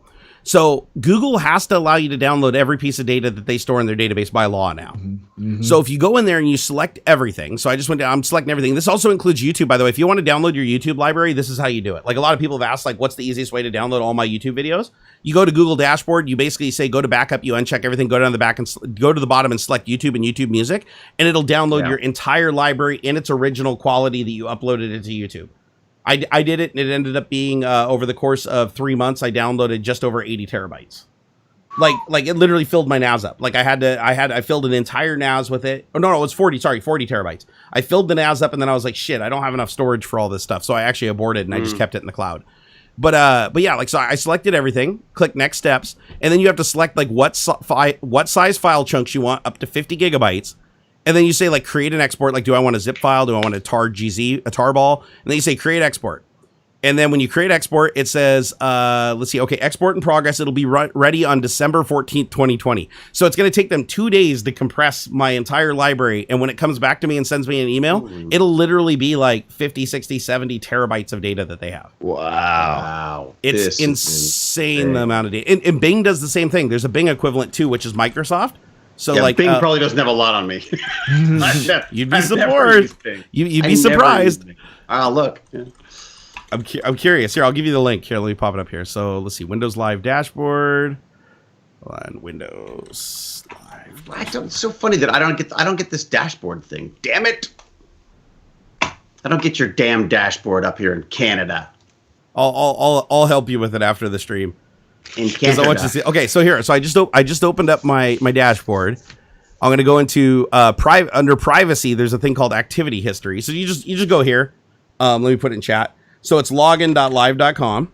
So Google has to allow you to download every piece of data that they store in their database by law now. Mm-hmm. So if you go in there and you select everything, so I just went down, I'm selecting everything. This also includes YouTube, by the way. If you want to download your YouTube library, this is how you do it. Like a lot of people have asked, like, what's the easiest way to download all my YouTube videos? You go to Google Dashboard, you basically say, go to backup, you uncheck everything, go down the back and go to the bottom and select YouTube and YouTube Music, and it'll download your entire library in its original quality that you uploaded into YouTube. I did it, and it ended up being over the course of 3 months, I downloaded just over 80 terabytes. Like it literally filled my NAS up. Like I filled an entire NAS with it. Oh no, it was 40 terabytes. I filled the NAS up, and then I was like, shit, I don't have enough storage for all this stuff. So I actually aborted and I just kept it in the cloud. But yeah, like, so I selected everything, click next steps, and then you have to select like what size file chunks you want, up to 50 gigabytes. And then you say like create an export. Like, do I want a zip file? Do I want a tarball? And then you say create export. And then when you create export, it says, let's see, okay, export in progress. It'll be ready on December 14th, 2020. So it's going to take them 2 days to compress my entire library. And when it comes back to me and sends me an email, it'll literally be like 50, 60, 70 terabytes of data that they have. Wow. It's insane the amount of data. And Bing does the same thing. There's a Bing equivalent too, which is Microsoft. So like Bing probably doesn't have a lot on me. You'd be surprised. You'd be surprised. Look. Yeah. I'm curious. Here, I'll give you the link. Here, let me pop it up here. So let's see. Windows Live Dashboard. Hold on. Windows Live. It's so funny that I don't get this dashboard thing. Damn it! I don't get your damn dashboard up here in Canada. I'll help you with it after the stream. in Canada. I want you to see. Okay, so here, so I just opened up my dashboard. I'm going to go into under privacy. There's a thing called activity history. So you just go here. Let me put it in chat. So it's login.live.com.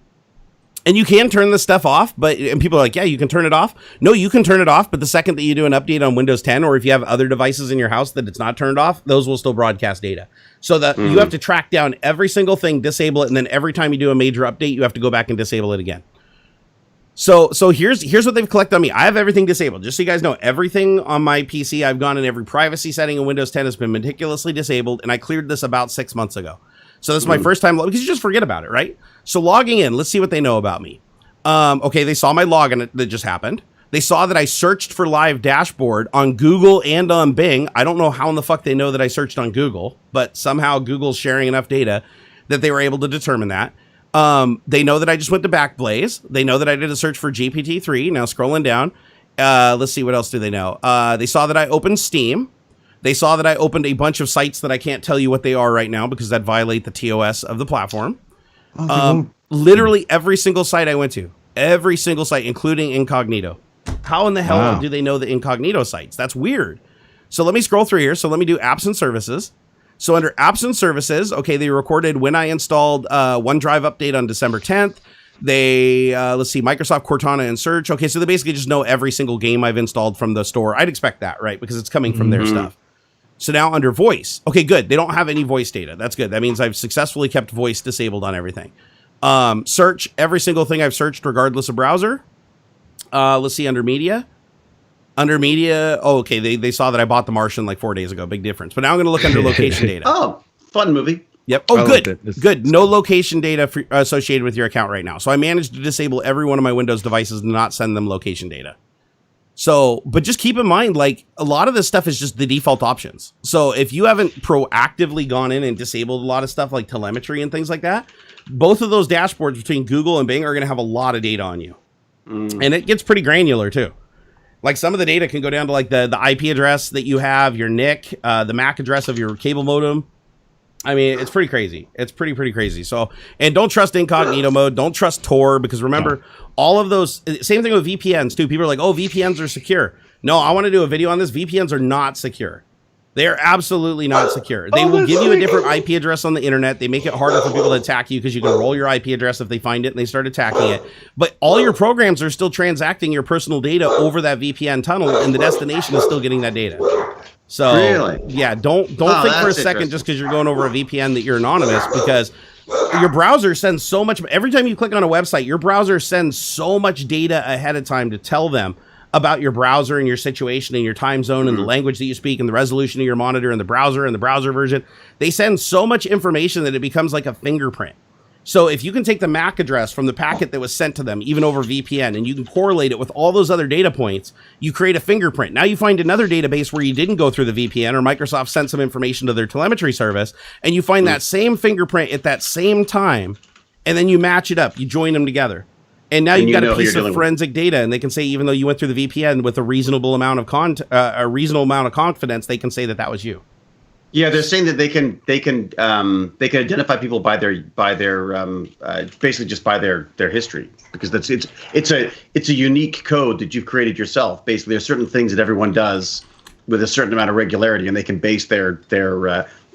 And you can turn this stuff off, and people are like, yeah, you can turn it off. No, you can turn it off, but the second that you do an update on Windows 10, or if you have other devices in your house that it's not turned off, those will still broadcast data. So that you have to track down every single thing, disable it, and then every time you do a major update, you have to go back and disable it again. So here's what they've collected on me. I have everything disabled. Just so you guys know, everything on my PC, I've gone in every privacy setting in Windows 10 has been meticulously disabled, and I cleared this about 6 months ago. So this is my first time, because you just forget about it, right? So logging in, let's see what they know about me. Okay, they saw my login that just happened. They saw that I searched for live dashboard on Google and on Bing. I don't know how in the fuck they know that I searched on Google, but somehow Google's sharing enough data that they were able to determine that. They know that I just went to Backblaze. They know that I did a search for GPT-3. Now scrolling down, let's see, what else do they know? They saw that I opened Steam. They saw that I opened a bunch of sites that I can't tell you what they are right now because that violate the TOS of the platform. Literally every single site I went to, every single site, including incognito. How in the hell do they know the incognito sites? That's weird. So let me scroll through here. So let me do apps and services. So under apps and services, okay, they recorded when I installed OneDrive update on December 10th. They, let's see, Microsoft Cortana and Search. Okay, so they basically just know every single game I've installed from the store. I'd expect that, right? Because it's coming from their stuff. So now under voice, okay, good. They don't have any voice data. That's good. That means I've successfully kept voice disabled on everything. Search, every single thing I've searched regardless of browser. Let's see, under media. Under media, oh, okay, they saw that I bought The Martian like 4 days ago. Big difference. But now I'm going to look under location data. Oh, fun movie. Yep. Oh, good. Good. No location data associated with your account right now. So I managed to disable every one of my Windows devices and not send them location data. So, but just keep in mind, like, a lot of this stuff is just the default options. So if you haven't proactively gone in and disabled a lot of stuff like telemetry and things like that, both of those dashboards between Google and Bing are going to have a lot of data on you. And it gets pretty granular too. Like some of the data can go down to like the IP address that you have, your NIC, the MAC address of your cable modem. I mean, it's pretty crazy. It's pretty crazy. So, and don't trust incognito mode. Don't trust Tor, because remember, all of those, same thing with VPNs too. People are like, oh, VPNs are secure. No, I want to do a video on this. VPNs are not secure. They are absolutely not secure. They will give you a different IP address on the internet. They make it harder for people to attack you because you can roll your IP address if they find it and they start attacking it. But all your programs are still transacting your personal data over that VPN tunnel, and the destination is still getting that data. So, really? Yeah, don't think for a second just because you're going over a VPN that you're anonymous, because your browser sends so much. Every time you click on a website, your browser sends so much data ahead of time to tell them about your browser and your situation and your time zone and the language that you speak and the resolution of your monitor and the browser version. They send so much information that it becomes like a fingerprint. So if you can take the MAC address from the packet that was sent to them, even over VPN, and you can correlate it with all those other data points, you create a fingerprint. Now you find another database where you didn't go through the VPN, or Microsoft sent some information to their telemetry service, and you find that same fingerprint at that same time, and then you match it up. You join them together. And now you've got a piece of forensic data, and they can say, even though you went through the VPN with a reasonable amount of confidence, they can say that that was you. Yeah, they're saying that they can identify people by their basically just by their history, because it's a unique code that you've created yourself. Basically, there's certain things that everyone does with a certain amount of regularity, and they can base their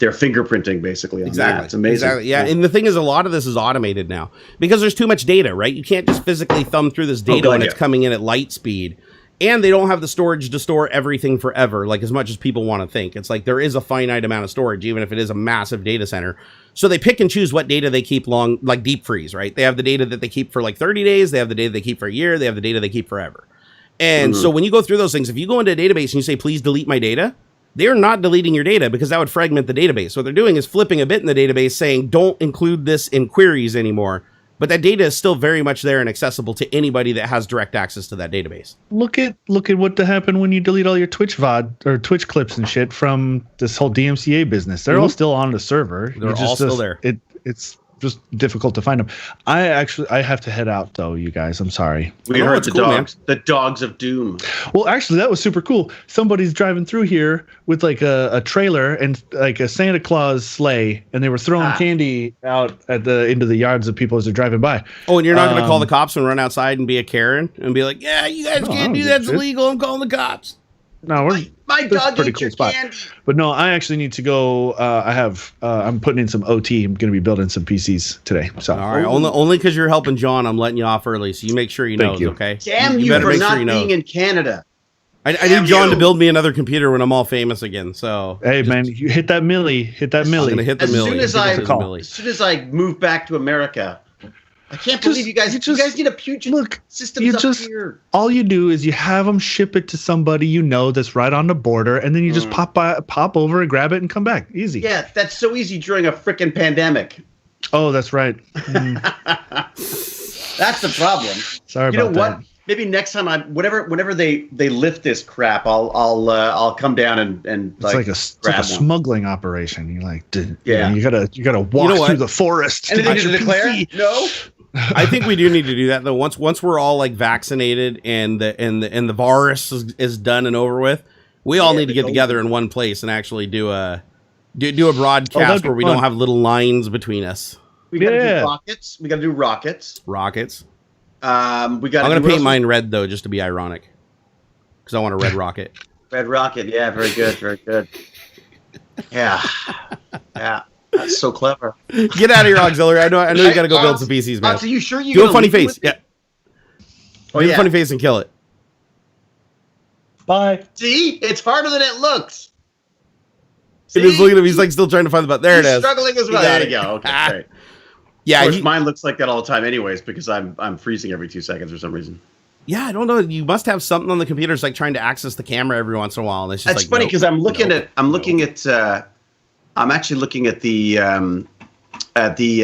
fingerprinting basically on that. It's amazing. Exactly. Yeah, and the thing is, a lot of this is automated now because there's too much data, right? You can't just physically thumb through this data when it's coming in at light speed. And they don't have the storage to store everything forever, like as much as people want to think. It's like there is a finite amount of storage, even if it is a massive data center. So they pick and choose what data they keep long, like deep freeze, right? They have the data that they keep for like 30 days. They have the data they keep for a year. They have the data they keep forever. And so when you go through those things, if you go into a database and you say, please delete my data, they're not deleting your data because that would fragment the database. What they're doing is flipping a bit in the database saying, don't include this in queries anymore. But that data is still very much there and accessible to anybody that has direct access to that database. Look at what happened when you delete all your Twitch VOD or Twitch clips and shit from this whole DMCA business. They're all still on the server. They're all still there. It's just difficult to find them. I have to head out though, you guys. I'm sorry. We heard the dogs of doom. Well, actually, that was super cool. Somebody's driving through here with like a trailer and like a Santa Claus sleigh, and they were throwing candy out into the yards of people as they're driving by. Oh, and you're not going to call the cops and run outside and be a Karen and be like, "Yeah, you guys can't do that. It's illegal. I'm calling the cops." No, my dog pretty cool spot. Candy. But no, I actually need to go. I'm putting in some OT. I'm going to be building some PCs today. So all right, only because you're helping John, I'm letting you off early, so you make sure he knows. Okay. Damn you for not being in Canada. I need John to build me another computer when I'm all famous again. So hey, man, you hit that milli. Hit that milli. I'm gonna hit the milli. As soon as I move back to America. I can't believe you guys. You guys need a Puget system up here. All you do is you have them ship it to somebody that's right on the border, and then you just pop over and grab it and come back. Easy. Yeah, that's so easy during a freaking pandemic. Oh, that's right. That's the problem. Sorry about that. You know what? Maybe next time whenever they lift this crap, I'll come down and it's like a smuggling operation. You gotta walk through the forest. Anything to declare? No. I think we do need to do that though. Once we're all like vaccinated and the virus is done and over with, we all need to get together in one place and actually do a broadcast where we don't have little lines between us. We gotta do rockets. We gotta do rockets. Rockets. I'm gonna paint mine red though, just to be ironic, because I want a red rocket. Red rocket. Yeah, very good. Very good. Yeah. Yeah. That's so clever. Get out of here, AuxxZillary. I know you got to go build some PCs, man. So you sure you do a funny face? Yeah. Do a funny face and kill it. Bye. See, it's harder than it looks. He's looking at him. He's like still trying to find the button. There it is. Struggling as well. There you go. Okay, great. Yeah, of course, mine looks like that all the time, anyways, because I'm freezing every 2 seconds for some reison. Yeah, I don't know. You must have something on the computer. It's like trying to access the camera every once in a while, and it's just that's funny because I'm actually looking at the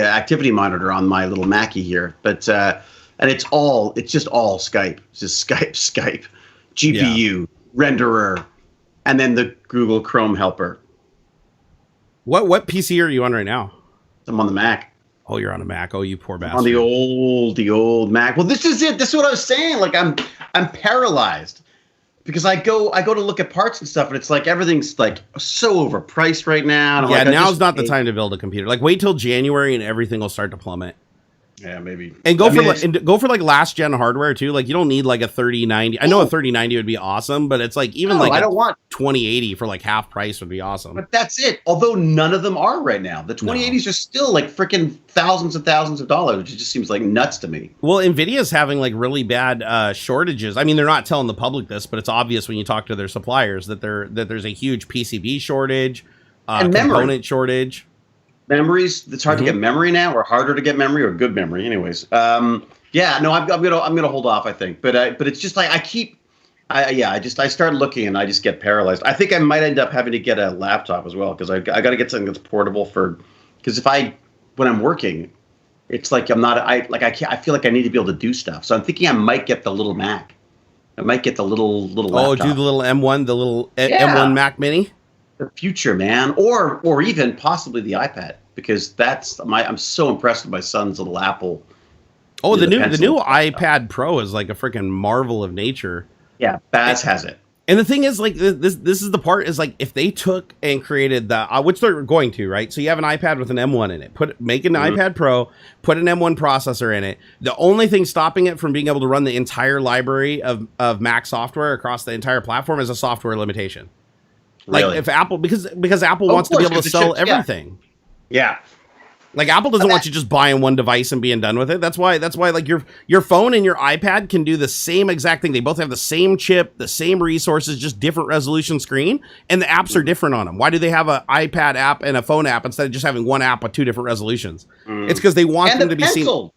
activity monitor on my little Mackie here, but and it's just all Skype. It's just Skype, GPU, renderer, and then the Google Chrome helper. What PC are you on right now? I'm on the Mac. Oh, you're on a Mac. Oh, you poor bastard. On the old Mac. Well, this is it. This is what I was saying. Like I'm paralyzed. Because I go to look at parts and stuff, and it's like everything's like so overpriced right now. And yeah, now's not the time to build a computer. Like wait till January and everything will start to plummet. Yeah, maybe. And go for last gen hardware too. Like you don't need like a 3090. I know a 3090 would be awesome, but it's like I don't want 2080 for like half price would be awesome. But that's it. Although none of them are right now. The 2080s are still like freaking thousands and thousands of dollars, which just seems like nuts to me. Well, Nvidia's having like really bad shortages. I mean, they're not telling the public this, but it's obvious when you talk to their suppliers that there's a huge PCB shortage, and component shortage. Memories. It's hard to get memory now, or harder to get memory, or good memory. Anyways, I'm gonna hold off. I think, but it's just like I start looking and I just get paralyzed. I think I might end up having to get a laptop as well because I got to get something that's portable because when I'm working, it's like I feel like I need to be able to do stuff. So I'm thinking I might get the little Mac. I might get the little laptop. Do the little M1, the little M1 Mac Mini. The future, man, or even possibly the iPad, because I'm so impressed with my son's little Apple. Oh, the new iPad Pro is like a freaking marvel of nature. Yeah, Baz has it. And the thing is, like this is the part is like if they took and created the which they're going to, right? So you have an iPad with an M1 in it. Make an iPad Pro, put an M1 processor in it. The only thing stopping it from being able to run the entire library of Mac software across the entire platform is a software limitation. Like really? If Apple because Apple wants to be able to sell everything. Yeah. Like Apple doesn't want you just buying one device and being done with it. That's why like your phone and your iPad can do the same exact thing. They both have the same chip, the same resources, just different resolution screen, and the apps are different on them. Why do they have an iPad app and a phone app instead of just having one app with two different resolutions? It's because they want them to be seen.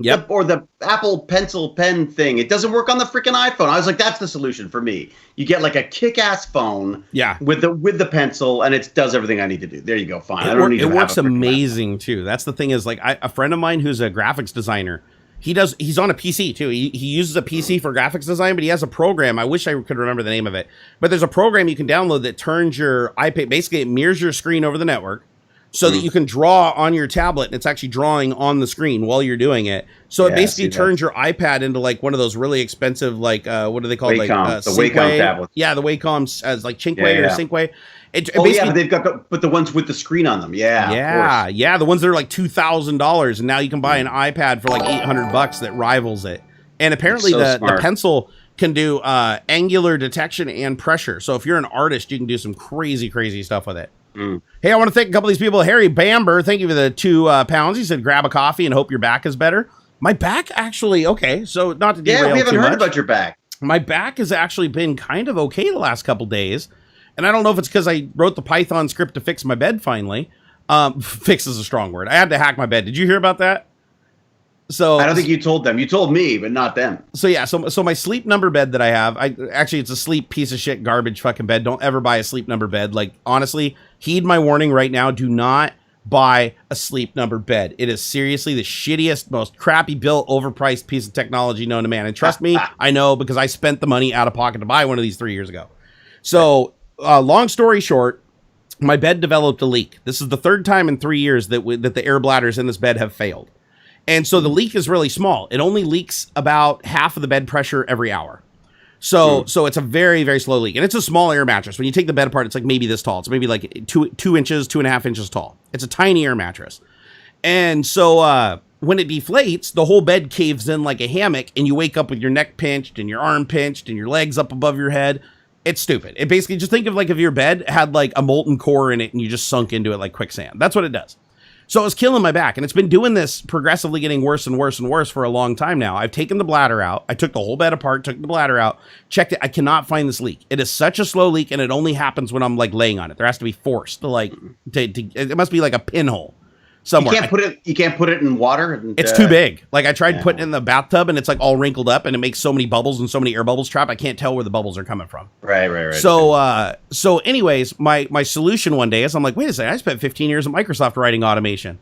Yep. Or the Apple Pencil pen thing. It doesn't work on the freaking iPhone. I was like, that's the solution for me. You get like a kick-ass phone with the pencil, and it does everything I need to do. There you go. Fine. It works amazing, too. That's the thing is, like, a friend of mine who's a graphics designer, he's on a PC, too. He uses a PC for graphics design, but he has a program. I wish I could remember the name of it. But there's a program you can download that turns your iPad, basically it mirrors your screen over the network. so that you can draw on your tablet and it's actually drawing on the screen while you're doing it. So it basically turns your iPad into like one of those really expensive, like, what do they call it? Like the Wacom tablets. Yeah, the Wacom as like Chinkway or Synkway. But they've got the ones with the screen on them. Yeah, the ones that are like $2,000, and now you can buy an iPad for like $800 that rivals it. And apparently the pencil can do angular detection and pressure. So if you're an artist, you can do some crazy stuff with it. Hey, I want to thank a couple of these people. Harry Bamber, thank you for the 2 pounds. He said, grab a coffee and hope your back is better. My back actually, okay, so not to derail too much. We haven't heard about your back. My back has actually been kind of okay the last couple days. And I don't know if it's because I wrote the Python script to fix my bed finally. Fix is a strong word. I had to hack my bed. Did you hear about that? So I don't think you told them. You told me, but not them. So yeah, so my sleep number bed that I have, it's a sleep piece of shit garbage fucking bed. Don't ever buy a sleep number bed. Like, honestly, heed my warning right now. Do not buy a sleep number bed. It is seriously the shittiest, most crappy built, overpriced piece of technology known to man. And trust me, I know, because I spent the money out of pocket to buy one of these 3 years ago. So long story short, my bed developed a leak. This is the 3rd time in 3 years that the air bladders in this bed have failed. And so the leak is really small. It only leaks about half of the bed pressure every hour. So it's a very, very slow leak. And it's a small air mattress. When you take the bed apart, it's like maybe this tall. It's maybe like 2 inches, 2.5 inches tall. It's a tiny air mattress. And so when it deflates, the whole bed caves in like a hammock, and you wake up with your neck pinched and your arm pinched and your legs up above your head. It's stupid. It basically, just think of like if your bed had like a molten core in it and you just sunk into it like quicksand. That's what it does. So it was killing my back, and it's been doing this, progressively getting worse and worse and worse for a long time now. I've taken the bladder out. I took the whole bed apart, took the bladder out, checked it. I cannot find this leak. It is such a slow leak, and it only happens when I'm like laying on it. There has to be force to like, it must be like a pinhole somewhere. You can't put it in water. It's too big. Like, I tried putting it in the bathtub, and it's like all wrinkled up, and it makes so many bubbles and so many air bubbles trap. I can't tell where the bubbles are coming from. Right. So anyways, my solution one day is, I'm like, wait a second, I spent 15 years at Microsoft writing automation.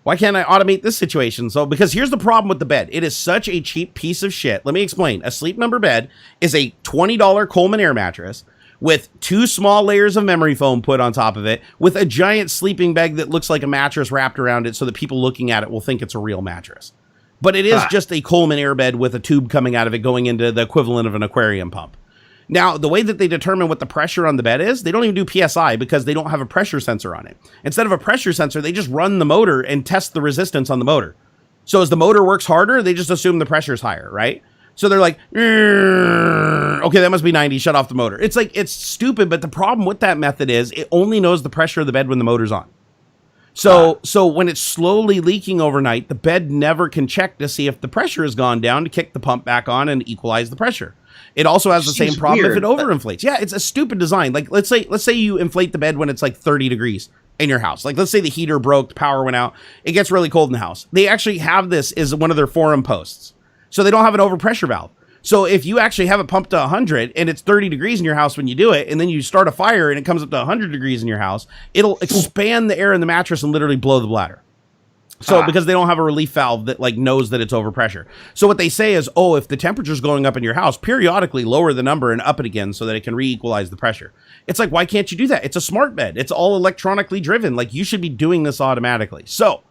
Why can't I automate this situation? So, because here's the problem with the bed. It is such a cheap piece of shit. Let me explain. A sleep number bed is a $20 Coleman air mattress with 2 small layers of memory foam put on top of it, with a giant sleeping bag that looks like a mattress wrapped around it so that people looking at it will think it's a real mattress. But it is just a Coleman air bed with a tube coming out of it going into the equivalent of an aquarium pump. Now, the way that they determine what the pressure on the bed is, they don't even do PSI because they don't have a pressure sensor on it. Instead of a pressure sensor, they just run the motor and test the resistance on the motor. So as the motor works harder, they just assume the pressure is higher, right? So they're like, okay, that must be 90, shut off the motor. It's like, it's stupid, but the problem with that method is it only knows the pressure of the bed when the motor's on. So when it's slowly leaking overnight, the bed never can check to see if the pressure has gone down to kick the pump back on and equalize the pressure. It also has the same problem if it overinflates. Yeah, it's a stupid design. Like, let's say you inflate the bed when it's like 30 degrees in your house. Like, let's say the heater broke, the power went out. It gets really cold in the house. They actually have this as one of their forum posts. So they don't have an overpressure valve. So if you actually have it pumped to 100 and it's 30 degrees in your house when you do it, and then you start a fire and it comes up to 100 degrees in your house, it'll expand the air in the mattress and literally blow the bladder. So because they don't have a relief valve that like knows that it's overpressure. So what they say is, if the temperature's going up in your house, periodically lower the number and up it again so that it can re-equalize the pressure. It's like, why can't you do that? It's a smart bed. It's all electronically driven. Like, you should be doing this automatically. So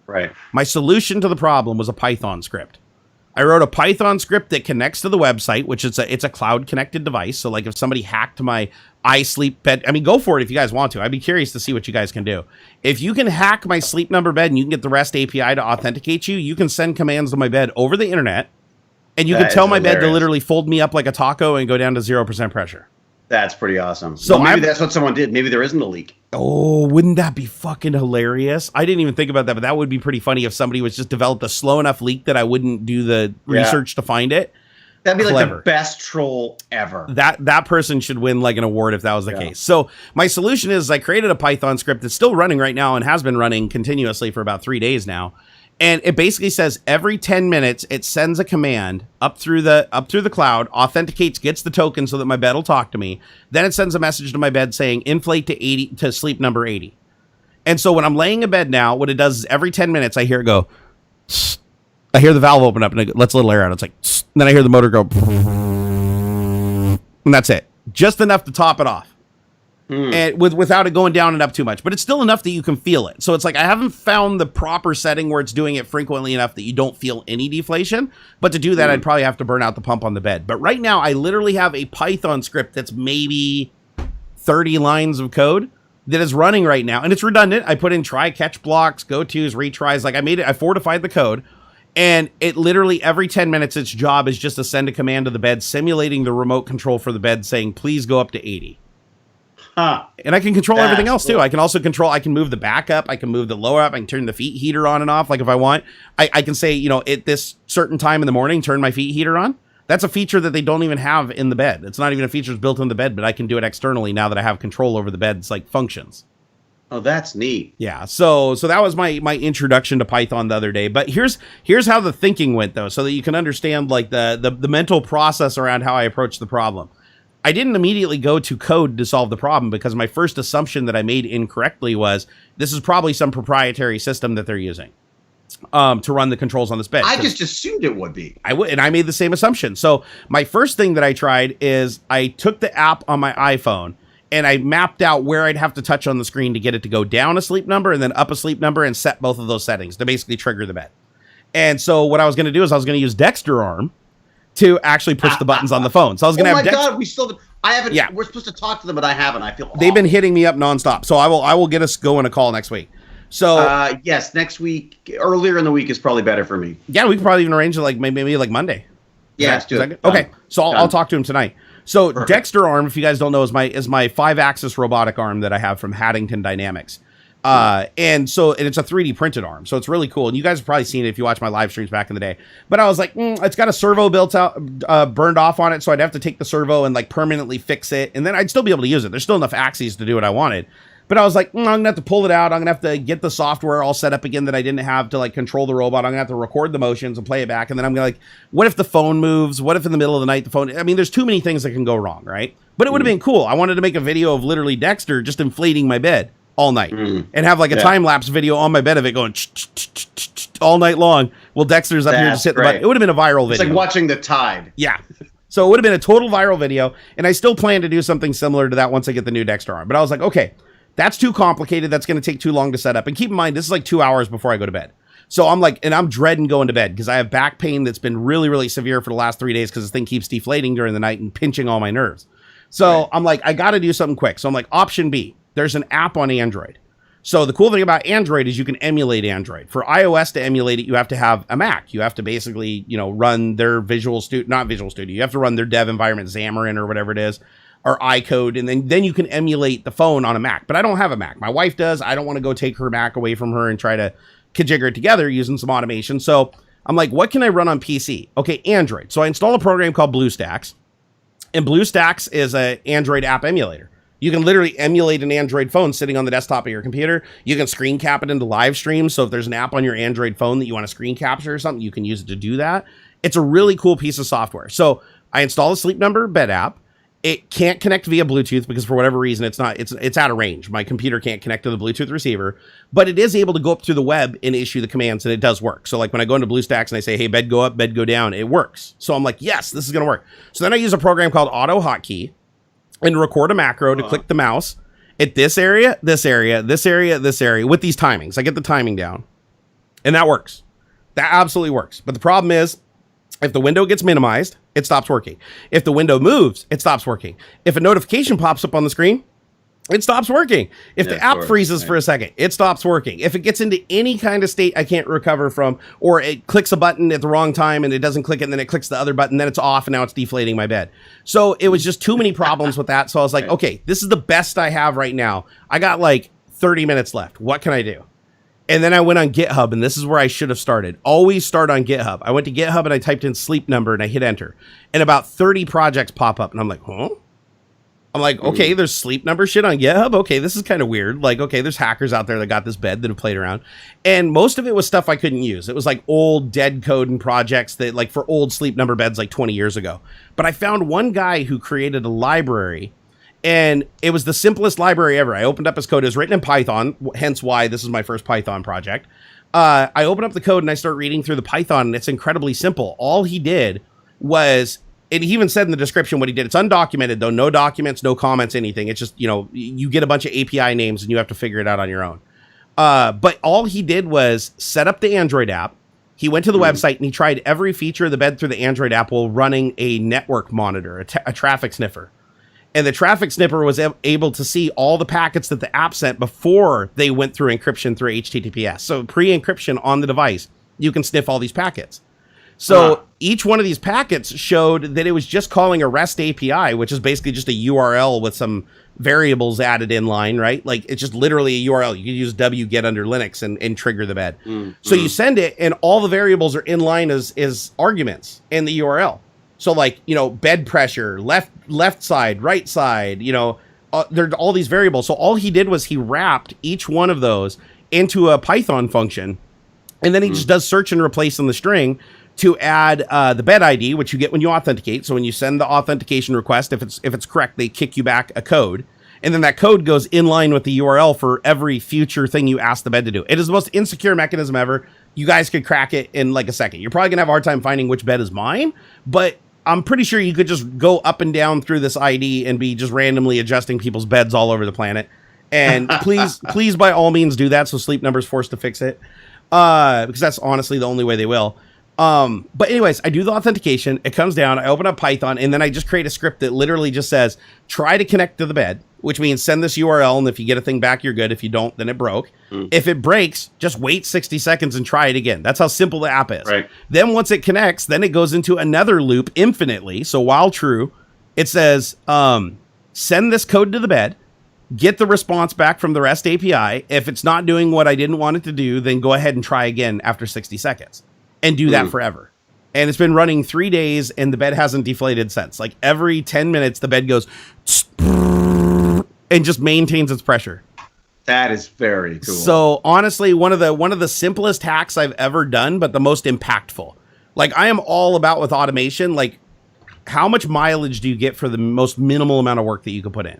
my solution to the problem was a Python script. I wrote a Python script that connects to the website, which it's a cloud connected device. So like if somebody hacked my iSleep bed, I mean, go for it if you guys want to. I'd be curious to see what you guys can do. If you can hack my sleep number bed and you can get the REST API to authenticate you can send commands to my bed over the internet, and you can tell my bed to literally fold me up like a taco and go down to 0% pressure. That's pretty awesome. So maybe that's what someone did. Maybe there isn't a leak. Oh, wouldn't that be fucking hilarious? I didn't even think about that, but that would be pretty funny if somebody was just developed a slow enough leak that I wouldn't do the research to find it. That'd be like the best troll ever. That person should win like an award if that was the case. So my solution is I created a Python script that's still running right now and has been running continuously for about 3 days now. And it basically says every 10 minutes, it sends a command up through the cloud, authenticates, gets the token so that my bed will talk to me. Then it sends a message to my bed saying inflate to sleep number 80. And so when I'm laying in bed now, what it does is every 10 minutes, I hear it go, Sss. I hear the valve open up and it lets a little air out. It's like, Sss. And then I hear the motor go, and that's it. Just enough to top it off. and without it going down and up too much, but it's still enough that you can feel it. So it's like I haven't found the proper setting where it's doing it frequently enough that you don't feel any deflation. But to do that, I'd probably have to burn out the pump on the bed. But right now, I literally have a Python script that's maybe 30 lines of code that is running right now, and it's redundant. I put in try catch blocks, go tos, retries. Like I fortified the code, and it literally every 10 minutes, its job is just to send a command to the bed, simulating the remote control for the bed, saying please go up to 80. And I can control everything else too. I can also I can move the back up. I can move the lower up. I can turn the feet heater on and off. Like if I want, I can say, at this certain time in the morning, turn my feet heater on. That's a feature that they don't even have in the bed. It's not even a feature that's built in the bed, but I can do it externally now that I have control over the bed's like functions. Oh, that's neat. Yeah. So that was my introduction to Python the other day. But here's how the thinking went though, so that you can understand like the mental process around how I approached the problem. I didn't immediately go to code to solve the problem because my first assumption that I made incorrectly was this is probably some proprietary system that they're using to run the controls on this bed. I just assumed it would be. And I made the same assumption. So my first thing that I tried is I took the app on my iPhone and I mapped out where I'd have to touch on the screen to get it to go down a sleep number and then up a sleep number and set both of those settings to basically trigger the bed. And so what I was going to do is I was going to use Dexter Arm to actually push the buttons on the phone. So I was going to have God, we still I haven't we're supposed to talk to them, but I haven't. I feel they've been hitting me up nonstop. So I will get us going a call next week. So yes, next week, earlier in the week is probably better for me. Yeah, we could probably even arrange it like maybe like Monday. Yeah, let's do it. Okay, so I'll talk to him tonight. So perfect. Dexter Arm, if you guys don't know, is my 5-axis robotic arm that I have from Haddington Dynamics. And it's a 3D printed arm, so it's really cool. And you guys have probably seen it if you watch my live streams back in the day. But I was like, it's got a servo built out, burned off on it, so I'd have to take the servo and like permanently fix it, and then I'd still be able to use it. There's still enough axes to do what I wanted. But I was like, I'm gonna have to pull it out. I'm gonna have to get the software all set up again that I didn't have to like control the robot. I'm gonna have to record the motions and play it back. And then I'm gonna like, what if the phone moves? What if in the middle of the night the phone? I mean, there's too many things that can go wrong, right? But it would have been cool. I wanted to make a video of literally Dexter just inflating my bed all night and have like a time-lapse video on my bed of it going all night long. Well, Dexter's up here just hitting the button. It would have been a viral video. It's like watching the tide. Yeah. So it would have been a total viral video. And I still plan to do something similar to that once I get the new Dexter arm. But I was like, okay, that's too complicated. That's going to take too long to set up. And keep in mind, this is like 2 hours before I go to bed. So I'm like, and I'm dreading going to bed because I have back pain that's been really, really severe for the last 3 days because this thing keeps deflating during the night and pinching all my nerves. So I'm like, I got to do something quick. So I'm like, option B, there's an app on Android. So the cool thing about Android is you can emulate Android. For iOS to emulate it, you have to have a Mac. You have to basically, run their not Visual Studio. You have to run their dev environment, Xamarin or whatever it is, or iCode, and then you can emulate the phone on a Mac. But I don't have a Mac. My wife does. I don't want to go take her Mac away from her and try to kajigger it together using some automation. So I'm like, what can I run on PC? Okay, Android. So I install a program called BlueStacks, and BlueStacks is an Android app emulator. You can literally emulate an Android phone sitting on the desktop of your computer. You can screen cap it into live streams. So if there's an app on your Android phone that you want to screen capture or something, you can use it to do that. It's a really cool piece of software. So I install a Sleep Number bed app. It can't connect via Bluetooth because for whatever reason, it's out of range. My computer can't connect to the Bluetooth receiver, but it is able to go up through the web and issue the commands, and it does work. So like when I go into BlueStacks and I say, hey, bed go up, bed go down, it works. So I'm like, yes, this is going to work. So then I use a program called Auto Hotkey and record a macro to click the mouse at this area, this area, this area, this area with these timings. I get the timing down, and that works. That absolutely works. But the problem is, if the window gets minimized, it stops working. If the window moves, it stops working. If a notification pops up on the screen, it stops working. If the app freezes for a second, it stops working. If it gets into any kind of state I can't recover from, or it clicks a button at the wrong time and it doesn't click it, and then it clicks the other button, then it's off, and now it's deflating my bed. So it was just too many problems with that. So I was like, okay, this is the best I have right now. I got like 30 minutes left. What can I do? And then I went on GitHub, and this is where I should have started. Always start on GitHub. I went to GitHub and I typed in Sleep Number and I hit enter. And about 30 projects pop up, and I'm like, huh? I'm like, okay, there's Sleep Number shit on GitHub. Okay, this is kind of weird. Like, okay, there's hackers out there that got this bed that have played around. And most of it was stuff I couldn't use. It was like old dead code and projects that like for old Sleep Number beds like 20 years ago. But I found one guy who created a library, and it was the simplest library ever. I opened up his code. It was written in Python, hence why this is my first Python project. I opened up the code and I start reading through the Python, and it's incredibly simple. All he did was And he even said in the description what he did. It's undocumented, though. No documents, no comments, anything. It's just, you get a bunch of API names and you have to figure it out on your own. But all he did was set up the Android app. He went to the website and he tried every feature of the bed through the Android app while running a network monitor, a traffic sniffer. And the traffic sniffer was able to see all the packets that the app sent before they went through encryption through HTTPS. So pre-encryption on the device, you can sniff all these packets. So each one of these packets showed that it was just calling a REST API, which is basically just a URL with some variables added in line, right? Like it's just literally a URL. You can use wget under Linux and trigger the bed. So you send it and all the variables are in line as arguments in the URL. So like, bed pressure, left side, right side, there are all these variables. So all he did was he wrapped each one of those into a Python function. And then he just does search and replace in the string to add the bed ID, which you get when you authenticate. So when you send the authentication request, if it's correct, they kick you back a code. And then that code goes in line with the URL for every future thing you ask the bed to do. It is the most insecure mechanism ever. You guys could crack it in like a second. You're probably going to have a hard time finding which bed is mine, but I'm pretty sure you could just go up and down through this ID and be just randomly adjusting people's beds all over the planet. And please, by all means, do that so Sleep Number's forced to fix it. Because that's honestly the only way they will. But anyways, I do the authentication. It comes down. I open up Python, and then I just create a script that literally just says, try to connect to the bed, which means send this URL, and if you get a thing back, you're good. If you don't, then it broke. If it breaks, just wait 60 seconds and try it again. That's how simple the app is. Right. Then once it connects, then it goes into another loop infinitely. So while true, it says, send this code to the bed, get the response back from the REST API. If it's not doing what I didn't want it to do, then go ahead and try again after 60 seconds. And do that forever. And it's been running 3 days and the bed hasn't deflated since. Like every 10 minutes, the bed goes and just maintains its pressure. That is very cool. So honestly, one of the simplest hacks I've ever done, but the most impactful. Like I am all about with automation. Like how much mileage do you get for the most minimal amount of work that you can put in?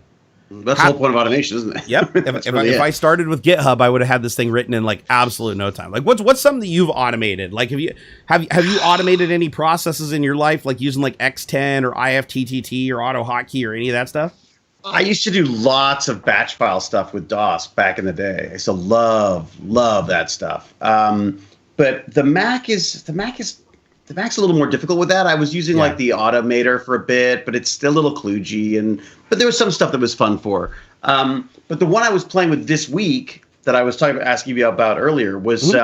That's the whole point of automation, isn't it? Yep. If I started with GitHub, I would have had this thing written in like absolute no time. Like what's something that you've automated? Like have you automated any processes in your life, like using like X10 or IFTTT or AutoHotkey or any of that stuff? I used to do lots of batch file stuff with DOS back in the day. I used to love that stuff. But the Mac is a little more difficult with that. I was using like the Automator for a bit, but it's still a little kludgy. But there was some stuff that was fun for. But the one I was playing with this week that I was asking you about earlier was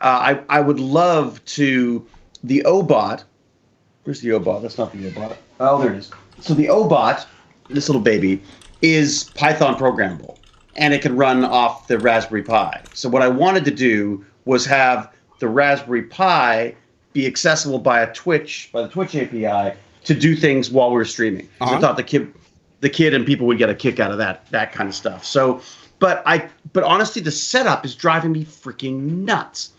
I would love to the OBot. Where's the OBot? That's not the OBot. Oh, there it is. So the OBot, this little baby, is Python programmable, and it can run off the Raspberry Pi. So what I wanted to do was have the Raspberry Pi be accessible by the Twitch API to do things while we're streaming. I thought the kid and people would get a kick out of that kind of stuff. So, but honestly, the setup is driving me freaking nuts.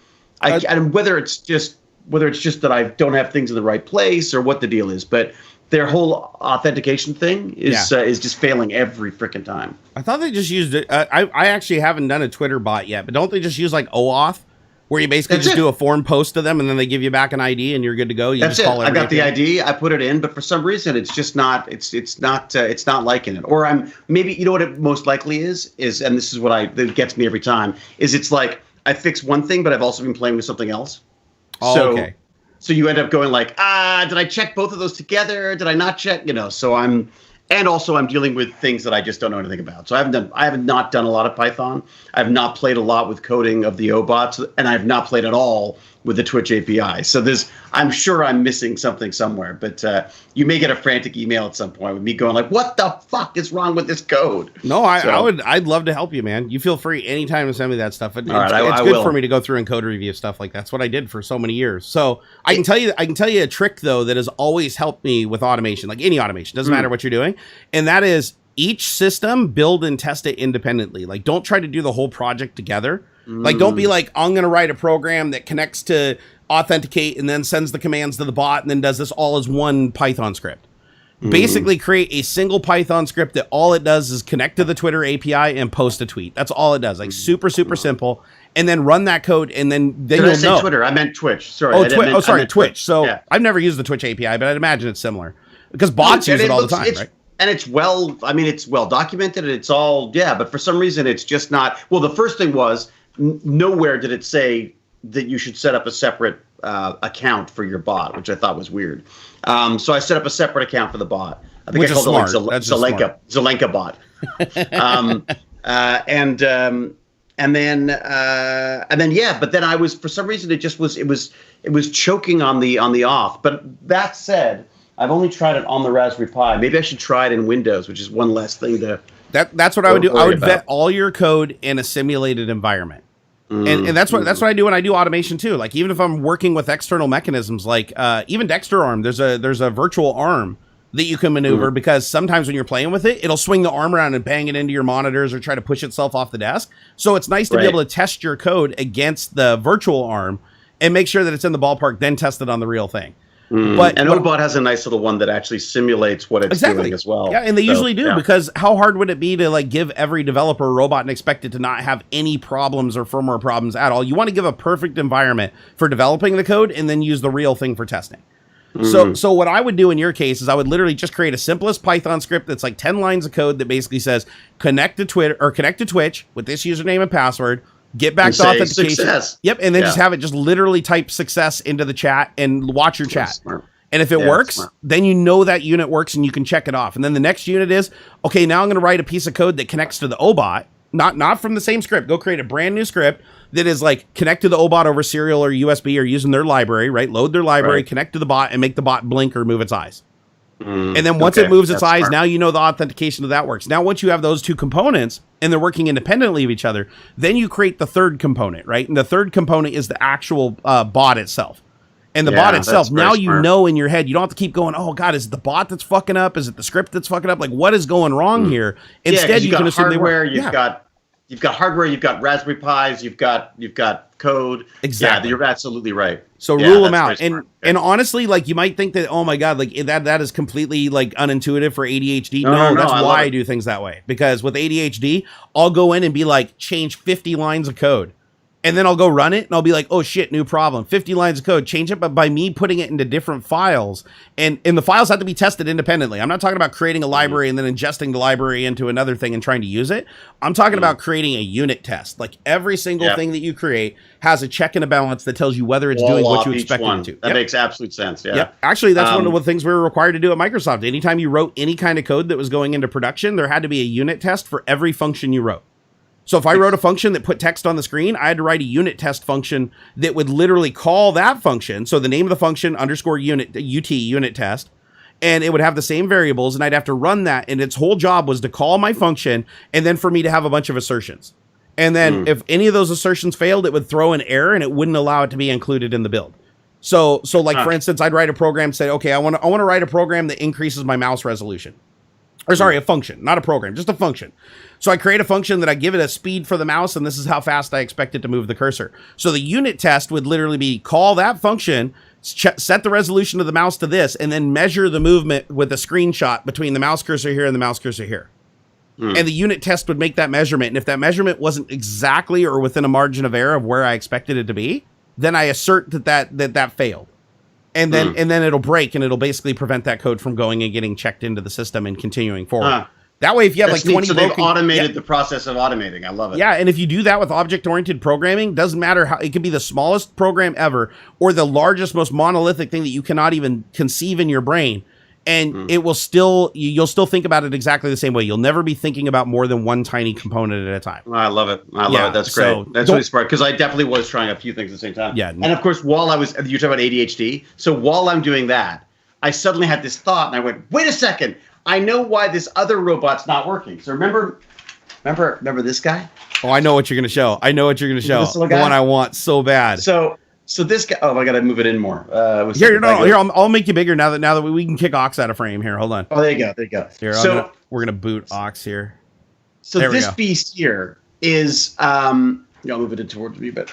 And whether it's just that I don't have things in the right place or what the deal is, but their whole authentication thing is just failing every freaking time. I thought they just used it. I actually haven't done a Twitter bot yet, but don't they just use like OAuth? Where you basically do a form post to them and then they give you back an ID and you're good to go. You That's it. I got the ID. I put it in, but for some reason it's just not. It's not liking it. Or I'm maybe you know what it most likely is, and this is what that gets me every time. Is it's like I fix one thing, but I've also been playing with something else. Oh, okay. So you end up going like, did I check both of those together? Did I not check? So I'm dealing with things that I just don't know anything about. So I have not done a lot of Python. I have not played a lot with coding of the OBots, and I have not played at all with the Twitch API. So I'm sure I'm missing something somewhere, but you may get a frantic email at some point with me going like, what the fuck is wrong with this code? No, I'd love to help you, man. You feel free anytime to send me that stuff. It's good for me to go through and code review stuff like that's what I did for so many years. So I can tell you a trick though that has always helped me with automation, like any automation, doesn't matter what you're doing. And that is each system build and test it independently. Like don't try to do the whole project together. Like, don't be like, I'm going to write a program that connects to authenticate and then sends the commands to the bot and then does this all as one Python script. Basically create a single Python script that all it does is connect to the Twitter API and post a tweet. That's all it does. Like super simple. And then run that code, and then Did you'll I say know. Twitter? I meant Twitch. Sorry. Twitch. So yeah. I've never used the Twitch API, but I'd imagine it's similar because bots use it all the time, right? And it's well documented, and it's all, but for some reason it's just not. Well, the first thing was nowhere did it say that you should set up a separate account for your bot, which I thought was weird. So I set up a separate account for the bot. I think I called it like Zelenka bot. And then but then I was, for some reason, it was choking on the off. But that said, I've only tried it on the Raspberry Pi. Maybe I should try it in Windows, which is one less thing to. That's what I would do. I would vet all your code in a simulated environment. And that's what I do when I do automation too. Like even if I'm working with external mechanisms, like even Dexter arm, there's a virtual arm that you can maneuver because sometimes when you're playing with it, it'll swing the arm around and bang it into your monitors or try to push itself off the desk. So it's nice to be able to test your code against the virtual arm and make sure that it's in the ballpark, then test it on the real thing. But OBot has a nice little one that actually simulates what it's doing as well. Yeah, and they usually do because how hard would it be to like give every developer a robot and expect it to not have any problems or firmware problems at all? You want to give a perfect environment for developing the code and then use the real thing for testing. So what I would do in your case is I would literally just create a simplest Python script that's like 10 lines of code that basically says connect to Twitter or connect to Twitch with this username and password. Get back to authentication. Success. Yep, and then just have it just literally type success into the chat and watch your chat. Smart. And if it works, then you know that unit works and you can check it off. And then the next unit is, okay, now I'm going to write a piece of code that connects to the OBot, not from the same script. Go create a brand new script that is like connect to the OBot over serial or USB or using their library, right? Load their library, connect to the bot, and make the bot blink or move its eyes. And then once it moves its eyes, now you know the authentication of that works. Now, once you have those two components and they're working independently of each other, then you create the third component, right? And the third component is the actual bot itself. And the bot itself, now you know in your head, you don't have to keep going, oh, God, is it the bot that's fucking up? Is it the script that's fucking up? Like, what is going wrong here? Instead, you can assume hardware, you've got hardware, you've got Raspberry Pis, you've got code. Exactly. Yeah, you're absolutely right. So rule them out. And honestly, like you might think that, oh my God, like that is completely like unintuitive for ADHD. No, that's why I do things that way. Because with ADHD, I'll go in and be like, change 50 lines of code. And then I'll go run it and I'll be like, oh shit, new problem. 50 lines of code, change it, but by me putting it into different files. And the files have to be tested independently. I'm not talking about creating a library and then ingesting the library into another thing and trying to use it. I'm talking about creating a unit test. Like every single thing that you create has a check and a balance that tells you whether it's doing what you expect it to. That makes absolute sense. Yeah. Yep. Actually, that's one of the things we were required to do at Microsoft. Anytime you wrote any kind of code that was going into production, there had to be a unit test for every function you wrote. So if I wrote a function that put text on the screen, I had to write a unit test function that would literally call that function. So the name of the function unit test, and it would have the same variables, and I'd have to run that. And its whole job was to call my function and then for me to have a bunch of assertions. And then if any of those assertions failed, it would throw an error and it wouldn't allow it to be included in the build. So like, for instance, I'd write a program, say, okay, I want to write a program that increases my mouse resolution. Or sorry, a function, not a program, just a function. So I create a function that I give it a speed for the mouse, and this is how fast I expect it to move the cursor. So the unit test would literally be call that function, set the resolution of the mouse to this, and then measure the movement with a screenshot between the mouse cursor here and the mouse cursor here. And the unit test would make that measurement. And if that measurement wasn't exactly or within a margin of error of where I expected it to be, then I assert that failed. And then it'll break and it'll basically prevent that code from going and getting checked into the system and continuing forward. That way, if you have like 20 they've automated the process of automating. I love it. Yeah, and if you do that with object-oriented programming, doesn't matter how it could be the smallest program ever or the largest, most monolithic thing that you cannot even conceive in your brain, and it will still you'll still think about it exactly the same way. You'll never be thinking about more than one tiny component at a time. I love it. I love it. That's great. So that's really smart because I definitely was trying a few things at the same time. Yeah, and of course, while you talk about ADHD, so while I'm doing that, I suddenly had this thought, and I went, "Wait a second! I know why this other robot's not working." So remember this guy? Oh, I know what you're going to show. The one I want so bad. So this guy. Oh, I got to move it in more. Here, I'll make you bigger now that we can kick Aux out of frame. Here, hold on. Oh, there you go. Here, we're gonna boot Aux here. So this beast here is. I'll move it in towards me, but.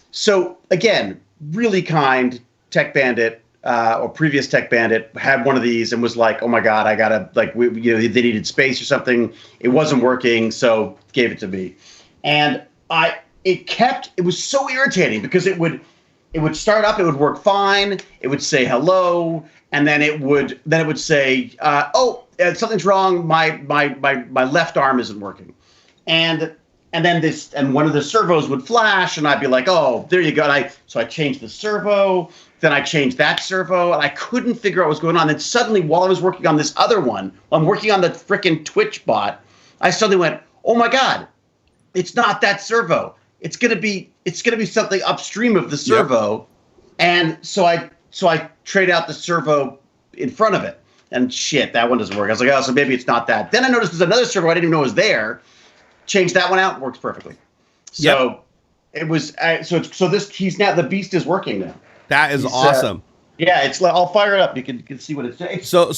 So again, really kind tech bandit. or previous Tech Bandit had one of these and was like, oh my God, I gotta, like, they needed space or something. It wasn't working, so gave it to me. And it was so irritating because it would start up, it would work fine, it would say hello, and then it would say, something's wrong, my left arm isn't working. And then one of the servos would flash, and I'd be like, oh, there you go. So I changed the servo, then I changed that servo, and I couldn't figure out what was going on. Then suddenly, while I was working on this other one, while I'm working on the frickin' Twitch bot, I suddenly went, oh my God, it's not that servo. It's gonna be something upstream of the servo. Yep. And so I trade out the servo in front of it. And shit, that one doesn't work. I was like, oh, so maybe it's not that. Then I noticed there's another servo I didn't even know was there. Changed that one out, works perfectly. So it was he's now, the beast is working now. That is awesome. I'll fire it up. You can see what it's saying. So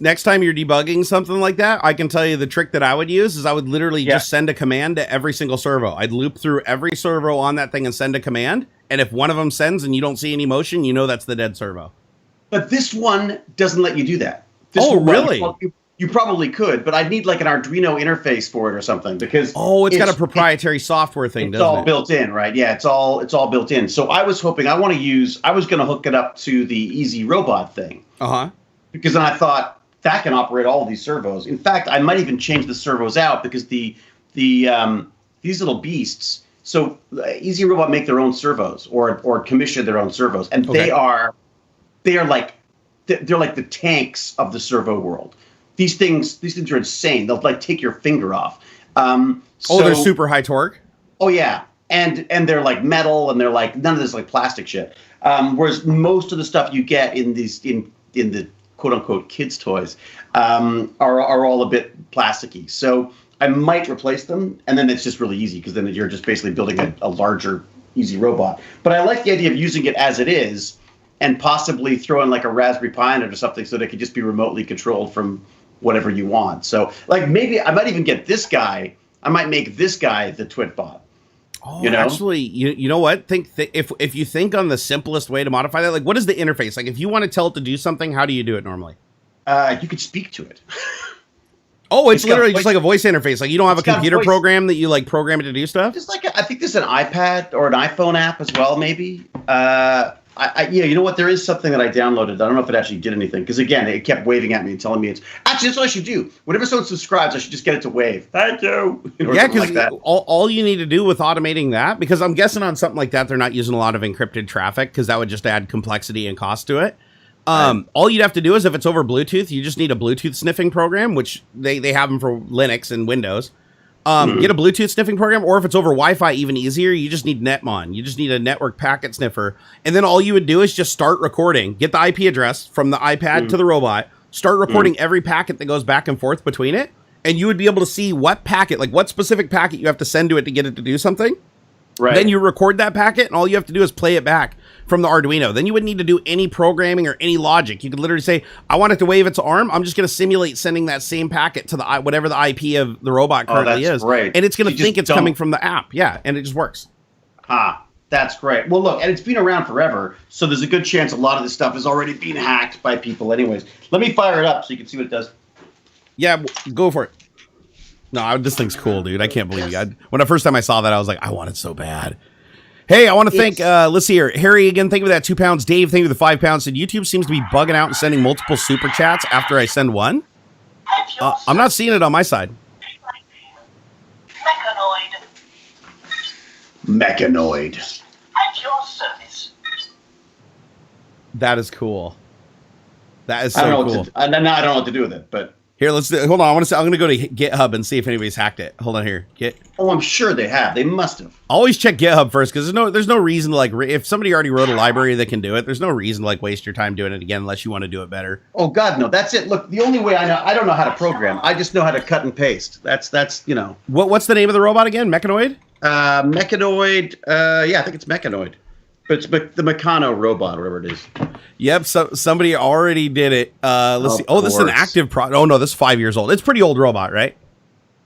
next time you're debugging something like that, I can tell you the trick that I would use is I would literally just send a command to every single servo. I'd loop through every servo on that thing and send a command. And if one of them sends and you don't see any motion, you know that's the dead servo. But this one doesn't let you do that. Really? You probably could, but I'd need like an Arduino interface for it or something because it's got a proprietary software thing, doesn't it? It's all built in, right? Yeah, it's all built in. So I was hoping I was going to hook it up to the Easy Robot thing. Because then I thought that can operate all of these servos. In fact, I might even change the servos out because these little beasts. So Easy Robot make their own servos or commission their own servos, and they're like the tanks of the servo world. These things are insane. They'll like take your finger off. They're super high torque. Oh yeah, and they're like metal, and they're like none of this like plastic shit. Whereas most of the stuff you get in the quote unquote kids toys are all a bit plasticky. So I might replace them, and then it's just really easy because then you're just basically building a larger Easy Robot. But I like the idea of using it as it is, and possibly throw in like a Raspberry Pi in it or something so that it could just be remotely controlled from whatever you want. So like maybe I might even get this guy. I might make this guy the Twitbot. Oh, actually, you know what? If you think on the simplest way to modify that, like what is the interface? Like if you want to tell it to do something, how do you do it normally? You could speak to it. Oh, it's literally just like a voice interface. Like you don't have a computer program that you like program it to do stuff? Just like I think there's an iPad or an iPhone app as well, maybe. You know what? There is something that I downloaded. I don't know if it actually did anything because again, it kept waving at me and telling me it's actually that's what I should do. Whenever someone subscribes, I should just get it to wave. Thank you. Yeah, because all you need to do with automating that, because I'm guessing on something like that, they're not using a lot of encrypted traffic because that would just add complexity and cost to it. All you'd have to do is if it's over Bluetooth, you just need a Bluetooth sniffing program, which they have them for Linux and Windows. Get a Bluetooth sniffing program, or if it's over Wi-Fi, even easier, you just need Netmon. You just need a network packet sniffer. And then all you would do is just start recording, get the IP address from the iPad to the robot, start recording every packet that goes back and forth between it. And you would be able to see what packet, like what specific packet you have to send to it to get it to do something. Right. Then you record that packet, and all you have to do is play it back from the Arduino. Then you wouldn't need to do any programming or any logic. You could literally say, I want it to wave its arm. I'm just going to simulate sending that same packet to the whatever the IP of the robot currently is. Great. And it's going to think it's coming from the app. Yeah, and it just works. That's great. Well, look, and it's been around forever, so there's a good chance a lot of this stuff is already being hacked by people anyways. Let me fire it up so you can see what it does. Yeah, go for it. No, this thing's cool, dude. I can't believe you. When the first time I saw that, I was like, I want it so bad. Hey, I want to thank, let's see here. Harry, again, thank you for that 2 pounds. Dave, thank you for the 5 pounds. Said YouTube seems to be bugging out and sending multiple super chats after I send one. I'm not seeing it on my side. Mechanoid. At your service. That is cool. That is so cool. I don't know what to do with it, but... Here, hold on. I'm going to go to GitHub and see if anybody's hacked it. Hold on here. I'm sure they have. They must have. Always check GitHub first because there's no reason to like if somebody already wrote a library that can do it. There's no reason to like waste your time doing it again unless you want to do it better. Oh God, no. That's it. Look, the only way I don't know how to program. I just know how to cut and paste. That's you know. What's the name of the robot again? Mechanoid? Mechanoid. Yeah, I think it's Mechanoid. But it's the Meccano robot, whatever it is. Yep, so somebody already did it. Let's see. Oh, this is an active product. Oh, no, this is 5 years old. It's a pretty old robot, right?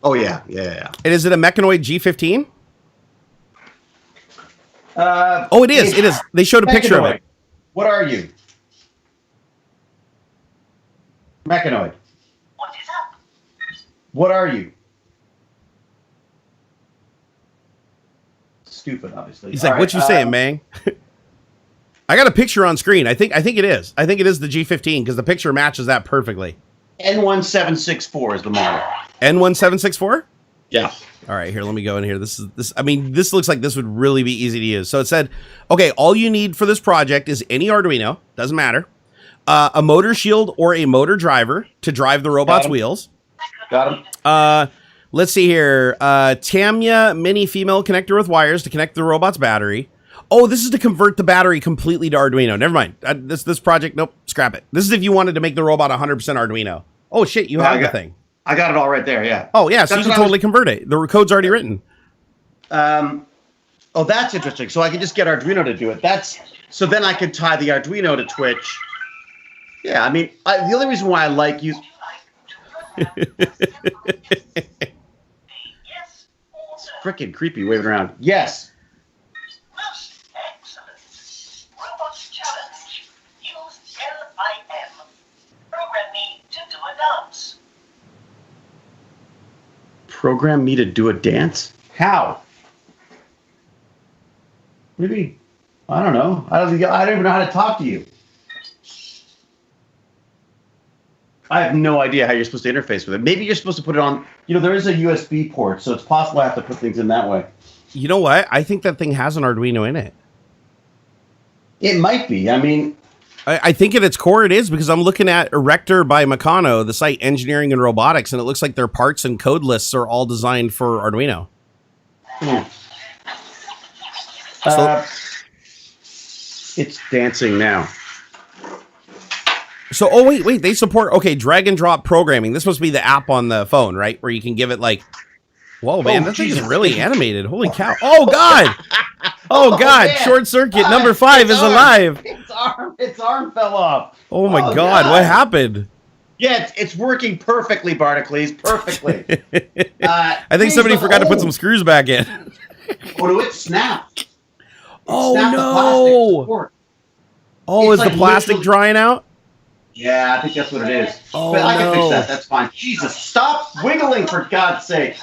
Oh, yeah. And is it a Mechanoid G15? It is. It is. They showed a picture of it. What are you? Mechanoid. What is up? What are you? Stupid, obviously. He's like, what you saying, man? I got a picture on screen. I think it is. I think it is the G15 because the picture matches that perfectly. N1764 is the model. N1764? Yeah. All right, here, let me go in here. This looks like this would really be easy to use. So it said, okay, all you need for this project is any Arduino, doesn't matter, a motor shield or a motor driver to drive the robot's wheels. Got him. Let's see here. Tamiya mini female connector with wires to connect the robot's battery. Oh, this is to convert the battery completely to Arduino. Never mind. This project, nope, scrap it. This is if you wanted to make the robot 100% Arduino. Oh, shit, you have the thing. I got it all right there, yeah. Oh, yeah, so you can totally convert it. The code's already written. Oh, that's interesting. So I can just get Arduino to do it. So then I could tie the Arduino to Twitch. Yeah, I mean, the only reason why I like you... It's freaking creepy waving around. Yes. Most excellent. Robots challenge. Use LIM. Program me to do a dance. Program me to do a dance? How? What do you mean? I don't know. I don't even know how to talk to you. I have no idea how you're supposed to interface with it. Maybe you're supposed to put it on, there is a USB port, so it's possible I have to put things in that way. You know what? I think that thing has an Arduino in it. It might be. I mean... I think at its core it is, because I'm looking at Erector by Meccano, the site Engineering and Robotics, and it looks like their parts and code lists are all designed for Arduino. So, it's dancing now. So, oh, wait, they support, okay, drag and drop programming. This must be the app on the phone, right? Where you can give it like, whoa, man, that thing is really animated. Holy cow. Oh, God. Oh, God. Man. Short circuit number 5 is alive. Its arm fell off. Oh, my God. What happened? Yeah, it's working perfectly, Barnacules. Perfectly. I think somebody forgot to put some screws back in. Oh, no, it snapped. Oh, no. Oh, is the plastic drying out? Yeah, I think that's what it is. Oh, but I can fix that. That's fine. Jesus, stop wiggling, for God's sake.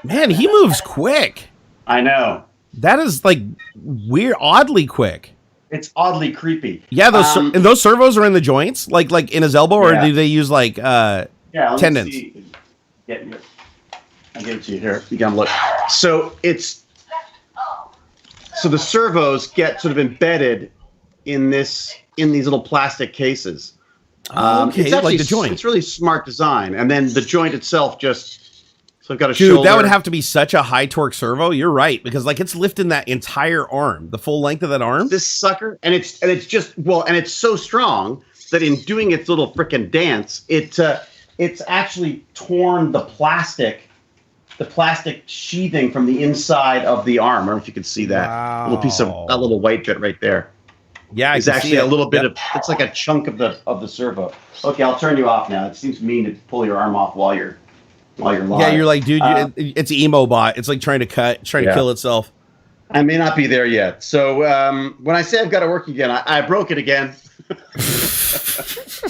Man, he moves quick. I know. That is like weird, oddly quick. It's oddly creepy. Yeah, and those servos are in the joints, like in his elbow, or do they use like tendons? I'll give it to you here. You can look. So the servos get sort of embedded in these little plastic cases. Okay, it's actually, like the joint. It's really smart design, and then the joint itself just. So I've got a Dude, shoulder. that would have to be such a high torque servo. You're right, because like it's lifting that entire arm, the full length of that arm. This sucker, and it's so strong that in doing its little frickin' dance, it's actually torn the plastic sheathing from the inside of the arm. I don't know if you can see that little piece of that little white bit right there. Yeah, it's actually a little bit of. It's like a chunk of the servo. Okay, I'll turn you off now. It seems mean to pull your arm off while you're live. Yeah, you're like, dude, it's emo bot. It's like trying to kill itself. I may not be there yet. So when I say I've got to work again, I broke it again. It's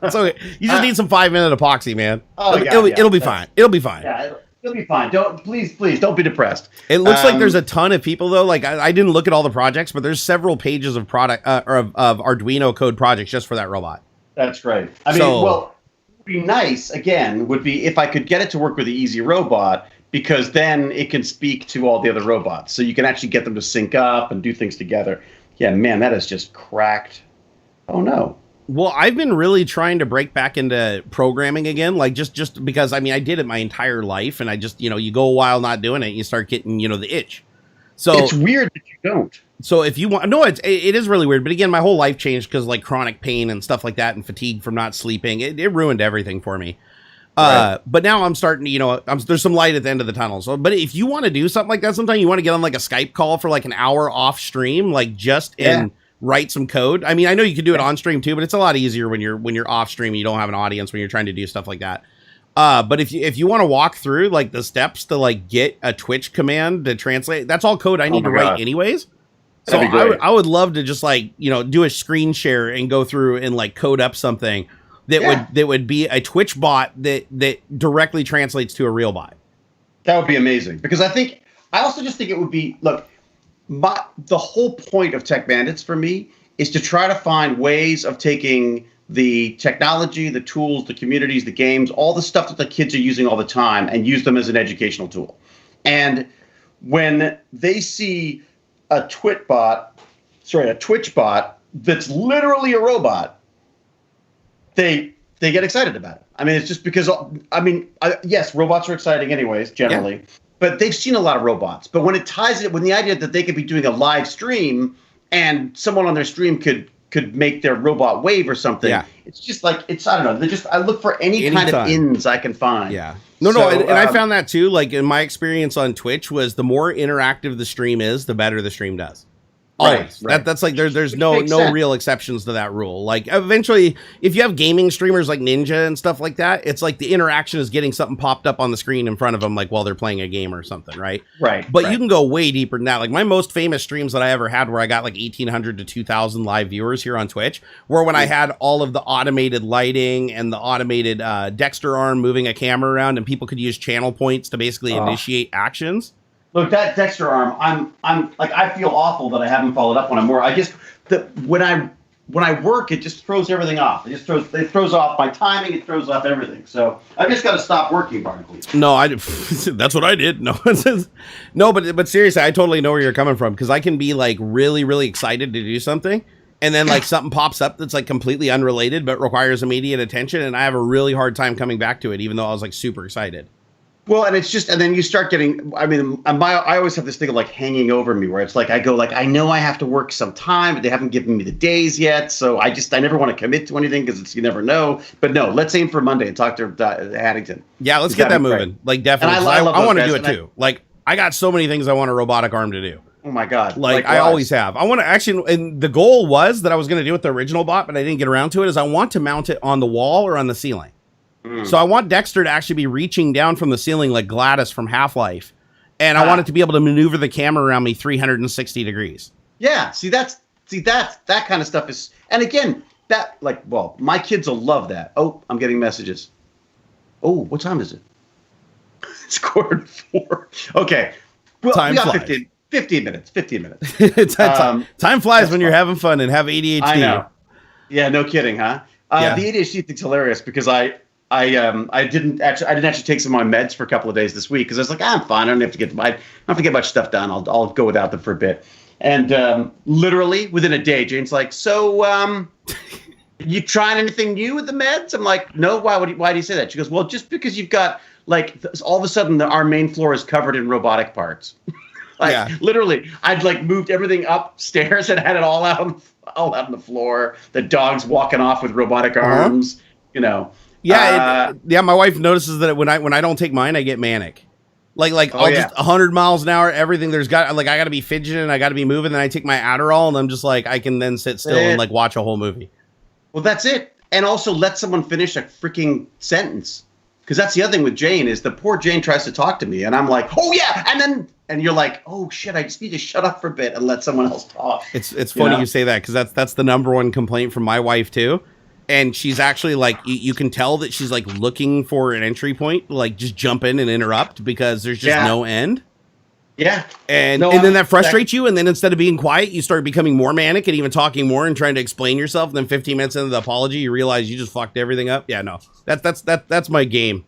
okay. You just need some 5-minute epoxy, man. It'll be fine. It'll be fine. Yeah, it'll be fine. Please don't be depressed. It looks like there's a ton of people though. Like I didn't look at all the projects, but there's several pages of product of Arduino code projects just for that robot. That's great. I mean, be nice again would be if I could get it to work with the Easy Robot, because then it can speak to all the other robots, so you can actually get them to sync up and do things together. Yeah, man, that is just cracked. Oh no. Well, I've been really trying to break back into programming again, like just because I did it my entire life, and I just you go a while not doing it, and you start getting the itch. So it's weird that you don't. So if you want, no, it is really weird. But again, my whole life changed because like chronic pain and stuff like that, and fatigue from not sleeping. It ruined everything for me. Right. But now I'm starting to, there's some light at the end of the tunnel. So, but if you want to do something like that, sometime you want to get on like a Skype call for like an hour off stream, like and write some code. I mean, I know you can do it on stream too, but it's a lot easier when you're off stream and you don't have an audience when you're trying to do stuff like that. But if you want to walk through like the steps to like get a Twitch command to translate, that's all code I need to write anyways. So I would love to just like, do a screen share and go through and like code up something that would be a Twitch bot that directly translates to a real bot. That would be amazing, because I also just think it would be, look, the whole point of Tech Bandits for me is to try to find ways of taking the technology, the tools, the communities, the games, all the stuff that the kids are using all the time, and use them as an educational tool. And when they see a Twitch bot that's literally a robot, they get excited about it. I mean, it's just because, yes, robots are exciting anyways, generally, but they've seen a lot of robots. But when it ties it with the idea that they could be doing a live stream and someone on their stream could make their robot wave or something, it's just like, I don't know. I look for any kind of ins I can find. Yeah. No, and I found that too. Like in my experience on Twitch was the more interactive the stream is, the better the stream does. Always. Right. That's like there's no real exceptions to that rule. Like eventually, if you have gaming streamers like Ninja and stuff like that, it's like the interaction is getting something popped up on the screen in front of them, like while they're playing a game or something, right? Right. But you can go way deeper than that. Like my most famous streams that I ever had, where I got like 1,800 to 2,000 live viewers here on Twitch, were when I had all of the automated lighting and the automated Dexter arm moving a camera around, and people could use channel points to basically initiate actions. Look, that Dexter arm, I'm like, I feel awful that I haven't followed up when I'm working. When I work, it just throws everything off. It throws off my timing. It throws off everything. So I just got to stop working, Barnacules. No, that's what I did. No, but seriously, I totally know where you're coming from, because I can be like really, really excited to do something, and then like something pops up that's like completely unrelated but requires immediate attention, and I have a really hard time coming back to it, even though I was like super excited. Well, and it's just, and then you start getting, I always have this thing of like hanging over me, where it's like, I go like, I know I have to work some time, but they haven't given me the days yet. So I never want to commit to anything, because you never know. But no, let's aim for Monday and talk to Haddington. Yeah, let's get that moving. Great. Like definitely. I want to do it too. Like I got so many things I want a robotic arm to do. Oh my God. Like I always have. I want to actually, and the goal was that I was going to do with the original bot, but I didn't get around to it, is I want to mount it on the wall or on the ceiling. So I want Dexter to actually be reaching down from the ceiling like Gladys from Half-Life. And I want it to be able to maneuver the camera around me 360 degrees. Yeah, that kind of stuff is, and again, my kids will love that. Oh, I'm getting messages. Oh, what time is it? It's 3:45. Okay. Well, we got 15 minutes. 15 minutes. Time flies when you're having fun and have ADHD. I know. Yeah, no kidding, huh? The ADHD thing's hilarious, because I didn't actually take some of my meds for a couple of days this week, because I was like, I'm fine. I don't have to get much stuff done. I'll go without them for a bit. And literally within a day, Jane's like, so you trying anything new with the meds? I'm like, no. Why do you say that? She goes, well, just because you've got like all of a sudden our main floor is covered in robotic parts. Literally, I'd like moved everything upstairs and had it all out on the floor. The dog's walking off with robotic arms. Yeah, my wife notices that when I don't take mine, I get manic. Like I'll just 100 miles an hour, everything. I got to be fidgeting, I got to be moving. Then I take my Adderall, and I'm just like, I can then sit still and like watch a whole movie. Well, that's it. And also let someone finish a freaking sentence, because that's the other thing with Jane, is the poor Jane tries to talk to me, and I'm like, oh yeah, and you're like, oh shit, I just need to shut up for a bit and let someone else talk. It's funny you say that, because that's the number one complaint from my wife too. And she's actually like, you can tell that she's like looking for an entry point, like just jump in and interrupt, because there's just no end. Yeah. And then that frustrates you. And then instead of being quiet, you start becoming more manic and even talking more and trying to explain yourself. And then 15 minutes into the apology, you realize you just fucked everything up. Yeah, no, that's my game.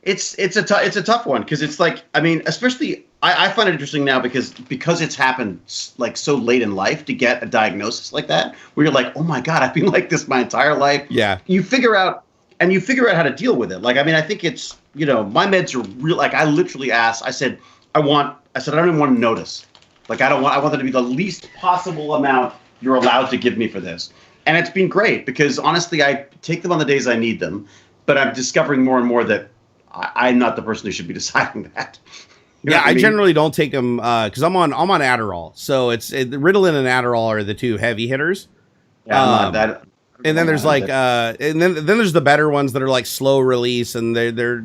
It's a tough one, because it's like, especially I find it interesting now because it's happened like so late in life to get a diagnosis like that, where you're like, oh my God, I've been like this my entire life. Yeah. You figure out how to deal with it. Like, I think it's, my meds are real. Like, I literally asked, I said, I don't even want to notice. Like, I want them to be the least possible amount you're allowed to give me for this. And it's been great, because honestly, I take them on the days I need them, but I'm discovering more and more that I'm not the person who should be deciding that. I generally don't take them because I'm on Adderall. So Ritalin and Adderall are the two heavy hitters. Yeah, I'm not that. And then there's like and then there's the better ones that are like slow release, and they're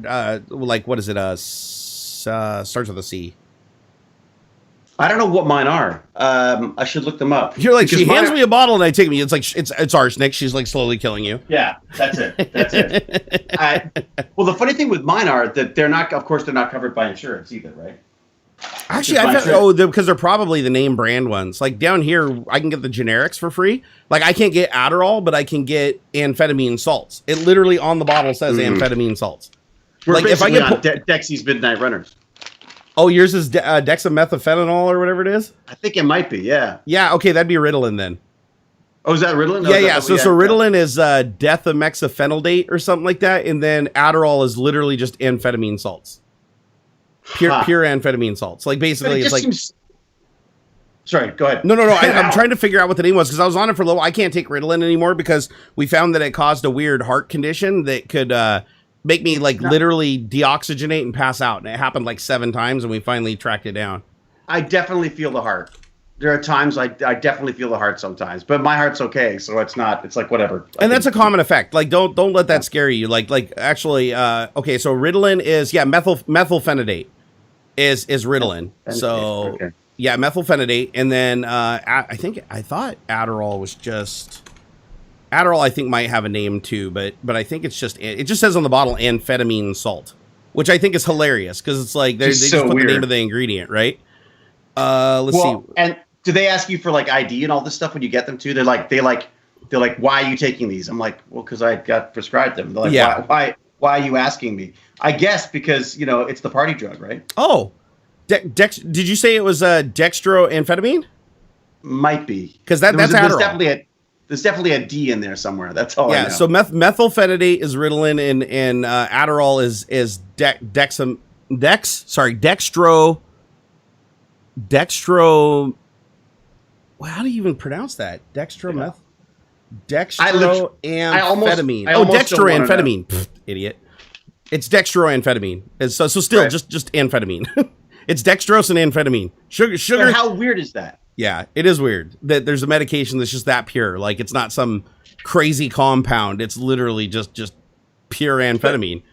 like, what is it? Starts with a C. I don't know what mine are. I should look them up. You're like, she hands me a bottle and I take me. It's like it's arsenic. She's like slowly killing you. Yeah, that's it. That's it. Well, the funny thing with mine are that they're not. Of course, they're not covered by insurance either, right? Actually, I found because they're probably the name brand ones. Like down here, I can get the generics for free. Like I can't get Adderall, but I can get amphetamine salts. It literally on the bottle says amphetamine salts. We're like if I get on Dexy's Midnight Runners. Oh, yours is dexamethasone or whatever it is? I think it might be, yeah. Yeah, okay, that'd be Ritalin then. Oh, is that Ritalin? Yeah. So Ritalin is dexamethasone or something like that, and then Adderall is literally just amphetamine salts. Pure amphetamine salts. Like basically it's like... Sorry, go ahead. No. I'm trying to figure out what the name was because I was on it for a little. I can't take Ritalin anymore because we found that it caused a weird heart condition that could... make me literally deoxygenate and pass out. And it happened like 7 times and we finally tracked it down. I definitely feel the heart. There are times I definitely feel the heart sometimes, but my heart's okay. So it's like whatever. And that's a common effect. Like, don't let that scare you. Like actually, okay. So Ritalin is, methylphenidate is Ritalin. So yeah, methylphenidate. And then, I thought Adderall was just... Adderall, I think, might have a name too, but I think it just says on the bottle amphetamine salt, which I think is hilarious because it's like they just put the name of the ingredient, right? Let's see. And do they ask you for like ID and all this stuff when you get them too? They're like, why are you taking these? I'm like, well, because I got prescribed them. They're like, why are you asking me? I guess because it's the party drug, right? Oh, did you say it was dextroamphetamine? Might be because that's Adderall. There's definitely a D in there somewhere. That's all I know. So methylphenidate is Ritalin and Adderall is dextro. Well, how do you even pronounce that? Dextroamphetamine. Dextroamphetamine. Idiot. It's dextroamphetamine. So still right. just amphetamine. It's dextrose and amphetamine. Sugar. But how weird is that? Yeah, it is weird that there's a medication that's just that pure. Like it's not some crazy compound. It's literally just pure amphetamine.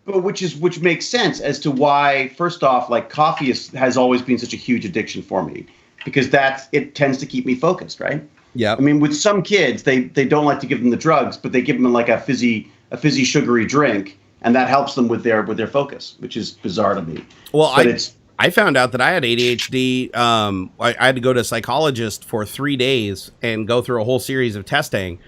But which makes sense as to why, first off, like coffee has always been such a huge addiction for me because it tends to keep me focused, right? Yeah. I mean, with some kids, they don't like to give them the drugs, but they give them like a fizzy sugary drink, and that helps them with their focus, which is bizarre to me. Well, I found out that I had ADHD. I had to go to a psychologist for 3 days and go through a whole series of testing.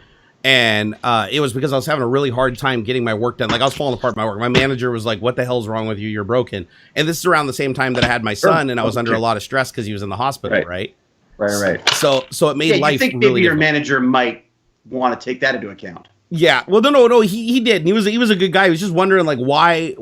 And it was because I was having a really hard time getting my work done. Like I was falling apart in my work. My manager was like, what the hell's wrong with you? You're broken. And this is around the same time that I had my son and I was under a lot of stress because he was in the hospital, right? Right. So it made life really maybe your manager might want to take that into account. Yeah. Well, no. He did. And he was a good guy. He was just wondering like why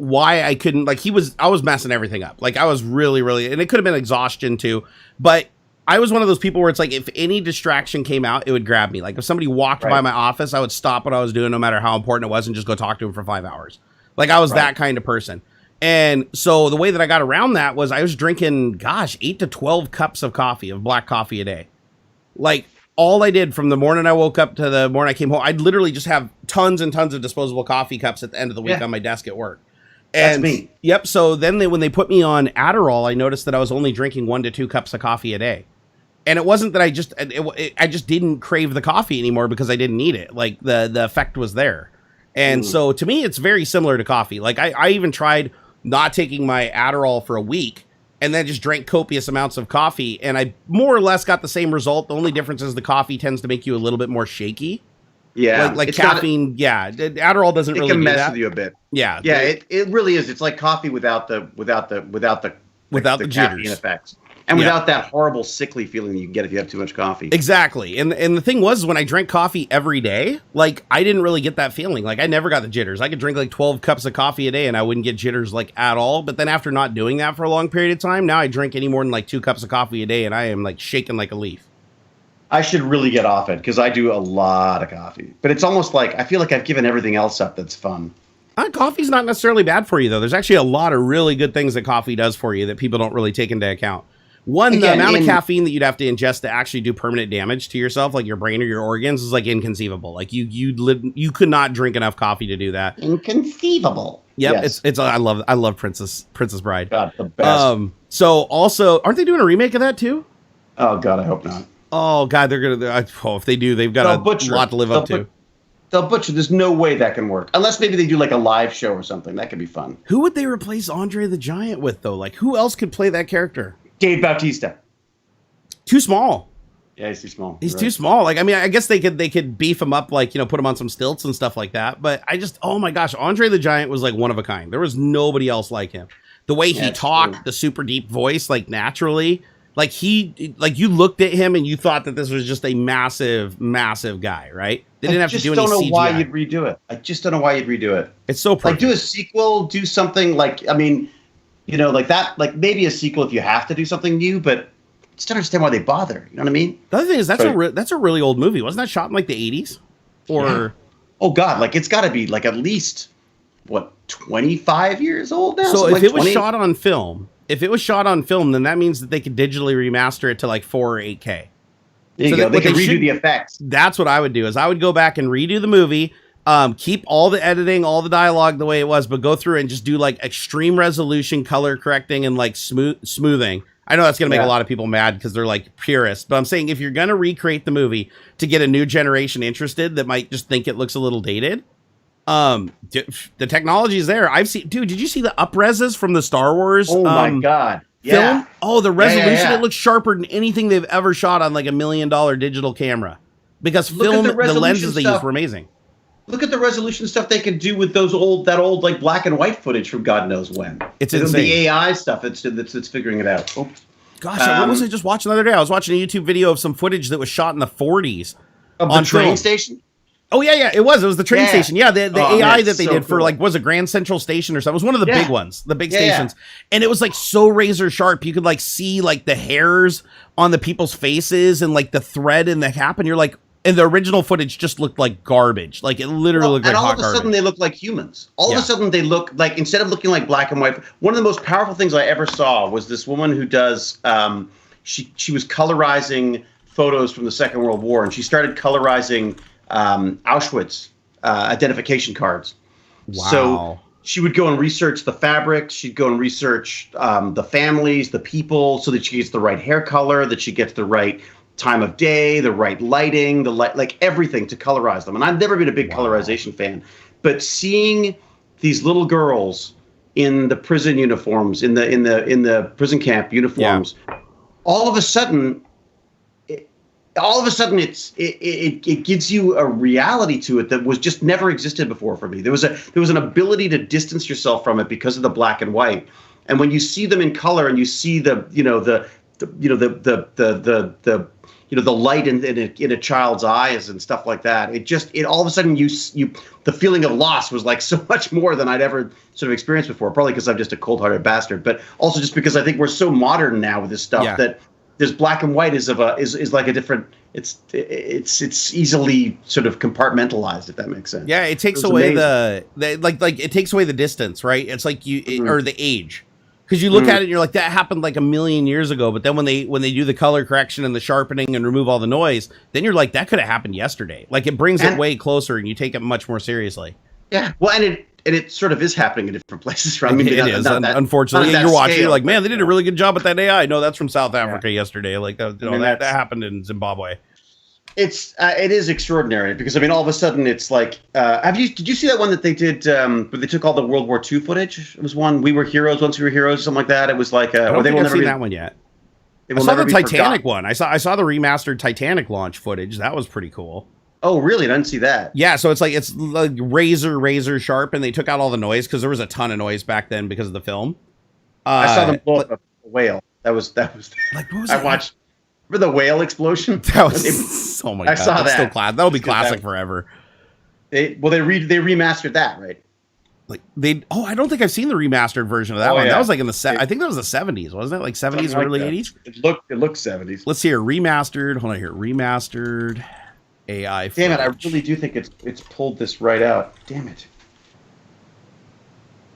I couldn't, like I was messing everything up. Like I was really, and it could have been exhaustion too, but I was one of those people where it's like, if any distraction came out, it would grab me. Like if somebody walked by my office, I would stop what I was doing, no matter how important it was, and just go talk to him for 5 hours. Like I was that kind of person. And so the way that I got around that was I was drinking, 8 to 12 cups of coffee, of black coffee a day. Like, all I did from the morning I woke up to the morning I came home, I'd literally just have tons and tons of disposable coffee cups at the end of the week on my desk at work. And that's me. Yep. So then when they put me on Adderall, I noticed that I was only drinking 1 to 2 cups of coffee a day. And it wasn't that I just didn't crave the coffee anymore because I didn't need it. Like the effect was there. And so to me, it's very similar to coffee. Like I even tried not taking my Adderall for a week and then just drank copious amounts of coffee. And I more or less got the same result. The only difference is the coffee tends to make you a little bit more shaky. Yeah. Like caffeine. Adderall doesn't really can do mess that. with you a bit. Yeah. Yeah. It really is. It's like coffee without the jitters. Caffeine effects. And without that horrible sickly feeling you get if you have too much coffee. Exactly. And the thing was, when I drank coffee every day, like I didn't really get that feeling. Like I never got the jitters. I could drink like 12 cups of coffee a day and I wouldn't get jitters like at all. But then after not doing that for a long period of time, now I drink any more than like 2 cups of coffee a day and I am like shaking like a leaf. I should really get off it because I do a lot of coffee. But it's almost like I feel like I've given everything else up that's fun. Coffee's not necessarily bad for you, though. There's actually a lot of really good things that coffee does for you that people don't really take into account. One, the amount of caffeine that you'd have to ingest to actually do permanent damage to yourself, like your brain or your organs, is like inconceivable. Like you could not drink enough coffee to do that. Inconceivable. Yep, yes. It's I love Princess Bride. God, the best. So also, aren't they doing a remake of that too? Oh God, I hope not. Oh God, if they do, they've got a lot to live up to. They'll butcher. There's no way that can work. Unless maybe they do like a live show or something. That could be fun. Who would they replace Andre the Giant with though? Like who else could play that character? Dave Bautista. Too small. Yeah, he's too small. He's too small. Like, I mean, I guess they could beef him up, like, put him on some stilts and stuff like that. But oh my gosh, Andre the Giant was like one of a kind. There was nobody else like him. The way he talked, the super deep voice, like naturally, like you looked at him and you thought that this was just a massive, massive guy, right? They didn't have to do any CGI. I just don't know why you'd redo it. I just don't know why you'd redo it. It's so perfect. Like do a sequel, do something like, I mean, like that, like maybe a sequel if you have to do something new, but I just don't understand why they bother. You know what I mean? The other thing is that's a really old movie. Wasn't that shot in like the 80s? Or yeah. Oh God, like it's got to be like at least 25 years old now. So if it was shot on film, then that means that they could digitally remaster it to like 4 or 8K. There you go. They can redo the effects. That's what I would do. Is I would go back and redo the movie. Keep all the editing, all the dialogue the way it was, but go through and just do like extreme resolution, color correcting, and like smoothing. I know that's going to make a lot of people mad because they're like purists, but I'm saying if you're going to recreate the movie to get a new generation interested that might just think it looks a little dated, the technology is there. Did you see the up-reses from the Star Wars? Oh my God. Yeah. Film? Oh, the resolution, it looks sharper than anything they've ever shot on like $1 million digital camera because the lenses they used were amazing. Look at the resolution stuff they could do with that old like black and white footage from God knows when. It's insane. The AI stuff that's figuring it out. Oh. Gosh, what was I just watching the other day? I was watching a YouTube video of some footage that was shot in the 40s. Of the train station? Oh, yeah. It was the train station. Yeah, the AI that they did for like, was it Grand Central Station or something? It was one of the big ones, the big stations. And it was like so razor sharp. You could like see like the hairs on the people's faces and like the thread in the cap. And you're like, and the original footage just looked like garbage. Like it literally looked like hot garbage. And all of a sudden they look like humans. All of a sudden they look like, instead of looking like black and white, one of the most powerful things I ever saw was this woman who does, she was colorizing photos from the Second World War, and she started colorizing Auschwitz identification cards. Wow. So she would go and research the fabrics. She'd go and research the families, the people, so that she gets the right hair color, that she gets the right time of day, the right lighting, like everything to colorize them. And I've never been a big colorization fan, but seeing these little girls in the prison uniforms, in the prison camp uniforms, all of a sudden it gives you a reality to it that was just never existed before for me. There was an ability to distance yourself from it because of the black and white. And when you see them in color and you see the light in a child's eyes and stuff like that, it all of a sudden the feeling of loss was like so much more than I'd ever sort of experienced before. Probably because I'm just a cold-hearted bastard, but also just because I think we're so modern now with this stuff that there's black and white is like a different. It's easily sort of compartmentalized, if that makes sense. Yeah, it takes away it takes away the distance, right? It's like or the age. Because you look at it and you're like, that happened like 1,000,000 years ago. But then when they do the color correction and the sharpening and remove all the noise, then you're like, that could have happened yesterday. Like it brings it way closer and you take it much more seriously. Yeah. Well, and it sort of is happening in different places. Right? I mean, it is. Unfortunately, you're watching, you're like, man, they did a really good job with that AI. No, that's from South Africa yesterday. Like that happened in Zimbabwe. It is extraordinary because I mean all of a sudden it's like did you see that one that they did where they took all the World War II footage? It was one We Were Heroes Once We Were Heroes, something like that. It was like I don't think I've seen that one yet. I saw the Titanic one. I saw the remastered Titanic launch footage. That was pretty cool. Oh really? I didn't see that. Yeah, so it's like razor sharp, and they took out all the noise because there was a ton of noise back then because of the film. I saw them blow up a whale. That was like what was I watched. Remember the whale explosion? That was oh my god! I saw that. Still that'll be classic forever. They remastered that, right? Like I don't think I've seen the remastered version of that one. Yeah. That was like in the I think that was the 70s, wasn't it? Like 70s, early 80s. It looked 70s. Let's see here. Remastered. Hold on here. Remastered AI. Damn it! I really do think it's pulled this right out. Damn it.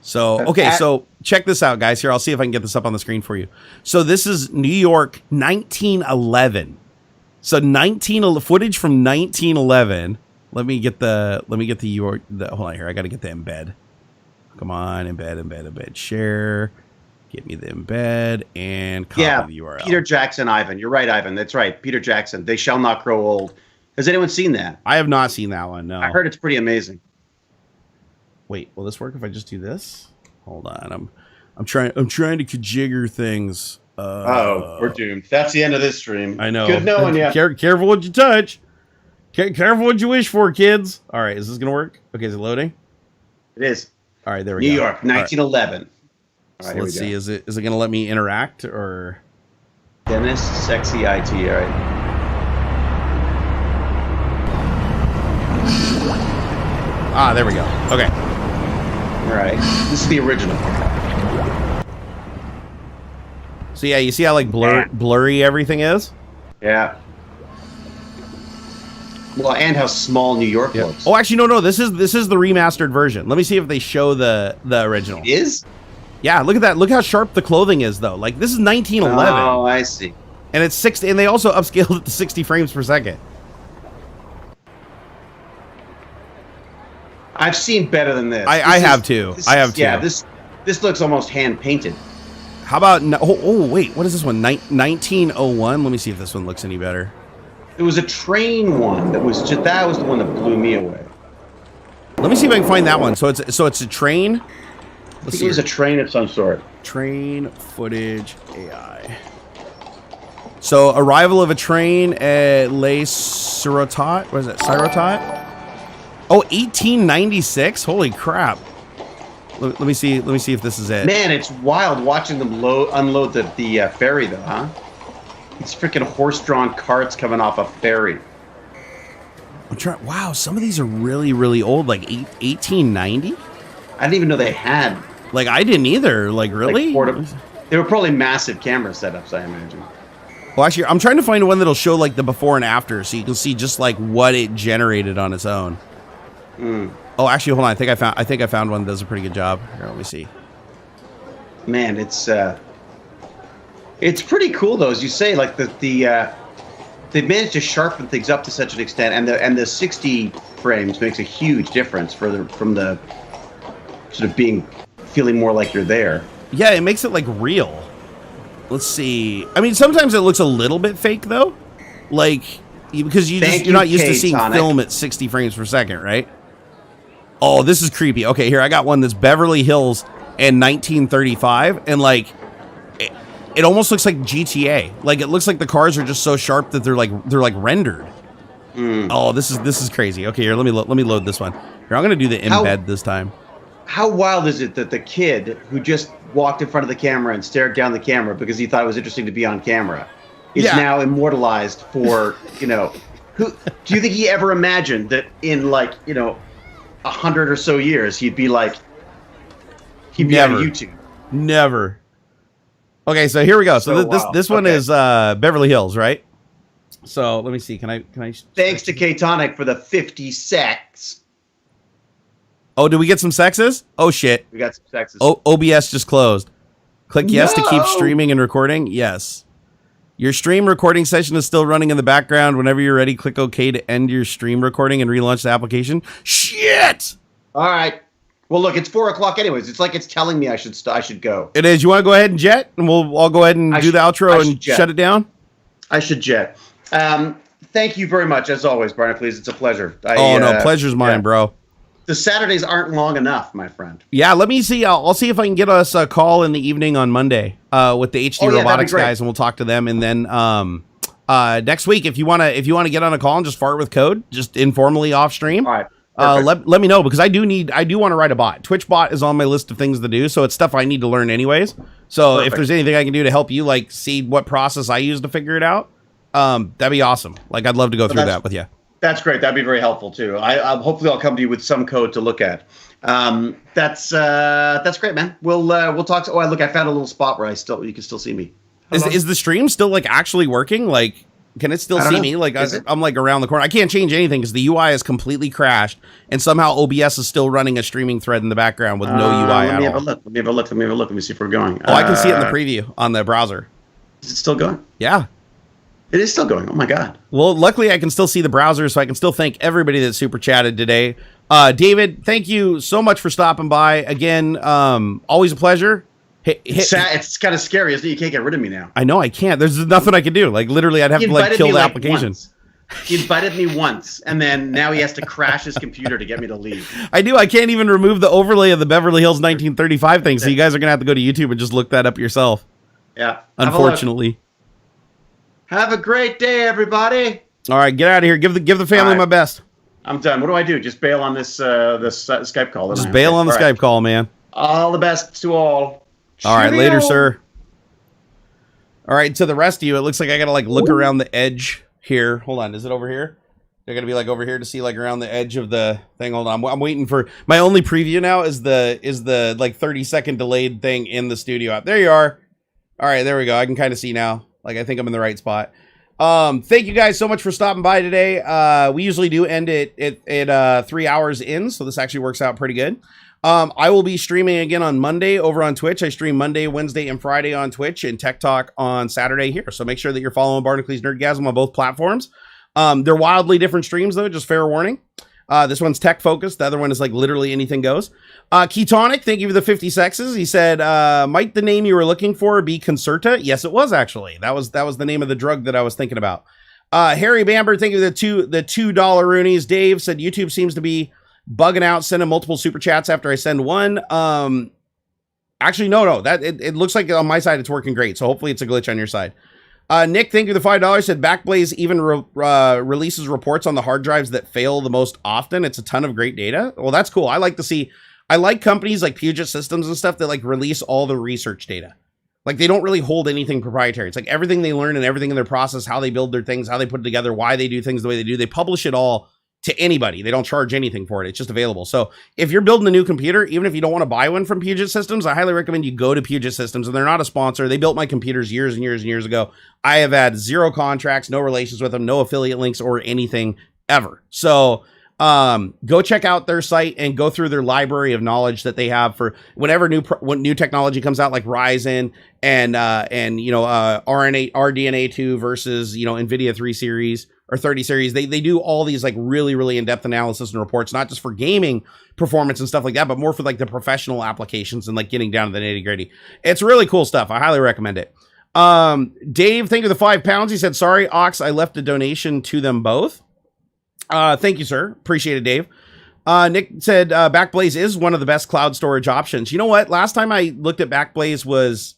So, okay, so check this out, guys. Here, I'll see if I can get this up on the screen for you. So this is New York, 1911. So footage from 1911. Let me get the hold on here. I got to get the embed. Come on, embed, share. Get me the embed and copy the URL. Peter Jackson, Ivan. You're right, Ivan. That's right. Peter Jackson. They shall not grow old. Has anyone seen that? I have not seen that one. No. I heard it's pretty amazing. Wait, will this work if I just do this? Hold on. I'm trying to configure things. We're doomed. That's the end of this stream. I know. Good knowing you. Careful what you touch. Careful what you wish for, kids. All right, is this gonna work? Okay, is it loading? It is. All right, there we go. New York, 1911. Right. So let's see. Is it gonna let me interact or? Dennis, sexy IT. All right. Ah, there we go. Okay. All right. This is the original. So yeah, you see how like blurry everything is? Yeah. Well, and how small New York looks. Oh, actually, no. This is the remastered version. Let me see if they show the original. It is? Yeah, look at that. Look how sharp the clothing is, though. Like this is 1911. Oh, I see. And it's 60, and they also upscaled it to 60 frames per second. I've seen better than this. I have too. Yeah, this looks almost hand painted. How about wait, what is this one? 1901. Let me see if this one looks any better. It was a train one that was the one that blew me away. Let me see if I can find that one. So it's a train. I think it was a train of some sort. Train footage AI. So arrival of a train at Les Sirotat. What is it? Sirotat? Oh, 1896. Holy crap. Let me see if this is it. Man, it's wild watching them unload the ferry though, huh? These freaking horse-drawn carts coming off a ferry. Wow, some of these are really, really old, like 1890. I didn't even know they had. Like I didn't either. Like really? They were probably massive camera setups, I imagine. Well, actually, I'm trying to find one that'll show like the before and after, so you can see just like what it generated on its own. Mm. Oh, actually, hold on. I think I found one that does a pretty good job. Here, let me see. Man, it's pretty cool though, as you say. Like they managed to sharpen things up to such an extent, and the 60 frames makes a huge difference from the sort of feeling more like you're there. Yeah, it makes it like real. Let's see. I mean, sometimes it looks a little bit fake though, like because you're not used to seeing film at 60 frames per second, right? Oh, this is creepy. Okay, here I got one that's Beverly Hills in 1935, and like it almost looks like GTA. Like it looks like the cars are just so sharp that they're like rendered. Mm. Oh, this is crazy. Okay, here let me load this one. Here, I'm gonna do the embed this time. How wild is it that the kid who just walked in front of the camera and stared down the camera because he thought it was interesting to be on camera is now immortalized for, who do you think he ever imagined that in 100 or so years he'd be on YouTube? Never. Okay, so here we go. So this one is Beverly Hills, right? So let me see. Can I? Thanks to K-Tonic for the 50 secs. Oh, did we get some sexes? Oh shit. We got some sexes. Oh, OBS just closed. Click yes to keep streaming and recording. Yes. Your stream recording session is still running in the background. Whenever you're ready, click OK to end your stream recording and relaunch the application. Shit! All right. Well, look, it's 4 o'clock anyways. It's like it's telling me I should go. It is. You want to go ahead and jet? And I'll go ahead and do the outro and shut it down? I should jet. Thank you very much, as always, Barnacules. It's a pleasure. No, pleasure's mine, bro. The Saturdays aren't long enough, my friend. Yeah, let me see. I'll see if I can get us a call in the evening on Monday with the HD Robotics guys, and we'll talk to them. And then next week, if you wanna get on a call and just fart with code, just informally off stream. All right. Let me know, because I do want to write a bot. Twitch bot is on my list of things to do, so it's stuff I need to learn anyways. So if there's anything I can do to help you, like see what process I use to figure it out, that'd be awesome. Like I'd love to go through that with you. That's great. That'd be very helpful too. Hopefully I'll come to you with some code to look at. That's great, man. We'll talk. Look, I found a little spot where you can still see me. Is the stream still like actually working? Like Can it still see me? Like I'm like around the corner. I can't change anything because the UI is completely crashed, and somehow OBS is still running a streaming thread in the background with no UI at all. Let me have a look. Let me see if we're going. Oh, I can see it in the preview on the browser. Is it still going? Yeah. It is still going. Oh my God. Well, luckily I can still see the browser, so I can still thank everybody that super chatted today. David, thank you so much for stopping by again. Always a pleasure. It's kind of scary, isn't it? You can't get rid of me now. I know I can't. There's nothing I can do. Like literally, I'd have to like kill the application. He invited me once, and then now he has to crash his computer to get me to leave. I can't even remove the overlay of the Beverly Hills 1935 thing. So you guys are gonna have to go to YouTube and just look that up yourself. Yeah. Unfortunately. Have a great day, everybody. All right, get out of here. Give the family my best. I'm done. What do I do? Just bail on this Skype call. Just bail on the Skype call, man. All the best to all. All right, later, sir. All right, to the rest of you, it looks like I gotta like look around the edge here. Hold on, is it over here? I gotta be like over here to see like around the edge of the thing. Hold on, I'm waiting for my only preview now. Is the like 30-second delayed thing in the studio app? There you are. All right, there we go. I can kind of see now. Like I think I'm in the right spot. Thank you guys so much for stopping by today. We usually do end it at 3 hours in, so this actually works out pretty good. I will be streaming again on Monday over on Twitch. I stream Monday, Wednesday, and Friday on Twitch, and Tech Talk on Saturday here. So make sure that you're following Barnacules Nerdgasm on both platforms. They're wildly different streams, though, just fair warning. This one's tech focused. The other one is like literally anything goes. Ketonic, thank you for the 50 sexes. He said, might the name you were looking for be Concerta? Yes, it was actually. That was the name of the drug that I was thinking about. Harry Bamber, thank you for the $2 roonies. Dave said YouTube seems to be bugging out, sending multiple super chats after I send one. Actually, no, that it looks like on my side it's working great. So hopefully it's a glitch on your side. Nick, thank you for the $5. Said Backblaze even releases reports on the hard drives that fail the most often. It's a ton of great data. Well, that's cool. I like companies like Puget Systems and stuff that like release all the research data. Like they don't really hold anything proprietary. It's like everything they learn and everything in their process, how they build their things, how they put it together, why they do things the way they do. They publish it all to anybody. They don't charge anything for it. It's just available. So if you're building a new computer, even if you don't want to buy one from Puget Systems, I highly recommend you go to Puget Systems. And they're not a sponsor. They built my computers years and years and years ago. I have had zero contracts, no relations with them, no affiliate links or anything ever. So go check out their site and go through their library of knowledge that they have for whenever new technology comes out, like Ryzen and RDNA2 versus Nvidia 3 series or 30 series. They do all these like really, really in-depth analysis and reports, not just for gaming performance and stuff like that, but more for like the professional applications and like getting down to the nitty-gritty. It's really cool stuff. I highly recommend it. Dave, thank you for the £5. He said, sorry, Ox, I left a donation to them both. Thank you, sir. Appreciate it, Dave. Nick said, Backblaze is one of the best cloud storage options. You know what? Last time I looked at Backblaze was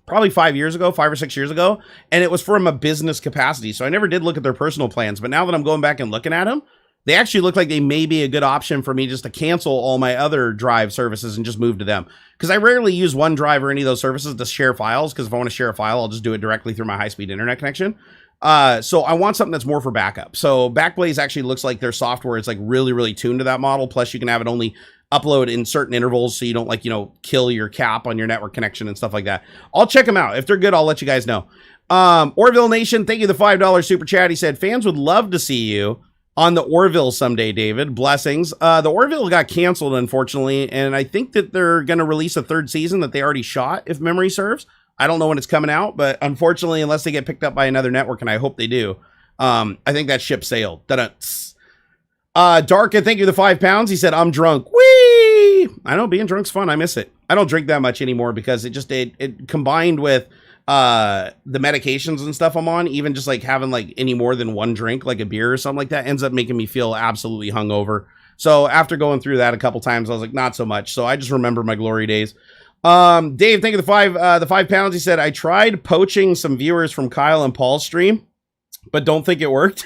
probably 5 or 6 years ago, and it was from a business capacity. So I never did look at their personal plans, but now that I'm going back and looking at them, they actually look like they may be a good option for me just to cancel all my other drive services and just move to them. Because I rarely use OneDrive or any of those services to share files, because if I want to share a file, I'll just do it directly through my high-speed internet connection. So I want something that's more for backup. So Backblaze actually looks like their software is like really, really tuned to that model. Plus you can have it only upload in certain intervals so you don't like, kill your cap on your network connection and stuff like that. I'll check them out. If they're good, I'll let you guys know. Orville Nation, thank you the $5 super chat. He said, fans would love to see you on the Orville someday, David. Blessings. The Orville got canceled, unfortunately, and I think that they're going to release a third season that they already shot, if memory serves. I don't know when it's coming out, but unfortunately, unless they get picked up by another network, and I hope they do, I think that ship sailed. Dark, thank you the £5. He said, I'm drunk. Whee! I know, being drunk's fun. I miss it. I don't drink that much anymore because it combined with the medications and stuff I'm on, even just like having like any more than one drink, like a beer or something like that, ends up making me feel absolutely hungover. So after going through that a couple times, I was like, not so much. So I just remember my glory days. Dave, thank you the £5. He said, I tried poaching some viewers from Kyle and Paul's stream, but don't think it worked.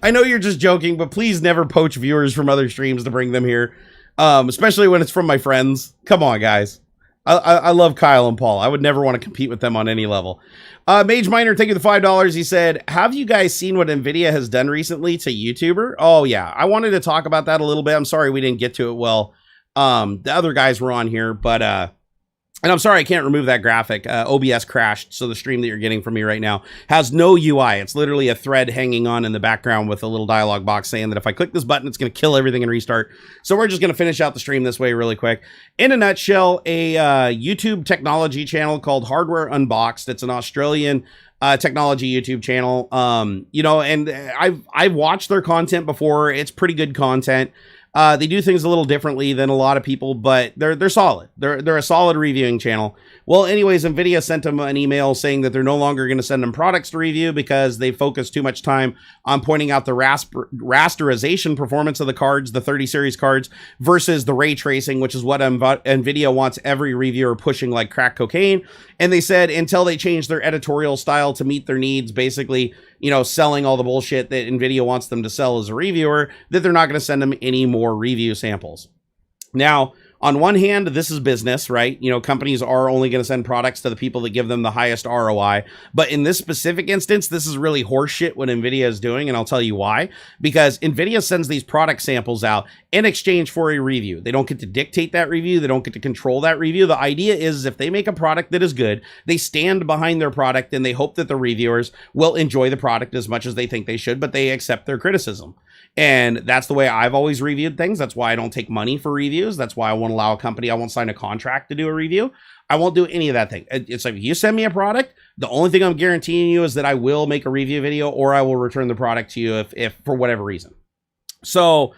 I know you're just joking, but please never poach viewers from other streams to bring them here. Especially when it's from my friends. Come on, guys. I love Kyle and Paul. I would never want to compete with them on any level. Mage Miner, thank you the $5. He said, have you guys seen what Nvidia has done recently to YouTuber? Oh yeah. I wanted to talk about that a little bit. I'm sorry we didn't get to it well. The other guys were on here, but And I'm sorry, I can't remove that graphic. OBS crashed, so the stream that you're getting from me right now has no UI. It's literally a thread hanging on in the background with a little dialog box saying that if I click this button, it's going to kill everything and restart. So we're just going to finish out the stream this way really quick. In a nutshell, a YouTube technology channel called Hardware Unboxed. It's an Australian technology YouTube channel. You know, and I've watched their content before. It's pretty good content. They do things a little differently than a lot of people, but they're solid. They're a solid reviewing channel. Well, anyways, Nvidia sent them an email saying that they're no longer going to send them products to review because they focus too much time on pointing out the rasterization performance of the cards, the 30 series cards, versus the ray tracing, which is what Nvidia wants every reviewer pushing like crack cocaine. And they said until they change their editorial style to meet their needs, basically, you know, selling all the bullshit that Nvidia wants them to sell as a reviewer, that they're not going to send them any more review samples. Now, on one hand, this is business, right? You know, companies are only going to send products to the people that give them the highest ROI. But in this specific instance, this is really horseshit what Nvidia is doing, and I'll tell you why. Because Nvidia sends these product samples out in exchange for a review. They don't get to dictate that review. They don't get to control that review. The idea is if they make a product that is good, they stand behind their product and they hope that the reviewers will enjoy the product as much as they think they should, but they accept their criticism. And that's the way I've always reviewed things. That's why I don't take money for reviews. That's why I won't allow a company, I won't sign a contract to do a review. I won't do any of that thing. It's like, you send me a product, the only thing I'm guaranteeing you is that I will make a review video or I will return the product to you if for whatever reason. So,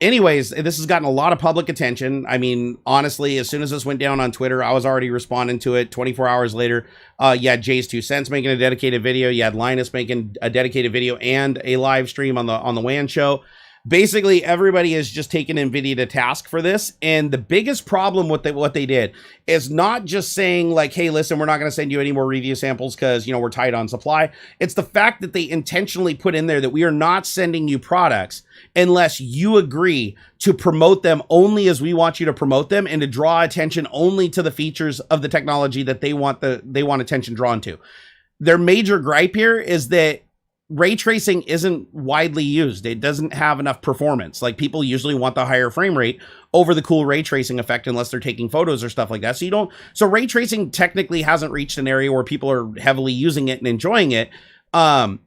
anyways, this has gotten a lot of public attention. I mean, honestly, as soon as this went down on Twitter, I was already responding to it. 24 hours later, you had Jay's 2 cents making a dedicated video. You had Linus making a dedicated video and a live stream on the WAN show. Basically, everybody is just taking Nvidia to task for this. And the biggest problem with what they did is not just saying like, hey, listen, we're not going to send you any more review samples because, you know, we're tight on supply. It's the fact that they intentionally put in there that we are not sending you products unless you agree to promote them only as we want you to promote them and to draw attention only to the features of the technology that they want attention drawn to. Their major gripe here is that ray tracing isn't widely used. It doesn't have enough performance. Like, people usually want the higher frame rate over the cool ray tracing effect unless they're taking photos or stuff like that. So ray tracing technically hasn't reached an area where people are heavily using it and enjoying it.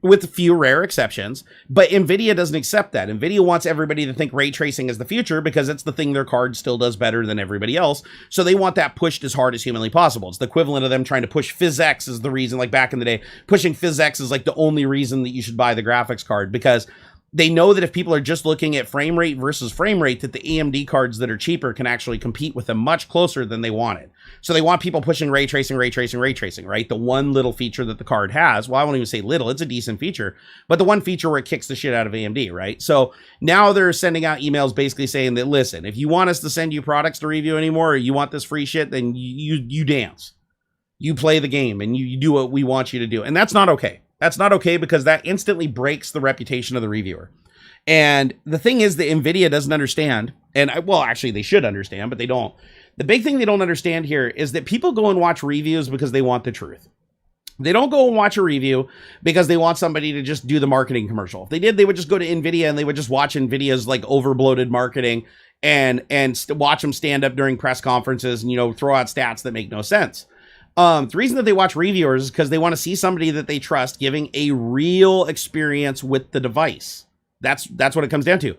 With a few rare exceptions, but Nvidia doesn't accept that. Nvidia wants everybody to think ray tracing is the future because it's the thing their card still does better than everybody else. So they want that pushed as hard as humanly possible. It's the equivalent of them trying to push PhysX is the reason, like back in the day, pushing PhysX is like the only reason that you should buy the graphics card, because they know that if people are just looking at frame rate versus frame rate, that the AMD cards that are cheaper can actually compete with them much closer than they wanted. So they want people pushing ray tracing, right? The one little feature that the card has. Well, I won't even say little, it's a decent feature, but the one feature where it kicks the shit out of AMD, right? So now they're sending out emails basically saying that, listen, if you want us to send you products to review anymore, or you want this free shit, then you dance. You play the game and you do what we want you to do. And that's not okay. That's not okay, because that instantly breaks the reputation of the reviewer. And the thing is that Nvidia doesn't understand, and well, actually they should understand, but they don't. The big thing they don't understand here is that people go and watch reviews because they want the truth. They don't go and watch a review because they want somebody to just do the marketing commercial. If they did, they would just go to Nvidia and they would just watch Nvidia's like overbloated marketing and watch them stand up during press conferences and, you know, throw out stats that make no sense. The reason that they watch reviewers is because they want to see somebody that they trust giving a real experience with the device. That's what it comes down to.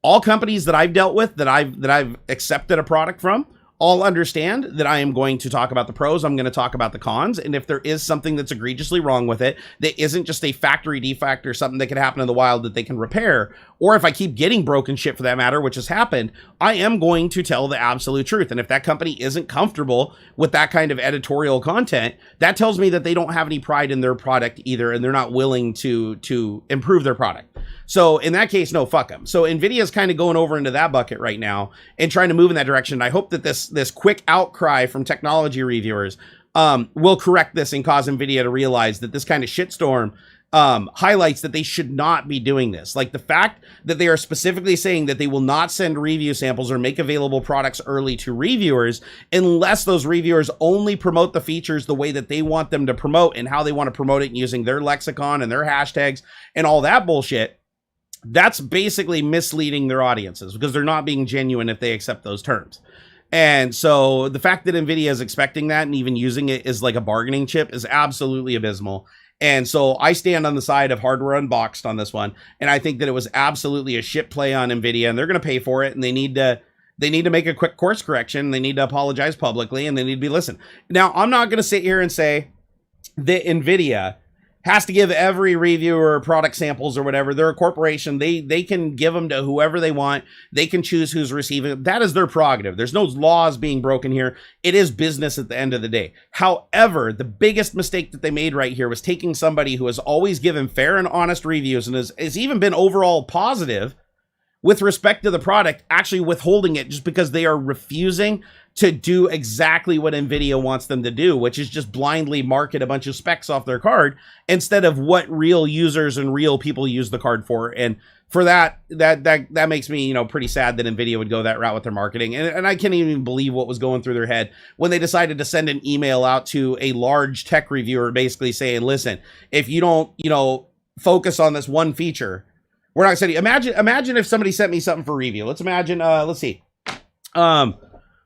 All companies that I've dealt with, that I've accepted a product from, all understand that I am going to talk about the pros. I'm going to talk about the cons. And if there is something that's egregiously wrong with it, that isn't just a factory defect or something that could happen in the wild that they can repair, or if I keep getting broken shit for that matter, which has happened, I am going to tell the absolute truth. And if that company isn't comfortable with that kind of editorial content, that tells me that they don't have any pride in their product either, and they're not willing to improve their product. So in that case, no, fuck them. So Nvidia is kind of going over into that bucket right now and trying to move in that direction. I hope that this quick outcry from technology reviewers will correct this and cause Nvidia to realize that this kind of shitstorm highlights that they should not be doing this. Like the fact that they are specifically saying that they will not send review samples or make available products early to reviewers unless those reviewers only promote the features the way that they want them to promote and how they want to promote it using their lexicon and their hashtags and all that bullshit. That's basically misleading their audiences because they're not being genuine if they accept those terms. And so the fact that Nvidia is expecting that and even using it as like a bargaining chip is absolutely abysmal. And so I stand on the side of Hardware Unboxed on this one. And I think that it was absolutely a shit play on Nvidia, and they're going to pay for it. And they need to make a quick course correction. They need to apologize publicly, and they need to be listened. Now, I'm not going to sit here and say that Nvidia has to give every reviewer product samples or whatever. They're a corporation. They can give them to whoever they want. They can choose who's receiving it. That is their prerogative. There's no laws being broken here. It is business at the end of the day. However, the biggest mistake that they made right here was taking somebody who has always given fair and honest reviews and has even been overall positive with respect to the product, actually withholding it just because they are refusing to do exactly what Nvidia wants them to do, which is just blindly market a bunch of specs off their card instead of what real users and real people use the card for. And for that makes me, pretty sad that Nvidia would go that route with their marketing. And I can't even believe what was going through their head when they decided to send an email out to a large tech reviewer basically saying, listen, if you don't, focus on this one feature, we're not sending. Imagine if somebody sent me something for review. Let's imagine, let's see.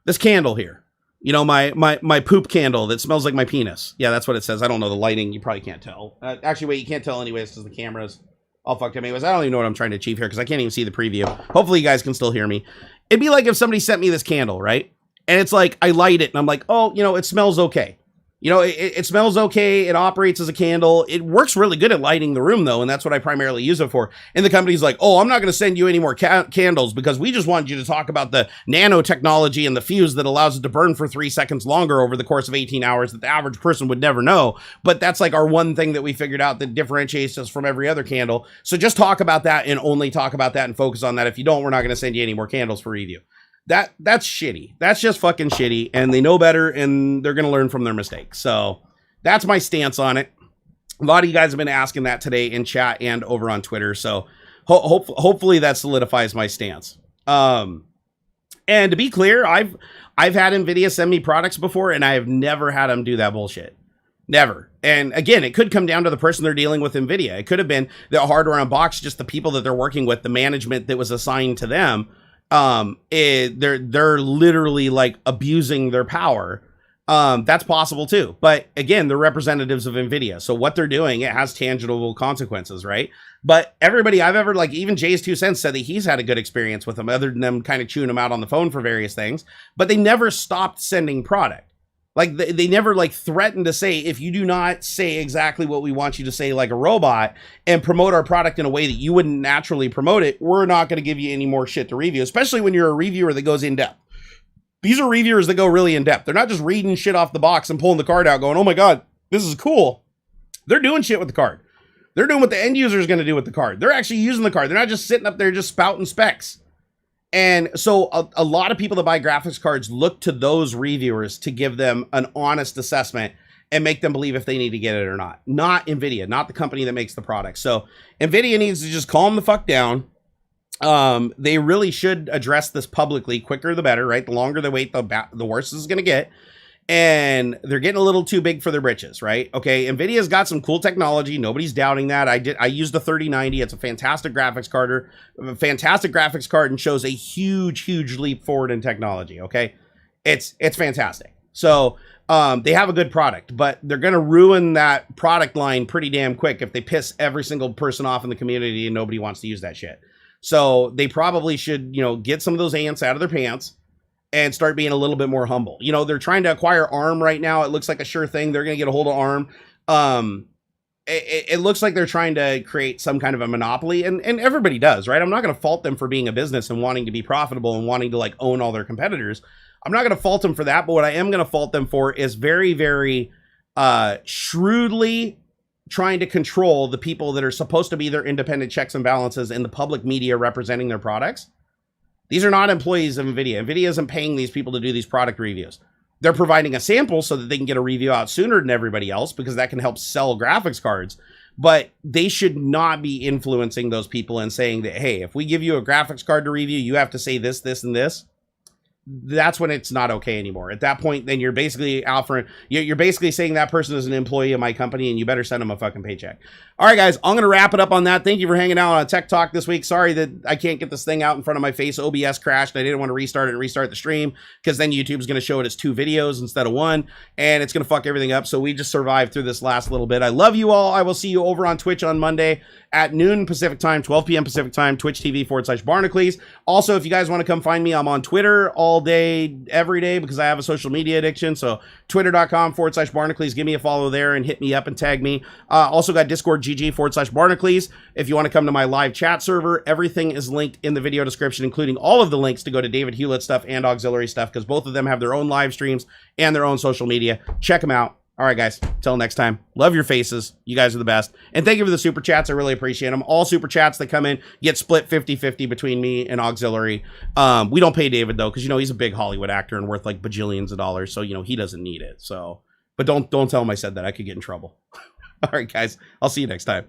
This candle here, my poop candle that smells like my penis. Yeah, that's what it says. I don't know the lighting. You probably can't tell. Actually, wait, you can't tell anyways because the camera's all fucked up anyways. I don't even know what I'm trying to achieve here because I can't even see the preview. Hopefully you guys can still hear me. It'd be like if somebody sent me this candle, right? And it's like, I light it and I'm like, oh, it smells okay. It smells okay. It operates as a candle. It works really good at lighting the room, though, and that's what I primarily use it for. And the company's like, oh, I'm not going to send you any more candles because we just wanted you to talk about the nanotechnology and the fuse that allows it to burn for 3 seconds longer over the course of 18 hours that the average person would never know. But that's like our one thing that we figured out that differentiates us from every other candle. So just talk about that and only talk about that and focus on that. If you don't, we're not going to send you any more candles for review. That's shitty. That's just fucking shitty. And they know better and they're going to learn from their mistakes. So that's my stance on it. A lot of you guys have been asking that today in chat and over on Twitter. So hopefully that solidifies my stance. And to be clear, I've had Nvidia send me products before and I have never had them do that bullshit. Never. And again, it could come down to the person they're dealing with Nvidia. It could have been the Hardware Unboxed, just the people that they're working with, the management that was assigned to them. They're literally like abusing their power. That's possible too. But again, they're representatives of Nvidia. So what they're doing, it has tangible consequences, right? But everybody I've ever, like even Jay's 2 cents said that he's had a good experience with them other than them kind of chewing them out on the phone for various things, but they never stopped sending product. Like they never like threatened to say, if you do not say exactly what we want you to say like a robot and promote our product in a way that you wouldn't naturally promote it, we're not going to give you any more shit to review, especially when you're a reviewer that goes in depth. These are reviewers that go really in depth. They're not just reading shit off the box and pulling the card out going, oh my God, this is cool. They're doing shit with the card. They're doing what the end user is going to do with the card. They're actually using the card. They're not just sitting up there just spouting specs. And so a lot of people that buy graphics cards look to those reviewers to give them an honest assessment and make them believe if they need to get it or not. Not Nvidia, not the company that makes the product. So Nvidia needs to just calm the fuck down. They really should address this publicly. Quicker the better, right? The longer they wait, the worse this is going to get. And they're getting a little too big for their britches, right? Okay, Nvidia's got some cool technology. Nobody's doubting that. I used the 3090. It's a fantastic graphics card, and shows a huge leap forward in technology. Okay, it's fantastic. So they have a good product, but they're going to ruin that product line pretty damn quick if they piss every single person off in the community and nobody wants to use that shit. So they probably should, get some of those ants out of their pants and start being a little bit more humble. They're trying to acquire ARM right now. It looks like a sure thing. They're going to get a hold of ARM. It looks like they're trying to create some kind of a monopoly, and everybody does, right? I'm not going to fault them for being a business and wanting to be profitable and wanting to like own all their competitors. I'm not going to fault them for that, but what I am going to fault them for is very, very shrewdly trying to control the people that are supposed to be their independent checks and balances in the public media representing their products. These are not employees of Nvidia. Nvidia isn't paying these people to do these product reviews. They're providing a sample so that they can get a review out sooner than everybody else because that can help sell graphics cards. But they should not be influencing those people and saying that, hey, if we give you a graphics card to review, you have to say this, this, and this. that's when it's not okay anymore. At that point, then you're basically offering, you're basically saying that person is an employee of my company and you better send them a fucking paycheck. All right, guys, I'm going to wrap it up on that. Thank you for hanging out on Tech Talk this week. Sorry that I can't get this thing out in front of my face. OBS crashed. I didn't want to restart it and restart the stream because then YouTube's going to show it as 2 videos instead of 1, and it's going to fuck everything up. So we just survived through this last little bit. I love you all. I will see you over on Twitch on Monday at noon Pacific time, 12 p.m. Pacific time, Twitch TV/Barnacules. Also, if you guys want to come find me, I'm on Twitter all day, every day, because I have a social media addiction. So twitter.com/Barnacules. Give me a follow there and hit me up and tag me. Also got Discord GG/Barnacules. If you want to come to my live chat server, everything is linked in the video description, including all of the links to go to David Hewlett stuff and AuxxZillary stuff, because both of them have their own live streams and their own social media. Check them out. All right, guys, till next time, love your faces. You guys are the best. And thank you for the super chats. I really appreciate them. All super chats that come in get split 50-50 between me and AuxxZillary. We don't pay David, though, because, he's a big Hollywood actor and worth like bajillions of dollars. So, he doesn't need it. So, but don't tell him I said that. I could get in trouble. All right, guys, I'll see you next time.